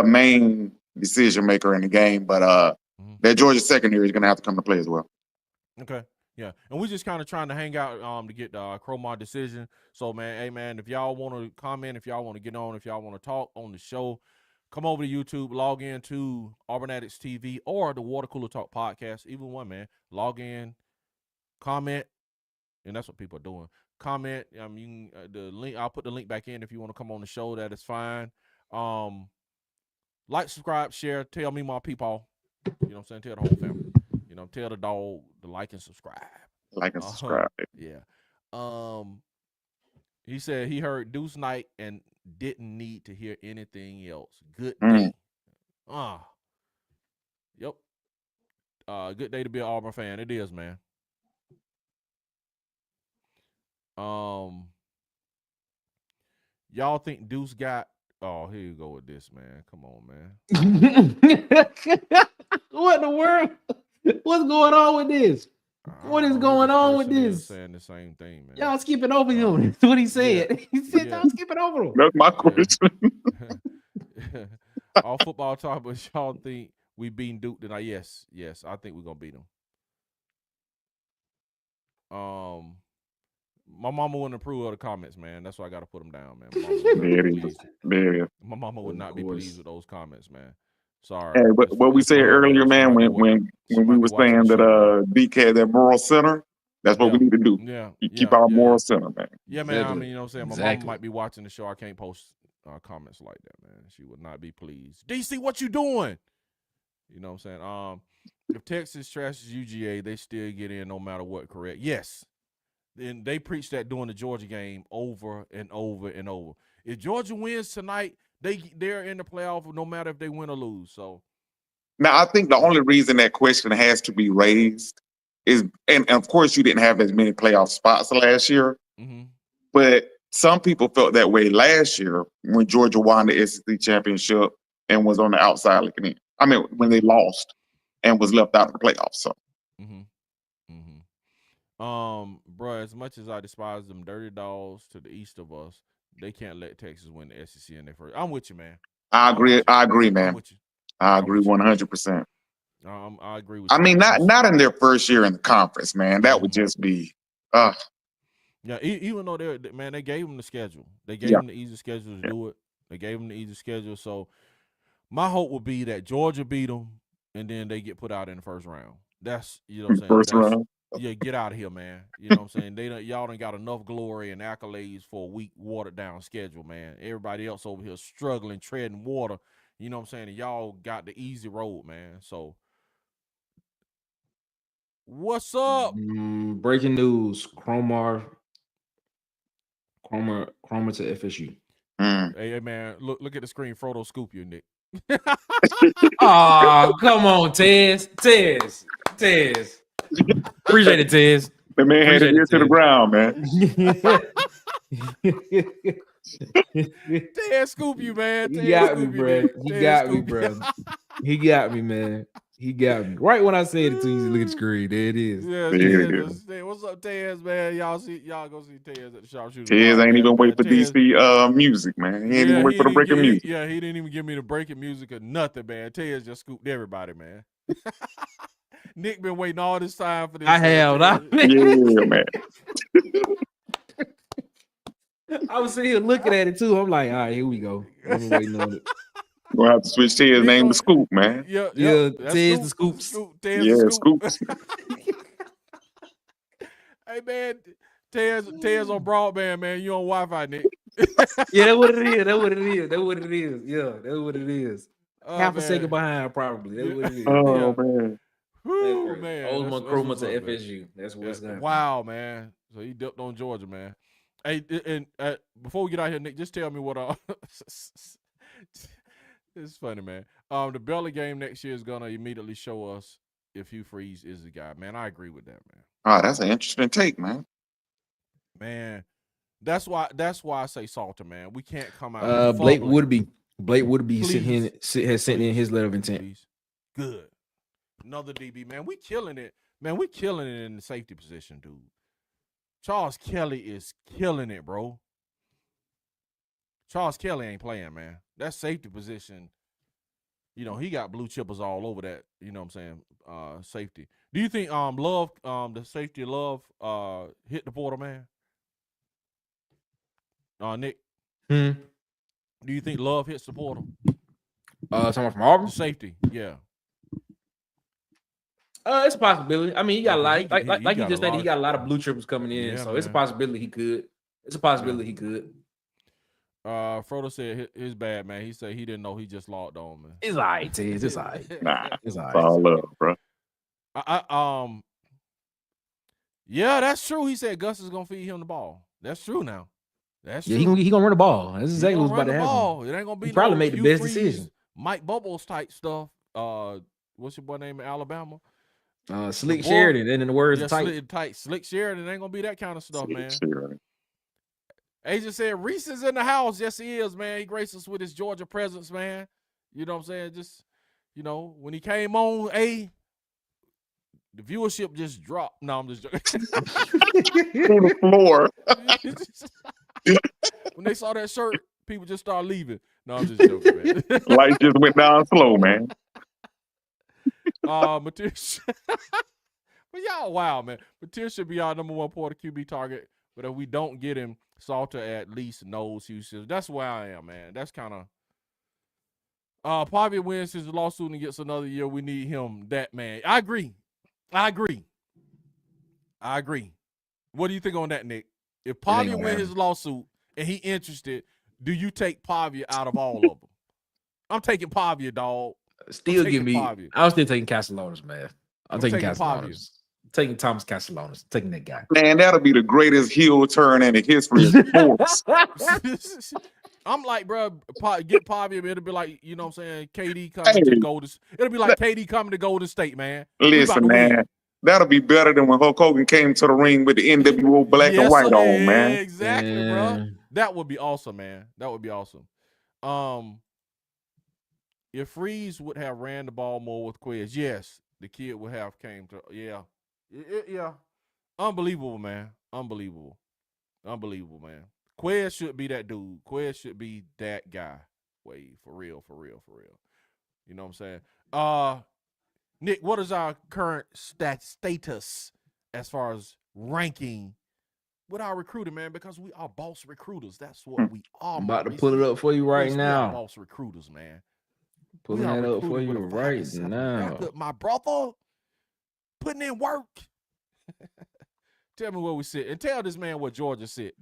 main decision maker in the game, but that Georgia secondary is gonna have to come to play as well.
Okay. Yeah, and we just kind of trying to hang out to get the Cromar decision. So, man, hey, man, if y'all want to comment, if y'all want to get on, if y'all want to talk on the show, come over to YouTube, log in to Auburn Addicts TV or the Water Cooler Talk podcast. Either one, man. Log in, comment, and that's what people are doing. Comment. You can, the link. I'll put the link back in if you want to come on the show. That is fine. Like, subscribe, share. Tell me my people. You know what I'm saying? Tell the whole family. Tell the dog to like and subscribe.
Like and subscribe.
Yeah. He said he heard Deuce Knight and didn't need to hear anything else. Good day. Yep. Good day to be an Auburn fan. It is, man. Y'all think Deuce got? Oh, here you go with this, man. Come on, man.
What in the world? What's going on with this? What is going on with this?
Saying the same thing, man.
Y'all skipping over him. That's what he said. Yeah. He said y'all skipping over him.
That's my question.
All football talk, but y'all think we beating Duke tonight? Yes, I think we're gonna beat them. My mama wouldn't approve of the comments, man. That's why I got to put them down, man. My mama would not be pleased with those comments, man. Sorry.
Hey, but what we said earlier, man, when we were saying that Deke had that moral center, that's what we need to do.
Yeah.
Keep our moral center, man.
Yeah, man. Exactly. I mean, you know what I'm saying? My mama might be watching the show. I can't post comments like that, man. She would not be pleased. DC, what you doing? You know what I'm saying? If Texas trashes UGA, they still get in no matter what, correct? Yes. And they preach that during the Georgia game over and over and over. If Georgia wins tonight, they're in the playoff no matter if they win or lose. So
now I think the only reason that question has to be raised is, and of course you didn't have as many playoff spots last year, but some people felt that way last year when Georgia won the SEC championship and was on the outside looking in. I mean, when they lost and was left out of the playoffs. So.
Bro, as much as I despise them dirty dogs to the east of us, they can't let Texas win the SEC in their first. I'm with you, man.
I agree, man.
I'm with you.
I agree 100%.
I agree with
I
you.
mean, not in their first year in the conference, man. That would just be
yeah, even though they gave them the schedule. They gave them the easy schedule to do it. They gave them the easy schedule. So my hope would be that Georgia beat them and then they get put out in the first round. That's, you know what I'm saying?
First round.
Yeah, get out of here, man. You know what I'm saying? Y'all done got enough glory and accolades for a weak, watered down schedule, man. Everybody else over here struggling, treading water. You know what I'm saying? And y'all got the easy road, man. So what's up?
Breaking news: Cromer to FSU.
Hey, man, look at the screen. Frodo scoop you, Nick.
Oh, come on, Tez. Appreciate it, Tez.
The man had it ear to the ground, man.
Tez scoop you, man.
He got me, bro. He got me, man. He got me. Right when I said it to you, look at the screen. There it is.
Yeah, Tez. What's up, Tez, man? Y'all go see Tez at the Sharpshooter.
Tez ain't even wait for DC music, man. He ain't even wait for the breaking music.
Yeah, he didn't even give me the breaking music or nothing, man. Tez just scooped everybody, man. Nick been waiting all this time for this.
I have.
Yeah, man.
I was sitting here looking at it too. I'm like, all right, here we go. I'm waiting on it.
Gonna have to switch Tez's name to Scoop, man.
Yeah,
Tez the Scoops.
Scoops.
Hey, man, Tez on broadband, man. You on Wi-Fi, Nick?
Yeah, that's what it is. Yeah, that's what it is. Half a second behind, probably. That's what it is.
Oh, man.
Woo, man.
Osman Cromer to FSU. That's what's going on.
Wow, man. So he dipped on Georgia, man. Hey, and before we get out here, Nick, just tell me what it's funny, man. The Belly game next year is gonna immediately show us if Hugh Freeze is the guy, man. I agree with that, man.
Oh, that's an interesting take, man.
Man, that's why I say Salter, man. We can't come out.
Blake Woodby has sent in his letter of intent.
Please. Good. Another DB, man. We killing it, man. We killing it in the safety position, dude. Charles Kelly is killing it, bro. Charles Kelly ain't playing, man. That safety position, you know, he got blue chippers all over that, you know what I'm saying, safety. Do you think Love, the safety Love, hit the portal, man? Nick?
Do
you think Love hits the portal?
Someone from Auburn?
The safety, yeah.
It's a possibility. I mean, he got a lot. Like you just said, he got a lot of blue chippers coming in,
yeah,
so
man.
It's a possibility he could. It's a possibility he could.
Frodo said his bad, man. He said he didn't know he just logged on, man.
It's all right, Tez. It's all right.
Nah,
it's all right.
All love, bro.
Yeah, that's true. He said Gus is gonna feed him the ball. That's true now. That's true.
He gonna run the ball. That's exactly what's about to happen.
It ain't gonna be.
He probably made the best decision.
Mike Bubbles type stuff. What's your boy name in Alabama?
Slick Sheridan. And in the words of
Slick Sheridan ain't gonna be that kind of stuff, man.
Sheridan.
Agent said Reese is in the house. Yes, he is, man. He graced us with his Georgia presence, man. You know what I'm saying? Just, you know, when he came on, the viewership just dropped. No, I'm just joking.
On the floor.
When they saw that shirt, people just started leaving. No, I'm just joking, man.
Light just went down slow, man.
Matir, but y'all, wow, man. Matir should be our #1 Porter QB target, but if we don't get him, Salter at least knows usage. That's where I am, man. That's kind of. Pavia wins his lawsuit and gets another year. We need him, that man. I agree. What do you think on that, Nick? If Pavia wins his lawsuit and he interested, do you take Pavia out of all of them? I'm taking Pavia, dog.
Still give me. I'm still taking Castellanos, man. I'm taking Castellanos. Taking Thomas Castellanos. Taking that guy.
Man, that'll be the greatest heel turn in the history of sports.
I'm like, bro, get Pavia. It'll be like, you know what I'm saying, KD coming to Golden. It'll be like KD coming to Golden State, man.
Listen, man. That'll be better than when Hulk Hogan came to the ring with the NWO black and white on, man.
Exactly, bro. That would be awesome, man. That would be awesome. If Freeze would have ran the ball more with Quez, yes, the kid would have came to, yeah. Unbelievable, man. Unbelievable, man. Quez should be that dude. Quez should be that guy. Wait, for real. You know what I'm saying? Nick, what is our current status as far as ranking with our recruiting, man? Because we are boss recruiters. That's what we are.
I'm about to pull it up for you right now.
We are boss recruiters, man.
Pulling that up for you right now.
My brother, putting in work. Tell me where we sit, and tell this man where Georgia sit.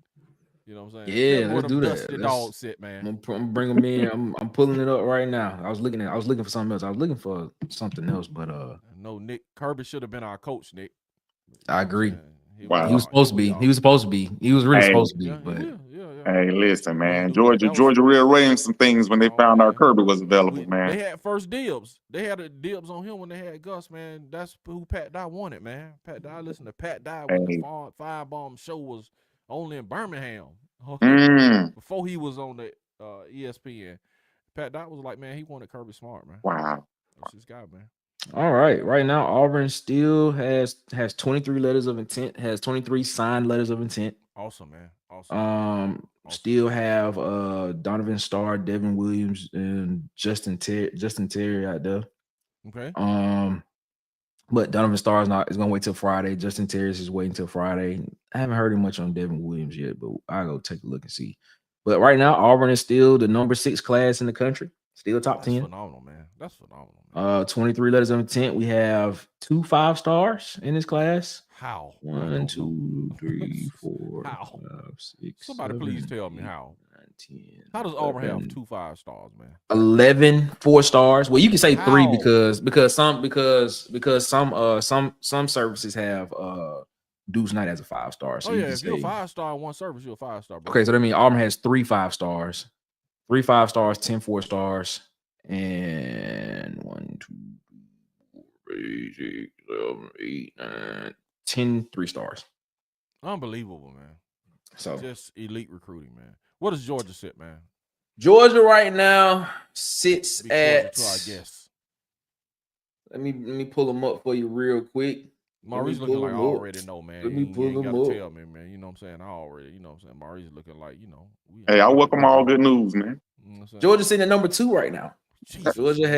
You know what I'm saying?
Yeah, let's do that.
The dog sit, man.
I'm gonna bring them in. I'm pulling it up right now. I was looking for something else. I was looking for something else, but
no, Nick Kirby should have been our coach, Nick.
I agree.
He
was supposed to be. He was supposed to be. He was really supposed to be. But
hey, listen, man. Georgia rearranged some things when they found out Kirby was available, man.
They had first dibs. They had a dibs on him when they had Gus, man. That's who Pat Dye wanted, man. Pat Dye, listen to Pat Dye when the Firebomb show was only in Birmingham. Before he was on the ESPN. Pat Dye was like, man, he wanted Kirby Smart, man.
Wow.
That's his guy, man.
All right. Right now, Auburn still has 23 letters of intent, has 23 signed letters of intent.
Awesome, man. Awesome.
Still have Donovan Starr, Devin Williams, and Justin Terry out there.
Okay.
But Donovan Starr is gonna wait till Friday. Justin Terry is waiting till Friday. I haven't heard much on Devin Williams yet, but I'll go take a look and see. But right now, Auburn is still the number 6 class in the country. Still top 10.
Phenomenal, man. That's phenomenal. Man.
23 letters of intent. We have 2 5-stars in this class.
How?
1, 2, 3, 4,
how?
5, 6.
Somebody
7,
please tell me
8,
how.
9, 10.
How does Auburn have 2 5-stars, man?
11 4-stars. Well, you can say 3 because some services have Deuce Knight as a 5-star. So
if you're a 5-star in one service, you're a 5-star. Bro.
Okay, so that means Auburn has 3 5-stars, 3 5-stars, 10 4-stars, and 1, 2, 3, 6, 7, 8, 9, 10 3-stars.
Unbelievable, man.
So
just elite recruiting, man. What does Georgia sit, man?
Georgia right now sits at.
To our guess.
Let me pull them up for you real quick.
Maurice looking like I already know, man.
Let me pull them
up.
Tell
me, man. You know what I'm saying? I already, you know what I'm saying? Maurice looking like, you know.
Hey, I welcome all good news, man.
You know
Georgia's sitting at number 2 right now. Jesus. Georgia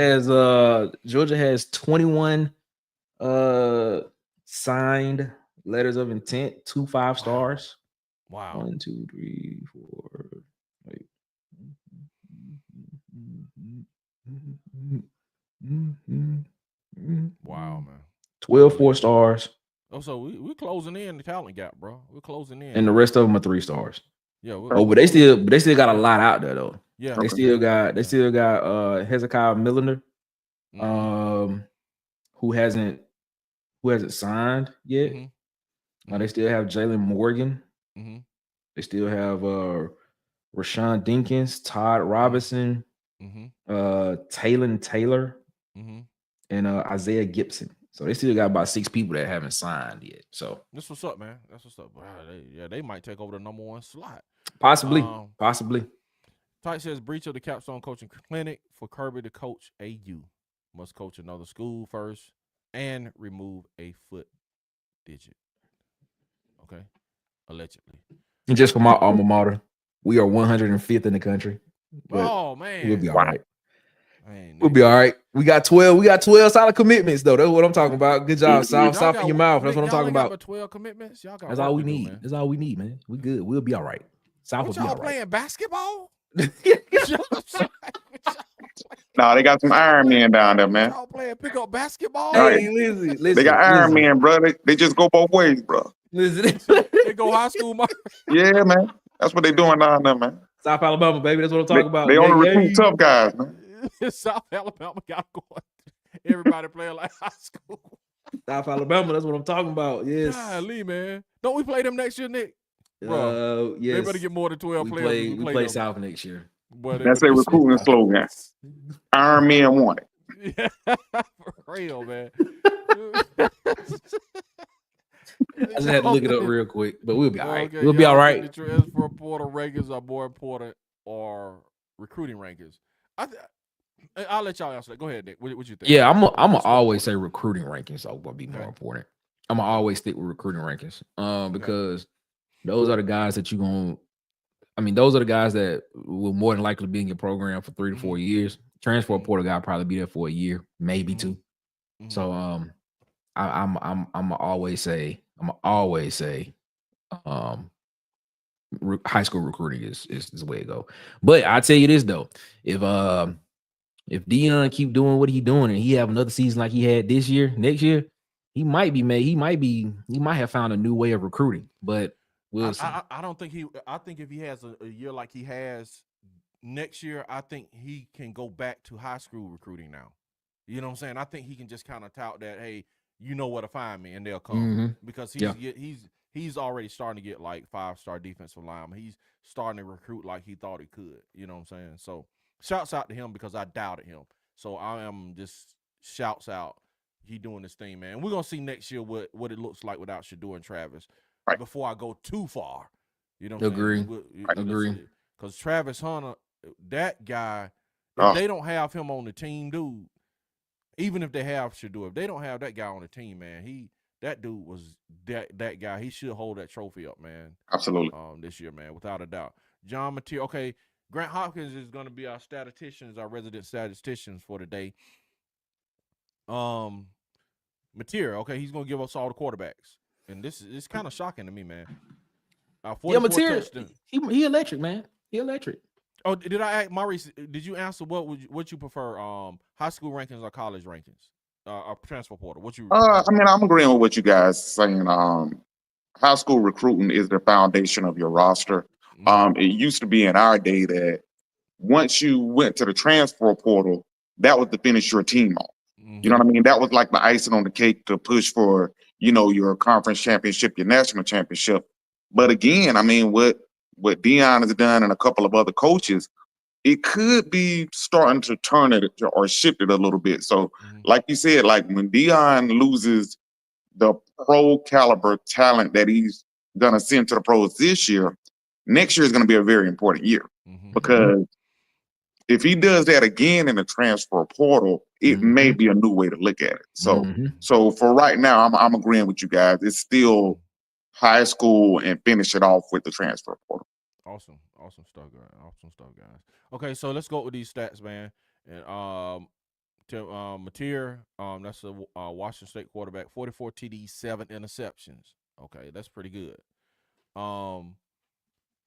has 21 signed letters of intent, 2 5-stars.
Wow.
1, 2, 3, 4. Wait.
Wow, man.
12 4-stars.
Oh, so we're closing in the talent gap, bro. We're closing in.
And the rest of them are 3-stars.
Yeah.
But they still got a lot out there though.
Yeah.
They still got Hezekiah Milliner, who hasn't signed yet.
Mm-hmm.
They still have Jalen Morgan.
Mm-hmm.
They still have Rashawn Dinkins, Todd Robinson, Taylon Taylor, and Isaiah Gibson. So they still got about 6 people that haven't signed yet. So
that's what's up, man. That's what's up. Wow, they might take over the number 1 slot.
Possibly.
Tight says breach of the Capstone Coaching Clinic for Kirby to coach AU. Must coach another school first and remove a foot digit. Okay. Allegedly.
And just for my alma mater, we are 105th in the country.
Oh man.
We'll be all right. We'll be all right. We got 12 solid commitments, though. That's what I'm talking about. Good job, South in your mouth. That's what I'm talking about.
12 commitments. Y'all got
That's all we need. That's all we need, man. We good. We'll be all right. South will be all right.
Y'all playing basketball?
Nah, they got some Iron Men down there, man.
Y'all playing pickup basketball?
Hey, listen.
They got Iron Men, bro. They just go both ways, bro.
Listen.
They go high school,
yeah, man. That's what they doing down there, man.
South Alabama, baby. That's what I'm talking about.
They only recruit tough guys, man.
South Alabama got going. Everybody playing like high school.
South Alabama, that's what I'm talking about. Yes.
Golly, man. Don't we play them next year, Nick?
Yes.
They better get more than 12 players.
We play South next year.
That's a recruiting slogan. Iron Men want it.
Yeah, for real, man.
I just had to look it up real quick, but we'll be all right. We'll be all right.
The transfer portal rankings are more important or recruiting rankings. I'll let y'all answer that. Go ahead, Nick. What you think?
Yeah, I'm gonna always say recruiting rankings are gonna be more important. I'm gonna always stick with recruiting rankings, because those are the guys that those are the guys that will more than likely be in your program for 3 to 4 years. Transfer portal guy probably be there for a year, maybe 2. So I'm always say high school recruiting is the way to go. But I tell you this though, if Deion keep doing what he doing and he have another season like he had this year, next year, he might have found a new way of recruiting. But we'll see.
I don't think I think if he has a year like he has next year, I think he can go back to high school recruiting now. You know what I'm saying? I think he can just kind of tout that, hey, you know where to find me, and they'll come because he's already starting to get like 5-star defensive linemen. He's starting to recruit like he thought he could. You know what I'm saying? So shouts out to him because I doubted him. So I am just shouts out. He doing this thing, man. And we're gonna see next year what it looks like without Shedeur and Travis. Right. Before I go too far, you know what I'm saying?
Agree.
Because Travis Hunter, that guy, if they don't have him on the team, dude. Even if they have Shedeur, if they don't have that guy on the team, man, that dude was that guy. He should hold that trophy up, man.
Absolutely.
This year, man, without a doubt. John Mateer, okay. Grant Hopkins is going to be our resident statisticians for today. Mateer, okay, he's going to give us all the quarterbacks, and it's kind of shocking to me, man.
Mateer, he electric, man. He electric.
Oh, did I ask Maurice? Did you answer what you prefer? High school rankings or college rankings? Or transfer portal? What you?
I mean, I'm agreeing with what you guys saying. High school recruiting is the foundation of your roster. It used to be in our day that once you went to the transfer portal, that was to finish your team off. You know what I mean? That was like the icing on the cake to push for, your conference championship, your national championship. But again, I mean, what Deion has done and a couple of other coaches, it could be starting to turn it or shift it a little bit. So, like you said, like when Deion loses the pro caliber talent that he's gonna send to the pros this year, next year is gonna be a very important year because if he does that again in the transfer portal, it may be a new way to look at it. So, so for right now, I'm agreeing with you guys. It's still high school and finish it off with the transfer portal.
Awesome stuff, guys. Okay, so let's go with these stats, man. And Mateer, that's a Washington State quarterback, 44 TDs, 7 interceptions. Okay, that's pretty good.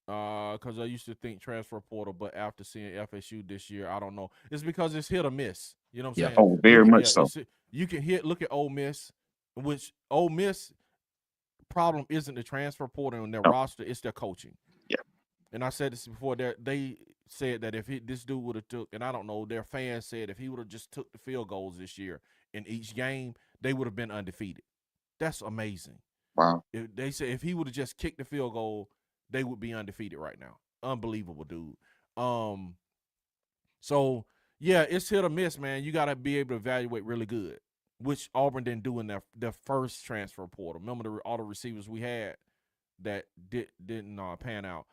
Because I used to think transfer portal, but after seeing FSU this year, I don't know. It's because it's hit or miss. You know what I'm saying?
Oh, very much so.
You can look at Ole Miss, which Ole Miss problem isn't the transfer portal on their roster, it's their coaching.
Yeah.
And I said this before, they said that if this dude would have took, and I don't know, their fans said if he would have just took the field goals this year in each game, they would have been undefeated. That's amazing.
Wow.
They said if he would have just kicked the field goal, they would be undefeated right now. Unbelievable, dude. So yeah, it's hit or miss, man. You got to be able to evaluate really good, which Auburn didn't do in their first transfer portal. Remember all the receivers we had that didn't pan out.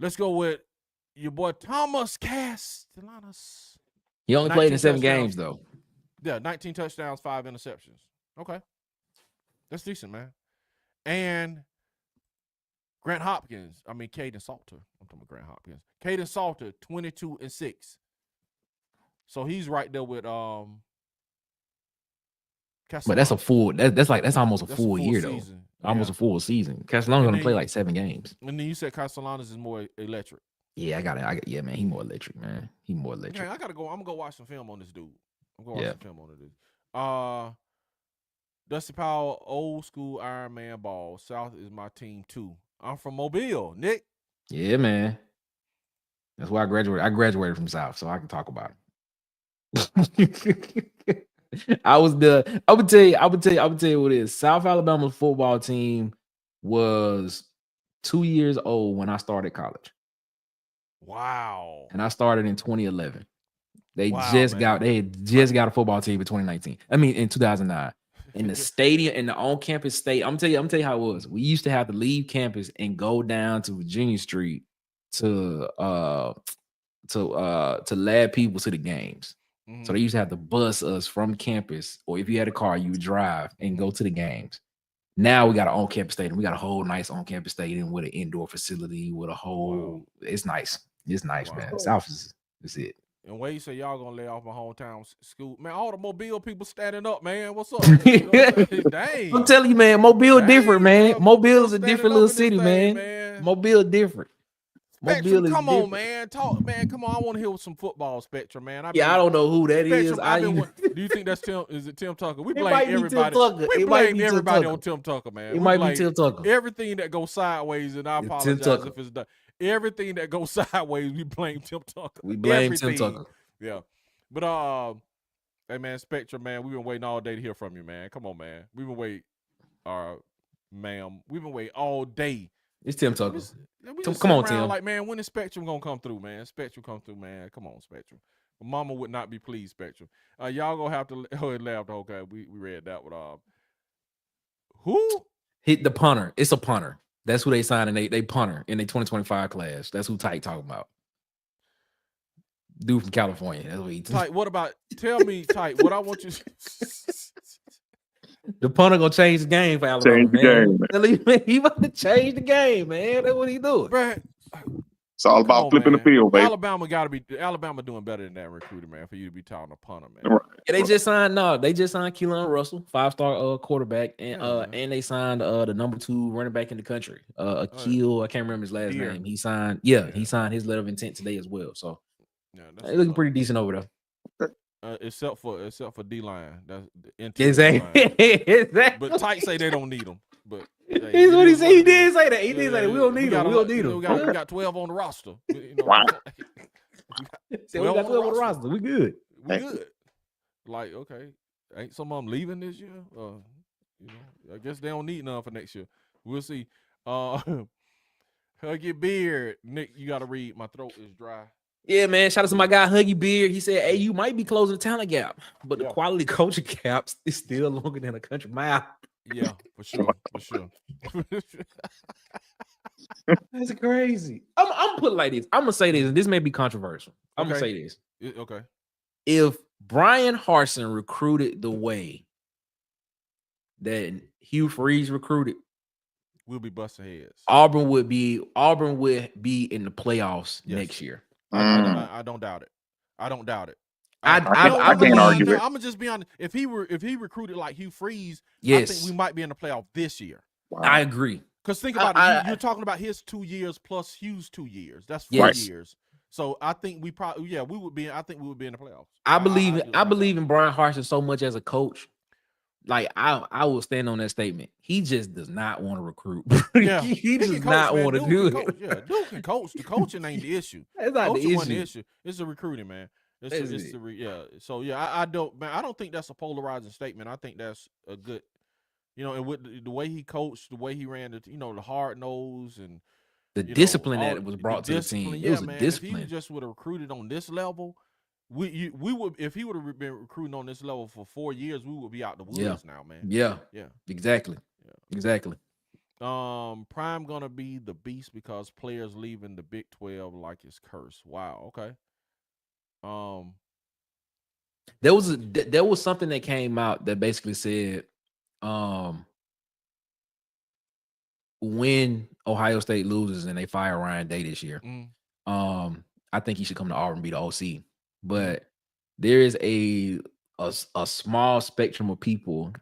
Let's go with your boy Thomas Castellanos.
He only played in 7 games, though.
Yeah, 19 touchdowns, 5 interceptions. Okay. That's decent, man. And Caden Salter. I'm talking about Grant Hopkins. Caden Salter, 22-6. So he's right there with
But that's a full. That's almost a full year season. Though. Almost a full season. Castellanos gonna play like 7 games.
And then you said Castellanos is more electric.
Yeah, yeah, man. He more electric, man. He more electric.
Okay, I'm gonna go watch some film on this dude. I'm gonna watch some film on this. Dusty Powell, old school Iron Man ball. South is my team too. I'm from Mobile, Nick.
Yeah, man. That's why I graduated. I graduated from South, so I can talk about it. I would tell you what it is. South Alabama's football team was 2 years old when I started college.
Wow.
And I started in 2011. They had just got a football team in 2019. I mean, in 2009. In the stadium, in the on-campus state. I'm gonna tell you how it was. We used to have to leave campus and go down to Virginia Street to lab people to the games. So they used to have to bus us from campus, or if you had a car, you would drive and go to the games. Now we got an on-campus stadium. We got a whole nice on-campus stadium with an indoor facility with a whole. It's nice. It's nice, man. South is it.
And Wade said y'all gonna lay off my hometown school. Man, all the Mobile people standing up, man. What's up? You know, dang.
I'm telling you, man, Mobile different, man. Mobile is a different little city, man. Mobile different.
Spectrum, come on, man. Talk, man. Come on. I want to hear some football, Spectrum, man.
I don't know who that is.
Do you think that's Tim? Is it Tim Tucker? We blame everybody. We blame everybody on Tim Tucker, man.
It might be Tim Tucker.
Everything that goes sideways, and I apologize if it's done. Everything that goes sideways, we blame Tim Tucker.
We blame Tim Tucker.
Yeah, but hey, man, Spectrum, man, we've been waiting all day to hear from you, man. Come on, man. We've been waiting, ma'am. We've been waiting all day.
It's Tim Tucker. Come on, Tim.
Like, man, when is Spectrum gonna come through, man? Spectrum come through, man. Come on, Spectrum. Mama would not be pleased, Spectrum. Y'all gonna have to. Oh, it laughed. Okay, we read that one. Who
hit the punter? It's a punter. That's who they signed, and they punter in the 2025 class. That's who Tyke talking about. Dude from California. That's what he.
Tyke, what about? Tell me, Tyke. What I want you.
The punter gonna change the game for Alabama.
Change the game,
man. He about to change the game, man. That's what he doing.
Bruh.
It's all about flipping the field, baby.
Alabama doing better than that recruiter, man, for you to be talking a punter, man.
Right.
Yeah, they just signed Keelan Russell, 5-star quarterback, and they signed the number 2 running back in the country. Akil, I can't remember his last name. He signed his letter of intent today as well. So they're looking pretty decent over there.
Except for D-line. That's
exactly.
But Tyke say they don't need them. But
he's what he said. He did say that. He did say that. We don't need him. We don't need him.
We got 12 on the roster.
Wow. We got 12 on the roster. We good.
We good. Like, okay, ain't some of them leaving this year? I guess they don't need none for next year. We'll see. Huggy Beard, Nick, you got to read. My throat is dry.
Yeah, man. Shout out to my guy Huggy Beard. He said, "Hey, you might be closing the talent gap, but the quality coaching gap is still longer than a country mile."
Yeah, for sure.
That's crazy. I'm put it like this. I'm gonna say this, and this may be controversial. I'm gonna say this.
Okay.
If Brian Harsin recruited the way that Hugh Freeze recruited,
we'll be busting heads.
Auburn would be in the playoffs next year.
I don't doubt it. I
can't argue it.
I'm gonna just be honest. If he recruited like Hugh Freeze,
I
think we might be in the playoff this year.
Wow. I agree.
Because think about it. You're talking about his 2 years plus Hugh's 2 years. That's 4 years. So I think we probably we would be. I think we would be in the playoffs.
I believe in Brian Harsin so much as a coach. Like I will stand on that statement. He just does not want to recruit.
Yeah,
he does not want to do it.
Yeah, Duke can coach. The coaching ain't the issue.
That's not the
issue. It's the recruiting, man. So I don't think that's a polarizing statement. I think that's a good, and with the way he coached, the way he ran the hard nose and
the discipline that was brought to the team. It was a discipline.
If he just would have recruited on this level, we would. If he would have been recruiting on this level for 4 years, we would be out the woods now, man.
Yeah. Exactly.
Yeah.
Exactly.
Prime gonna be the beast because players leaving the Big 12 like it's cursed. Wow. Okay.
There was something that came out that basically said, when Ohio State loses and they fire Ryan Day this year, I think he should come to Auburn and be the OC. But there is a small spectrum of people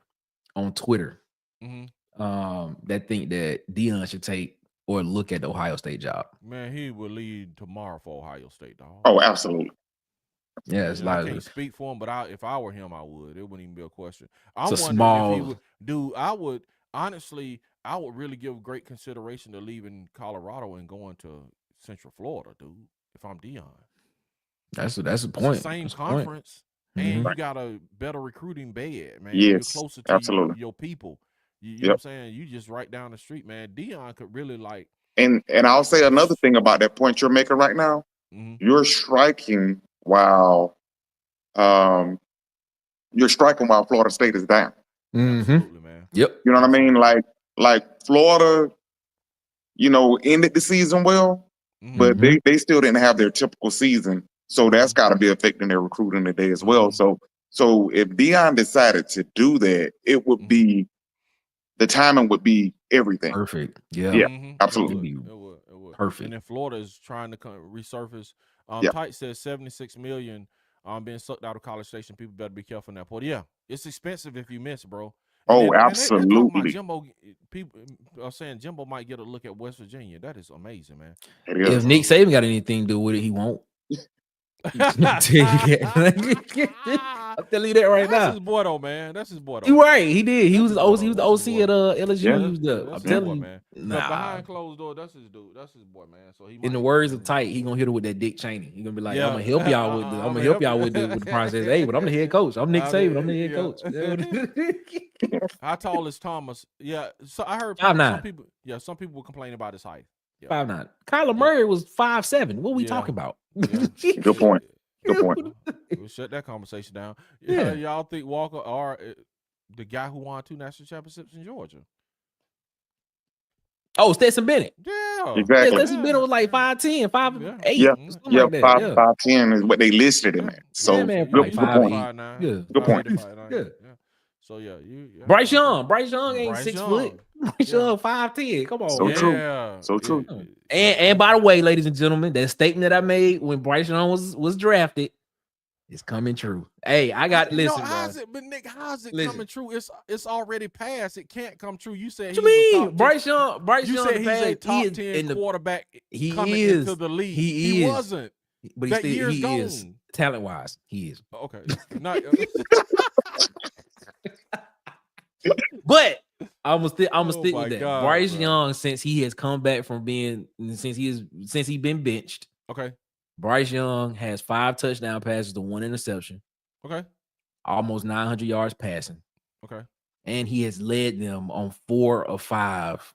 on Twitter that think that Deion should take or look at the Ohio State job.
Man, he will lead tomorrow for Ohio State, dog.
Oh, absolutely.
Yeah, it's
I can't speak for him, but if I were him, I would. It wouldn't even be a question.
If he
would, dude. I would really give great consideration to leaving Colorado and going to Central Florida, dude. If I'm Deion,
that's the point.
It's the same conference, and you got a better recruiting bed, man.
Yes,
you're closer to
absolutely.
your people. You know what I'm saying? You just right down the street, man. Deion could really like.
And I'll say another thing about that point you're making right now. You're striking while Florida State is down.
Absolutely, man.
Yep.
You know what I mean? Like Florida, ended the season well, but they still didn't have their typical season. So that's got to be affecting their recruiting today as well. So if Deion decided to do that, it would be, the timing would be everything.
Perfect. Yeah.
Yeah, absolutely.
It would.
Perfect.
And then Florida is trying to resurface Tight says 76 million being sucked out of College Station. People better be careful in that port. Yeah, it's expensive if you miss, bro.
And absolutely.
Jimbo, people are saying Jimbo might get a look at West Virginia. That is amazing, man.
If Nick Saban got anything to do with it, he won't. I'm telling you that right now.
That's his boy, though, man. That's his boy, though.
You right. He did. He was the OC. He was the OC at LSU.
Yeah.
He was the. I'm telling you,
man. Behind closed door, that's his dude. That's his boy, man. So he.
In the words of Tight, he gonna hit it with that Dick Cheney. He gonna be like, I'm gonna help y'all with. I'm gonna help y'all with the process. Hey, but I'm the head coach. I'm Nick Saban. I'm the head coach.
How tall is Thomas? Yeah. So I heard
5'9".
some people. Yeah, some people were complaining about his height. Yeah.
5'9". Kyler Murray was 5'7". What are we talking about?
Yeah.
Good point. Good point.
We'll shut that conversation down.
Yeah.
Y'all think Walker or the guy who won 2 national championships in Georgia?
Oh, Stetson Bennett.
Yeah.
Exactly.
Yeah, Stetson Bennett was like 5'10", 5'8".
Yeah. Yeah,
like that.
5'10" is what they listed him at. So
man,
good point.
5'9".
Yeah.
Good point.
Yeah.
So yeah,
Bryce Young ain't
Bryce
6
Young.
foot. Bryce Young 5'10". Come on,
So
man.
true. So true.
And by the way, ladies and gentlemen, that statement that I made when Bryce Young was drafted is coming true. Hey, I got listen,
but Nick, how's it coming true? It's already passed. It can't come true. You said
what you mean? Bryce Young
you said he's a top 10 quarterback coming into the league. He wasn't.
But
that
he
year's gone.
is talent wise. He is.
Okay. Not,
but I'm gonna stick with that.
God,
Bryce
bro.
Young, since he has come back from being since he been benched.
Okay.
Bryce Young has 5 touchdown passes to 1 interception.
Okay.
Almost 900 yards passing.
Okay.
And he has led them on 4 of 5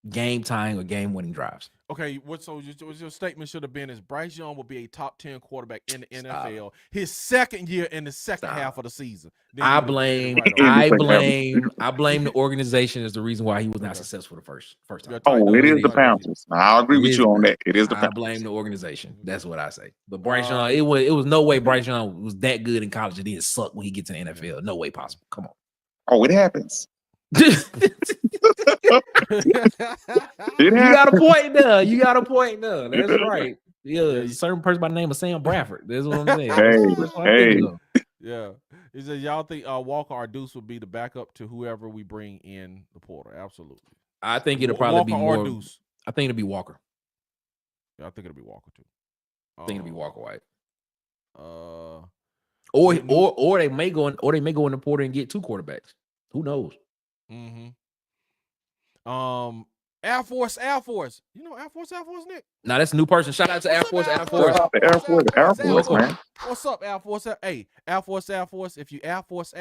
game tying or game winning drives.
Okay, what your statement should have been is Bryce Young will be a top 10 quarterback in the NFL his second year in the second half of the season.
I blame the organization as the reason why he was not successful the first time.
Oh, it is the Panthers. I'll agree with you on that. It is the Panthers.
I blame the organization. That's what I say. But Bryce Young, it was no way Bryce Young was that good in college and didn't suck when he gets in the NFL. No way possible. Come on.
Oh, it happens.
You got a point there. That's right. Yeah, a certain person by the name of Sam Bradford. That's what I'm saying.
Hey.
Yeah. He said, y'all think Walker or Deuce would be the backup to whoever we bring in the portal? Absolutely.
I think it'll probably
Walker
be more.
Or Deuce.
I think it'll be Walker.
Yeah, I think it'll be Walker too.
I think it'll be Walker White.
Or
they may go in the portal and get 2 quarterbacks. Who knows?
Mm-hmm. Air Force. You know Air Force, Nick?
Nah, that's a new person. Shout out to Air Force.
Air Force, man.
What's up, Air Force? Hey, Air Force. If you Air Force,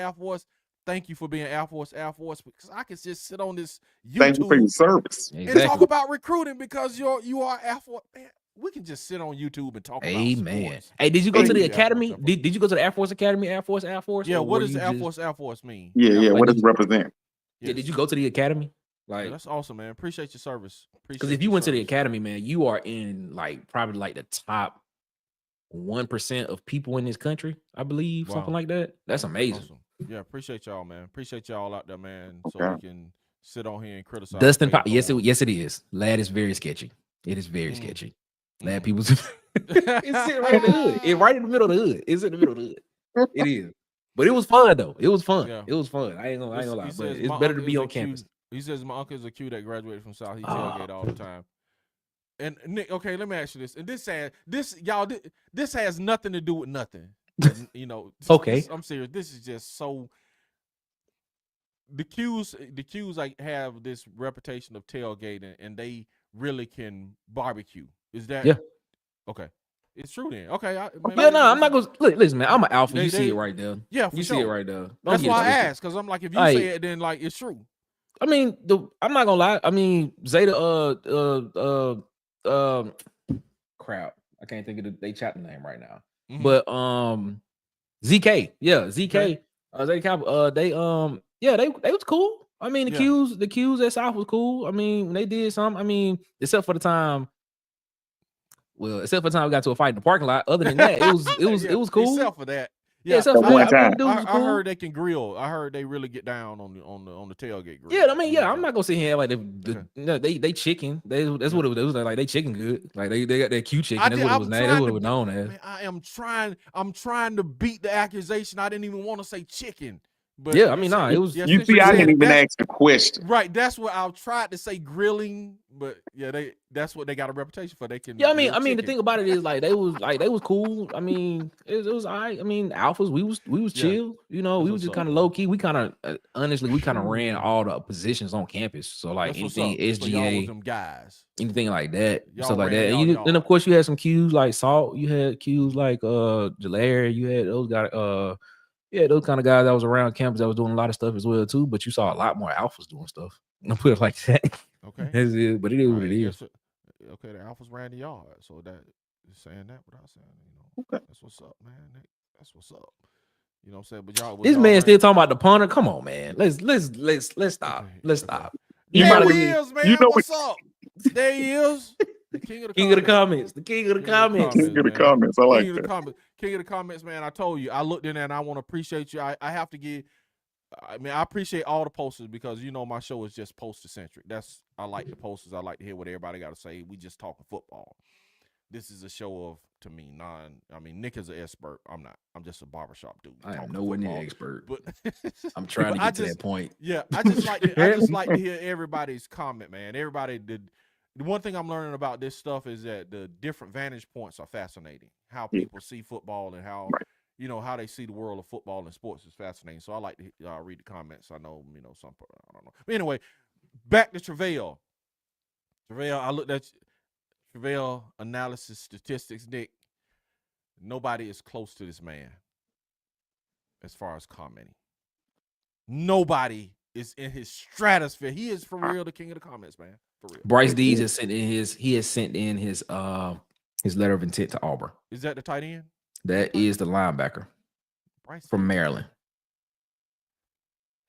thank you for being Air Force, because I can just sit on this YouTube
Thank you for your service.
and talk about recruiting because you are Air Force. Man, we can just sit on YouTube and talk about sports.
Hey, did you go to the academy? Did you go to the Air Force Academy? Air Force?
Yeah, what does Air Force mean?
Yeah, what does it represent?
Yeah, did you go to the academy? Like,
that's awesome, man. Appreciate your service.
Because if you went to the academy, man, you are in probably the top 1% of people in this country, I believe, something like that. That's amazing.
Awesome. Yeah, appreciate y'all, man. Appreciate y'all out there, man. So we can sit on here and criticize.
Dustin, yes, it is. Lad is very sketchy. It is very sketchy. Lad people's it's sitting right in the hood. It's right in the middle of the hood. It's in the middle of the hood. It is. But it was fun though. It was fun.
Yeah.
It was fun. I ain't gonna lie. But it's better to be on campus.
He says my uncle is a Q that graduated from South. He tailgate all the time. And Nick, okay, let me ask you this. And this has nothing to do with nothing. You know.
Okay.
I'm serious. This is just so. The Qs like have this reputation of tailgating, and they really can barbecue. Is that?
Yeah.
Okay. It's true then. Okay.
I'm not gonna listen, man. I'm an alpha. You see it right there.
Yeah,
you see it right there.
That's why I asked, because I'm like, if you say it, then it's true.
I mean, I'm not gonna lie. I mean, Zeta, crap. I can't think of they chat the name right now. Mm-hmm. But ZK, ZK, they was cool. I mean, the Qs at South was cool. I mean, they did some. I mean, except for the time we got to a fight in the parking lot. Other than that, it was cool.
Except for that.
Yeah,
the one time.
I heard they can grill. I heard they really get down on the tailgate grill.
Yeah, I mean, I'm not gonna sit here like they chicken. That's what it was. Like they chicken good. Like they got that cute chicken. That's what it was named. That's what it was known as.
Man, I'm trying to beat the accusation. I didn't even want to say chicken. But
yeah, I mean, it was.
You see, I didn't even ask the question.
Right, that's what I tried to say, grilling, but yeah, that's what they got a reputation for. They can.
Yeah, I mean, the thing about it is they was cool. I mean, it was all right. I mean, alphas, we was chill. You know, we was just kind of low key. We kind of honestly, we kind of ran all the positions on campus. So like anything SGA,
them guys,
anything like that, stuff like that. And then of course you had some cues like Salt. You had cues like Jalaire. You had those guys. Yeah, those kind of guys that was around campus that was doing a lot of stuff as well too. But you saw a lot more alphas doing stuff. I'll put it like that.
Okay,
but it is what it is.
Okay, the alphas ran the yard, so that is saying that without saying,
okay.
That's what's up, man. That's what's up. You know what I'm saying? But
this man still talking about the punter. Come on, man. Let's stop. Let's stop.
There he is, man. You know what's up? There he is. The king of the
comments. The king of the comments.
King of the comments. I like that.
King of the comments, man. I told you. I looked in there and I want to appreciate you. I have to give. I mean, I appreciate all the posters because my show is just poster centric. I like the posters. I like to hear what everybody got to say. We just talking football. This is a show of, to me, Nick is an expert. I'm not. I'm just a barbershop dude.
I am nowhere near expert.
But
I'm trying to get to that point.
Yeah, I just like to hear everybody's comment, man. Everybody did. The one thing I'm learning about this stuff is that the different vantage points are fascinating. How people see football and how how they see the world of football and sports is fascinating. So I like to read the comments. I know some. I don't know. But anyway, back to Travail. I looked at Travail analysis statistics, Nick. Nobody is close to this man as far as commenting. Nobody is in his stratosphere. He is for real the king of the comments, man. For real.
Bryce Dees has sent in his letter of intent to Auburn.
Is that the tight end?
That is the linebacker from Maryland.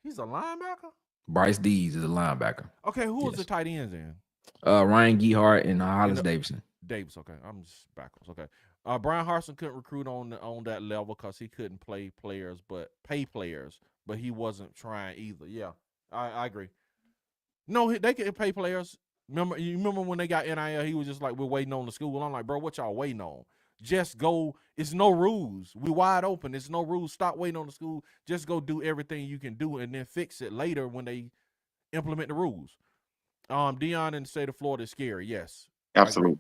He's a linebacker?
Bryce Dees is a linebacker.
Okay, who was the tight ends then?
Ryan Geehart and Hollis Davidson.
Davis, okay. I'm just backwards. Okay. Brian Harsin couldn't recruit on that level because he couldn't pay players, but he wasn't trying either. Yeah, I agree. No, they could pay players. Remember when they got NIL, he was just like, we're waiting on the school. I'm like, bro, what y'all waiting on? Just go. It's no rules. We wide open. It's no rules. Stop waiting on the school. Just go do everything you can do and then fix it later when they implement the rules. Deion in the state of Florida is scary. Yes.
Absolutely.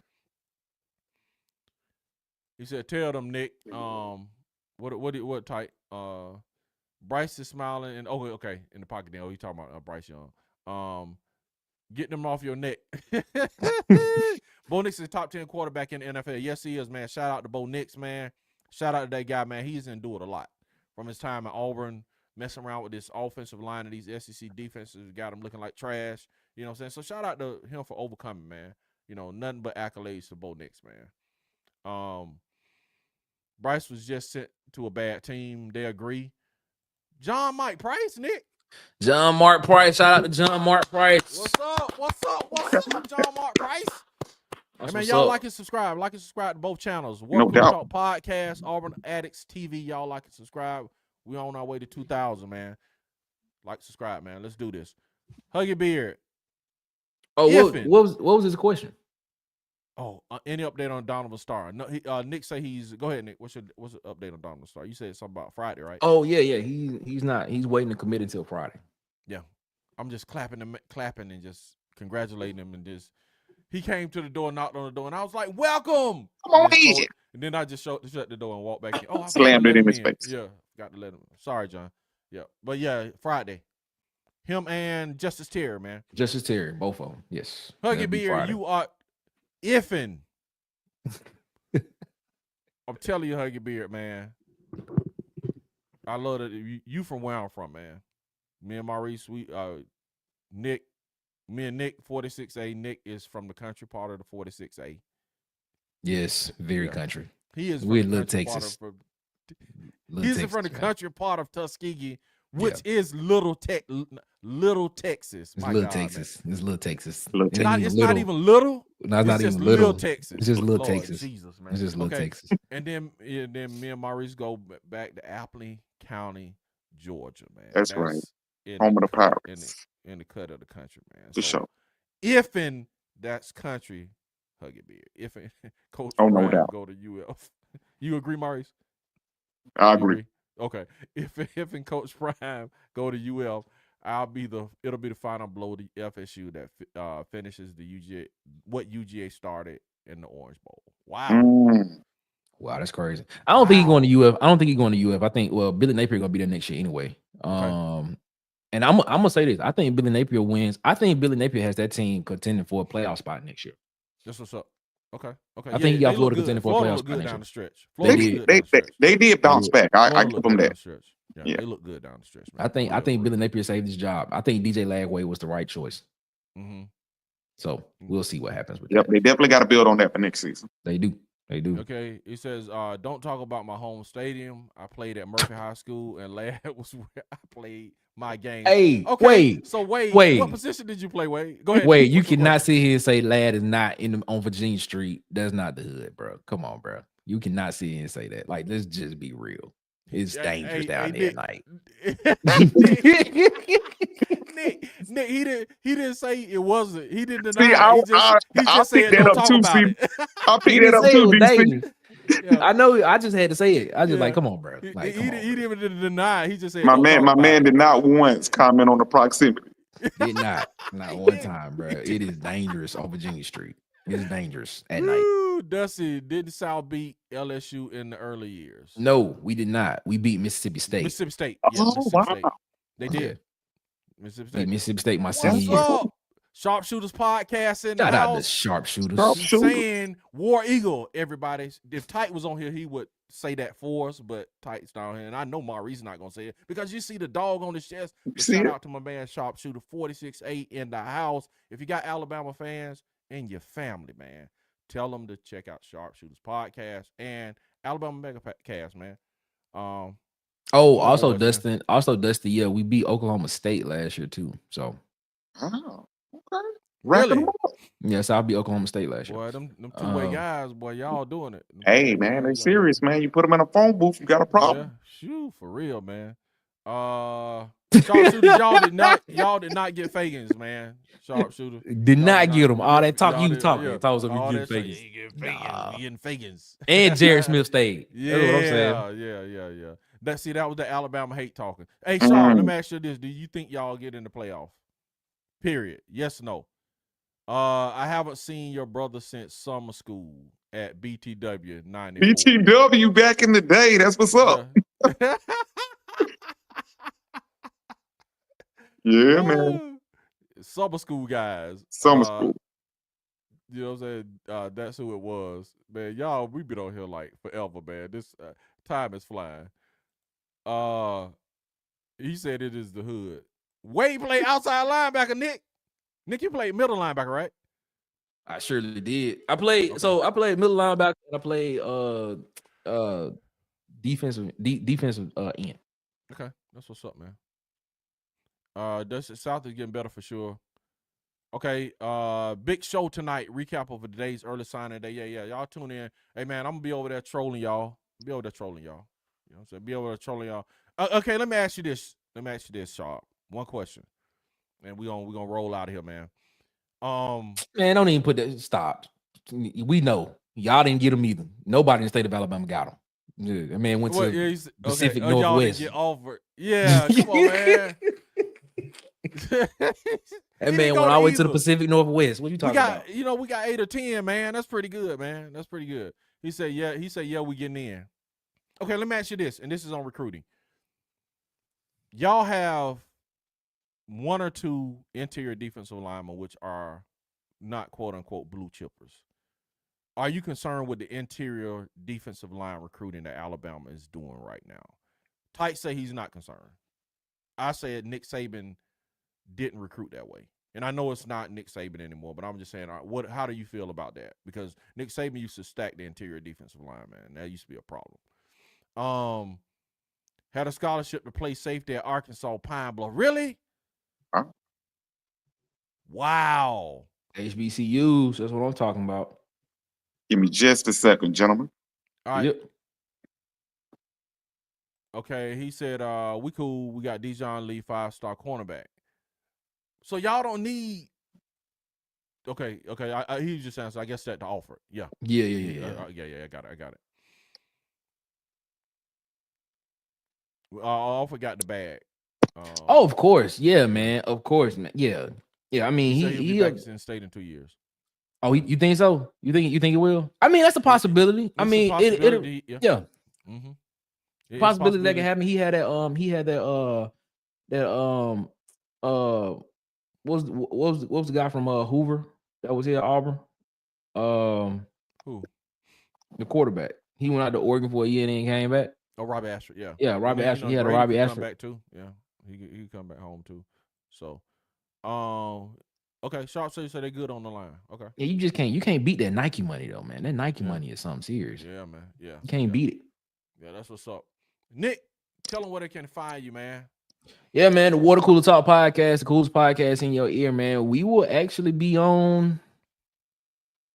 He said, tell them, Nick, what type? Bryce is smiling and okay, in the pocket then. He's talking about Bryce Young. Get them off your neck. Bo Nix is a top 10 quarterback in the NFL. Yes, he is, man. Shout out to Bo Nix, man. Shout out to that guy, man. He's endured a lot from his time at Auburn, messing around with this offensive line and these SEC defenses. Got him looking like trash. You know what I'm saying? So shout out to him for overcoming, man. Nothing but accolades to Bo Nix, man. Bryce was just sent to a bad team. They agree. John Mike Price, Nick.
John Mark Price. Shout out to John Mark Price.
What's up, John Mark Price? Hey, man, y'all like and subscribe. Like and subscribe to both channels. Work Talk Podcast, Auburn Addicts TV. Y'all like and subscribe. We on our way to 2,000, man. Like, subscribe, man. Let's do this. Huggy Beard.
Oh, what was his question?
Oh, any update on Donovan Starr? No, Nick say he's. Go ahead, Nick. What's the update on Donovan Starr? You said something about Friday, right?
Oh yeah. He's not. He's waiting to commit until Friday.
Yeah, I'm just clapping and just congratulating him and just. He came to the door, knocked on the door, and I was like, "Welcome."
Come on in.
And then I just shut the door and walked back in. Oh, I
slammed it in his face.
Yeah, got to let him. Sorry, John. Yeah, but yeah, Friday. Him and Justice Terry, man.
Justice Terry, both of them. Yes.
Huggy Beard, you are effing. I'm telling you, Huggy Beard, man. I love that you from where I'm from, man. Me and Maurice, Nick, 46A. Nick is from the country part of the 46A.
Yes, very country.
He is.
We're in Little Texas.
He's from the country part of Tuskegee, which is Little Little Texas.
It's Little Texas. It's Little Texas.
It's not even little.
No, it's not
just
even little.
Texas.
It's just Little
Lord
Texas.
Jesus, man.
It's just Little Texas.
And then me and Maurice go back to Appley County, Georgia, man.
That's right. Home of the Pirates.
In the cut of the country, man.
For sure.
If in that's country, hug it beard. If in Coach
no
Prime
doubt.
go to UF. You agree, Maurice?
I agree.
Okay. If in Coach Prime go to UF, it'll be the final blow to FSU that finishes the UGA what UGA started in the Orange Bowl. Wow.
Wow, that's crazy. I don't think he's going to UF. I don't think he's going to UF. I think Billy Napier gonna be there next year anyway. Okay. And I'm gonna say this. I think Billy Napier wins. I think Billy Napier has that team contending for a playoff spot next year.
That's what's up. Okay.
I think he got Florida contending for a playoff spot
down the stretch.
They did bounce back. I give them that.
Yeah, they look good down the stretch. Man.
I think Billy Napier saved his job. I think DJ Lagway was the right choice.
Mm-hmm.
So we'll see what happens with
that. They definitely got to build on that for next season.
They do.
Okay. He says, don't talk about my home stadium. I played at Murphy High School, and Ladd was where I played my game.
Hey,
okay. Wade, what position did you play, Wade? Go ahead.
Wade, you cannot sit here and say Ladd is not on Virginia Street. That's not the hood, bro. Come on, bro. You cannot sit here and say that. Like, let's just be real. It's dangerous down there at night.
Nick, he didn't say it wasn't. He didn't deny.
See, I picked that up too. See, I picked that up too.
Yeah. I know. I just had to say it. I just like, come on, bro. Like,
he didn't even deny. He just said
my man did not once comment on the proximity.
Did not one time, bro. It is dangerous on Virginia Street. It's dangerous at night.
Dusty, did South beat LSU in the early years?
No, we did not. We beat Mississippi State.
Mississippi State.
Yeah, Mississippi State.
They did.
Mississippi State. Mississippi State my senior year.
Sharpshooters podcast in the
house. Shout out to Sharpshooters.
Saying War Eagle, everybody. If Tight was on here, he would say that for us, but Tight's down here. And I know Maurice not going to say it because you see the dog on his chest. Shout out to my man Sharpshooter 46-8 in the house. If you got Alabama fans in your family, man, tell them to check out Sharpshooters podcast and Alabama Mega Cast, man.
Also Dustin, yeah, we beat Oklahoma State last year too. So
okay.
Really?
Yes, I'll be Oklahoma State last year.
Boy, them two-way guys, boy, y'all doing it.
Hey, man, they serious, man. You put them in a phone booth, you got a problem.
Yeah. Shoot, for real, man. Sharpshooters, y'all did not get Fagans, man. Sharpshooter
did not get them. All that talk you talking.
Yeah.
Thought we getting Fagans.
We getting Fagans.
And Jared Smith stayed.
Yeah,
that's what I'm
saying. Yeah. That was the Alabama hate talking. Hey, Sean, let me ask you this: do you think y'all get in the playoff? Period. Yes or no? I haven't seen your brother since summer school at BTW 94.
BTW back in the day. That's what's up. Yeah, man.
Summer school guys.
Summer school.
You know what I'm saying? That's who it was. Man, y'all, we've been on here like forever, man. This time is flying. He said it is the hood. Wade played outside linebacker, Nick. Nick, you played middle linebacker, right?
I surely did. I played middle linebacker and I played defensive end.
Okay, that's what's up, man. South is getting better for sure. Okay, big show tonight. Recap of today's early signing day. Yeah. Y'all tune in. Hey man, I'm gonna be over there trolling y'all. You know what I'm saying? Be over there trolling y'all. Okay, let me ask you this, Sharp. One question. And we're gonna roll out of here, man.
Man, don't even put that. Stop. We know y'all didn't get him either. Nobody in the state of Alabama got him. Yeah, that man went to Pacific Northwest.
Y'all get offered. Yeah, come on, man.
That man went all the way to the Pacific Northwest. What you talking about?
We got 8 or 10, man. That's pretty good, man. That's pretty good. He said, yeah, we getting in. Okay, let me ask you this, and this is on recruiting. Y'all have 1 or 2 interior defensive linemen, which are not quote unquote blue chippers. Are you concerned with the interior defensive line recruiting that Alabama is doing right now? Tight say he's not concerned. I said Nick Saban didn't recruit that way. And I know it's not Nick Saban anymore, but I'm just saying, how do you feel about that? Because Nick Saban used to stack the interior defensive line, man. That used to be a problem. Had a scholarship to play safety at Arkansas Pine Bluff. Really?
Huh?
Wow.
HBCUs. That's what I'm talking about.
Give me just a second, gentlemen.
All right.
Yep.
Okay, he said, we cool. We got Dijon Lee, 5-star cornerback. So y'all don't need. Okay. He just answered. I guess that to offer. Yeah.
Yeah.
I got it. Offer got the bag.
Oh, of course. Yeah, man. Of course, man. Yeah. I mean,
he'll be back in state in 2 years.
Oh, you think so? You think it will? I mean, that's a possibility.
It's a possibility.
Yeah.
Mm-hmm.
Possibility that can happen. He had that what was the guy from Hoover that was here at Auburn?
Who?
The quarterback. He went out to Oregon for a year and then came back.
Oh, Robbie Ashford, yeah.
Yeah, Robbie Ashford. He had a Robbie Ashford.
Come back too. Yeah. He could come back home too. So okay, Sharp says they're good on the line. Okay.
Yeah, you can't beat that Nike money though, man. That Nike money is something serious.
Yeah, man. Yeah.
You can't beat it.
Yeah, that's what's up. Nick, tell them where they can find you, man.
Yeah, man. The Water Cooler Talk podcast, the coolest podcast in your ear, man. We will actually be on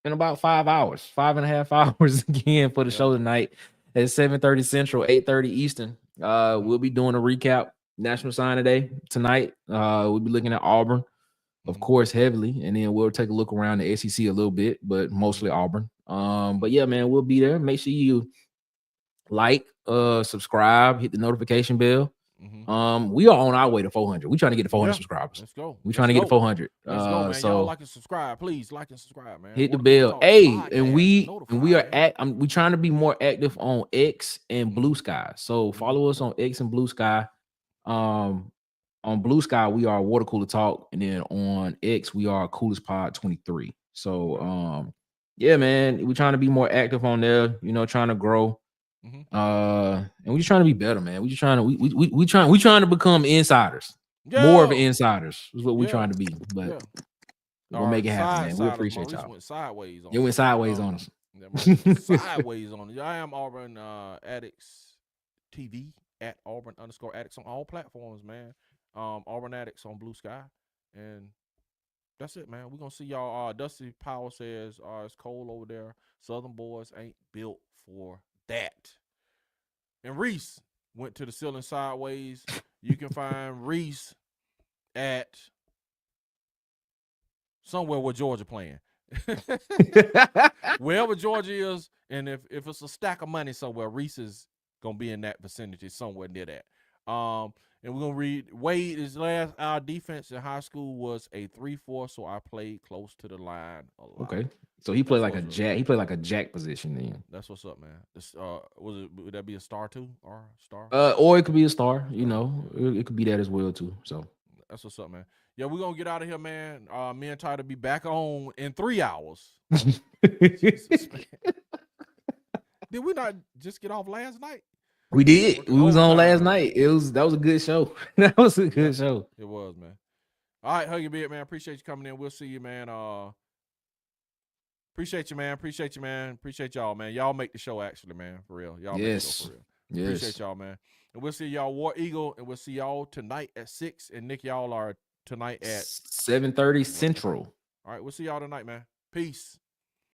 in about 5.5 hours again for the show tonight at 7:30 Central, 8:30 Eastern. We'll be doing a recap National Signing Day tonight. We'll be looking at Auburn, of course, heavily, and then we'll take a look around the SEC a little bit, but mostly Auburn. But yeah, man, we'll be there. Make sure you like, subscribe, hit the notification bell. We are on our way to 400. We're trying to get to 400 subscribers.
Let's go.
We're trying to get to 400.
Let's go, man. So y'all like and subscribe, please. Like and subscribe, man.
Hit the bell. Hey, and we are we're trying to be more active on X and Blue Sky. So follow us on X and Blue Sky. On Blue Sky, we are Water Cooler Talk, and then on X, we are Coolest Pod 23. So yeah, man, we're trying to be more active on there, trying to grow. And we're just trying to be better, man. We're just trying to we trying to become insiders. More of insiders is what we're trying to be. But we'll make it happen, man. We appreciate y'all.
Went sideways on
you went sideways on us.
Sideways on us. I am Auburn Addicts TV at Auburn_Addicts on all platforms, man. Auburn Addicts on Blue Sky. And that's it, man. We're gonna see y'all. Dusty Power says it's cold over there. Southern boys ain't built for that. And Reese went to the ceiling sideways. You can find Reese at somewhere where Georgia playing. Wherever Georgia is, and if it's a stack of money somewhere, Reese is gonna be in that vicinity somewhere near that. And we're gonna read Wade. Our defense in high school was a 3-4, so I played close to the line a lot.
Okay. So he played like a jack. He played like a jack position then.
That's what's up, man. This, would that be a star too or star?
Or it could be a star. It could be that as well too. So
that's what's up, man. Yeah, we're gonna get out of here, man. Me and Ty to be back on in 3 hours. Jesus, man. Did we not just get off last night?
We did. We was on last night. That was a good show. That was a good show.
It was, man. All right, Huggy Beard, man. Appreciate you coming in. We'll see you, man. Appreciate you, man. Appreciate y'all, man. Y'all make the show, actually, man. For real. Y'all make the show for real.
Yes.
Appreciate y'all, man. And we'll see y'all War Eagle, and we'll see y'all tonight at 6. And Nick, y'all are tonight at
7:30 Central.
All right, we'll see y'all tonight, man. Peace.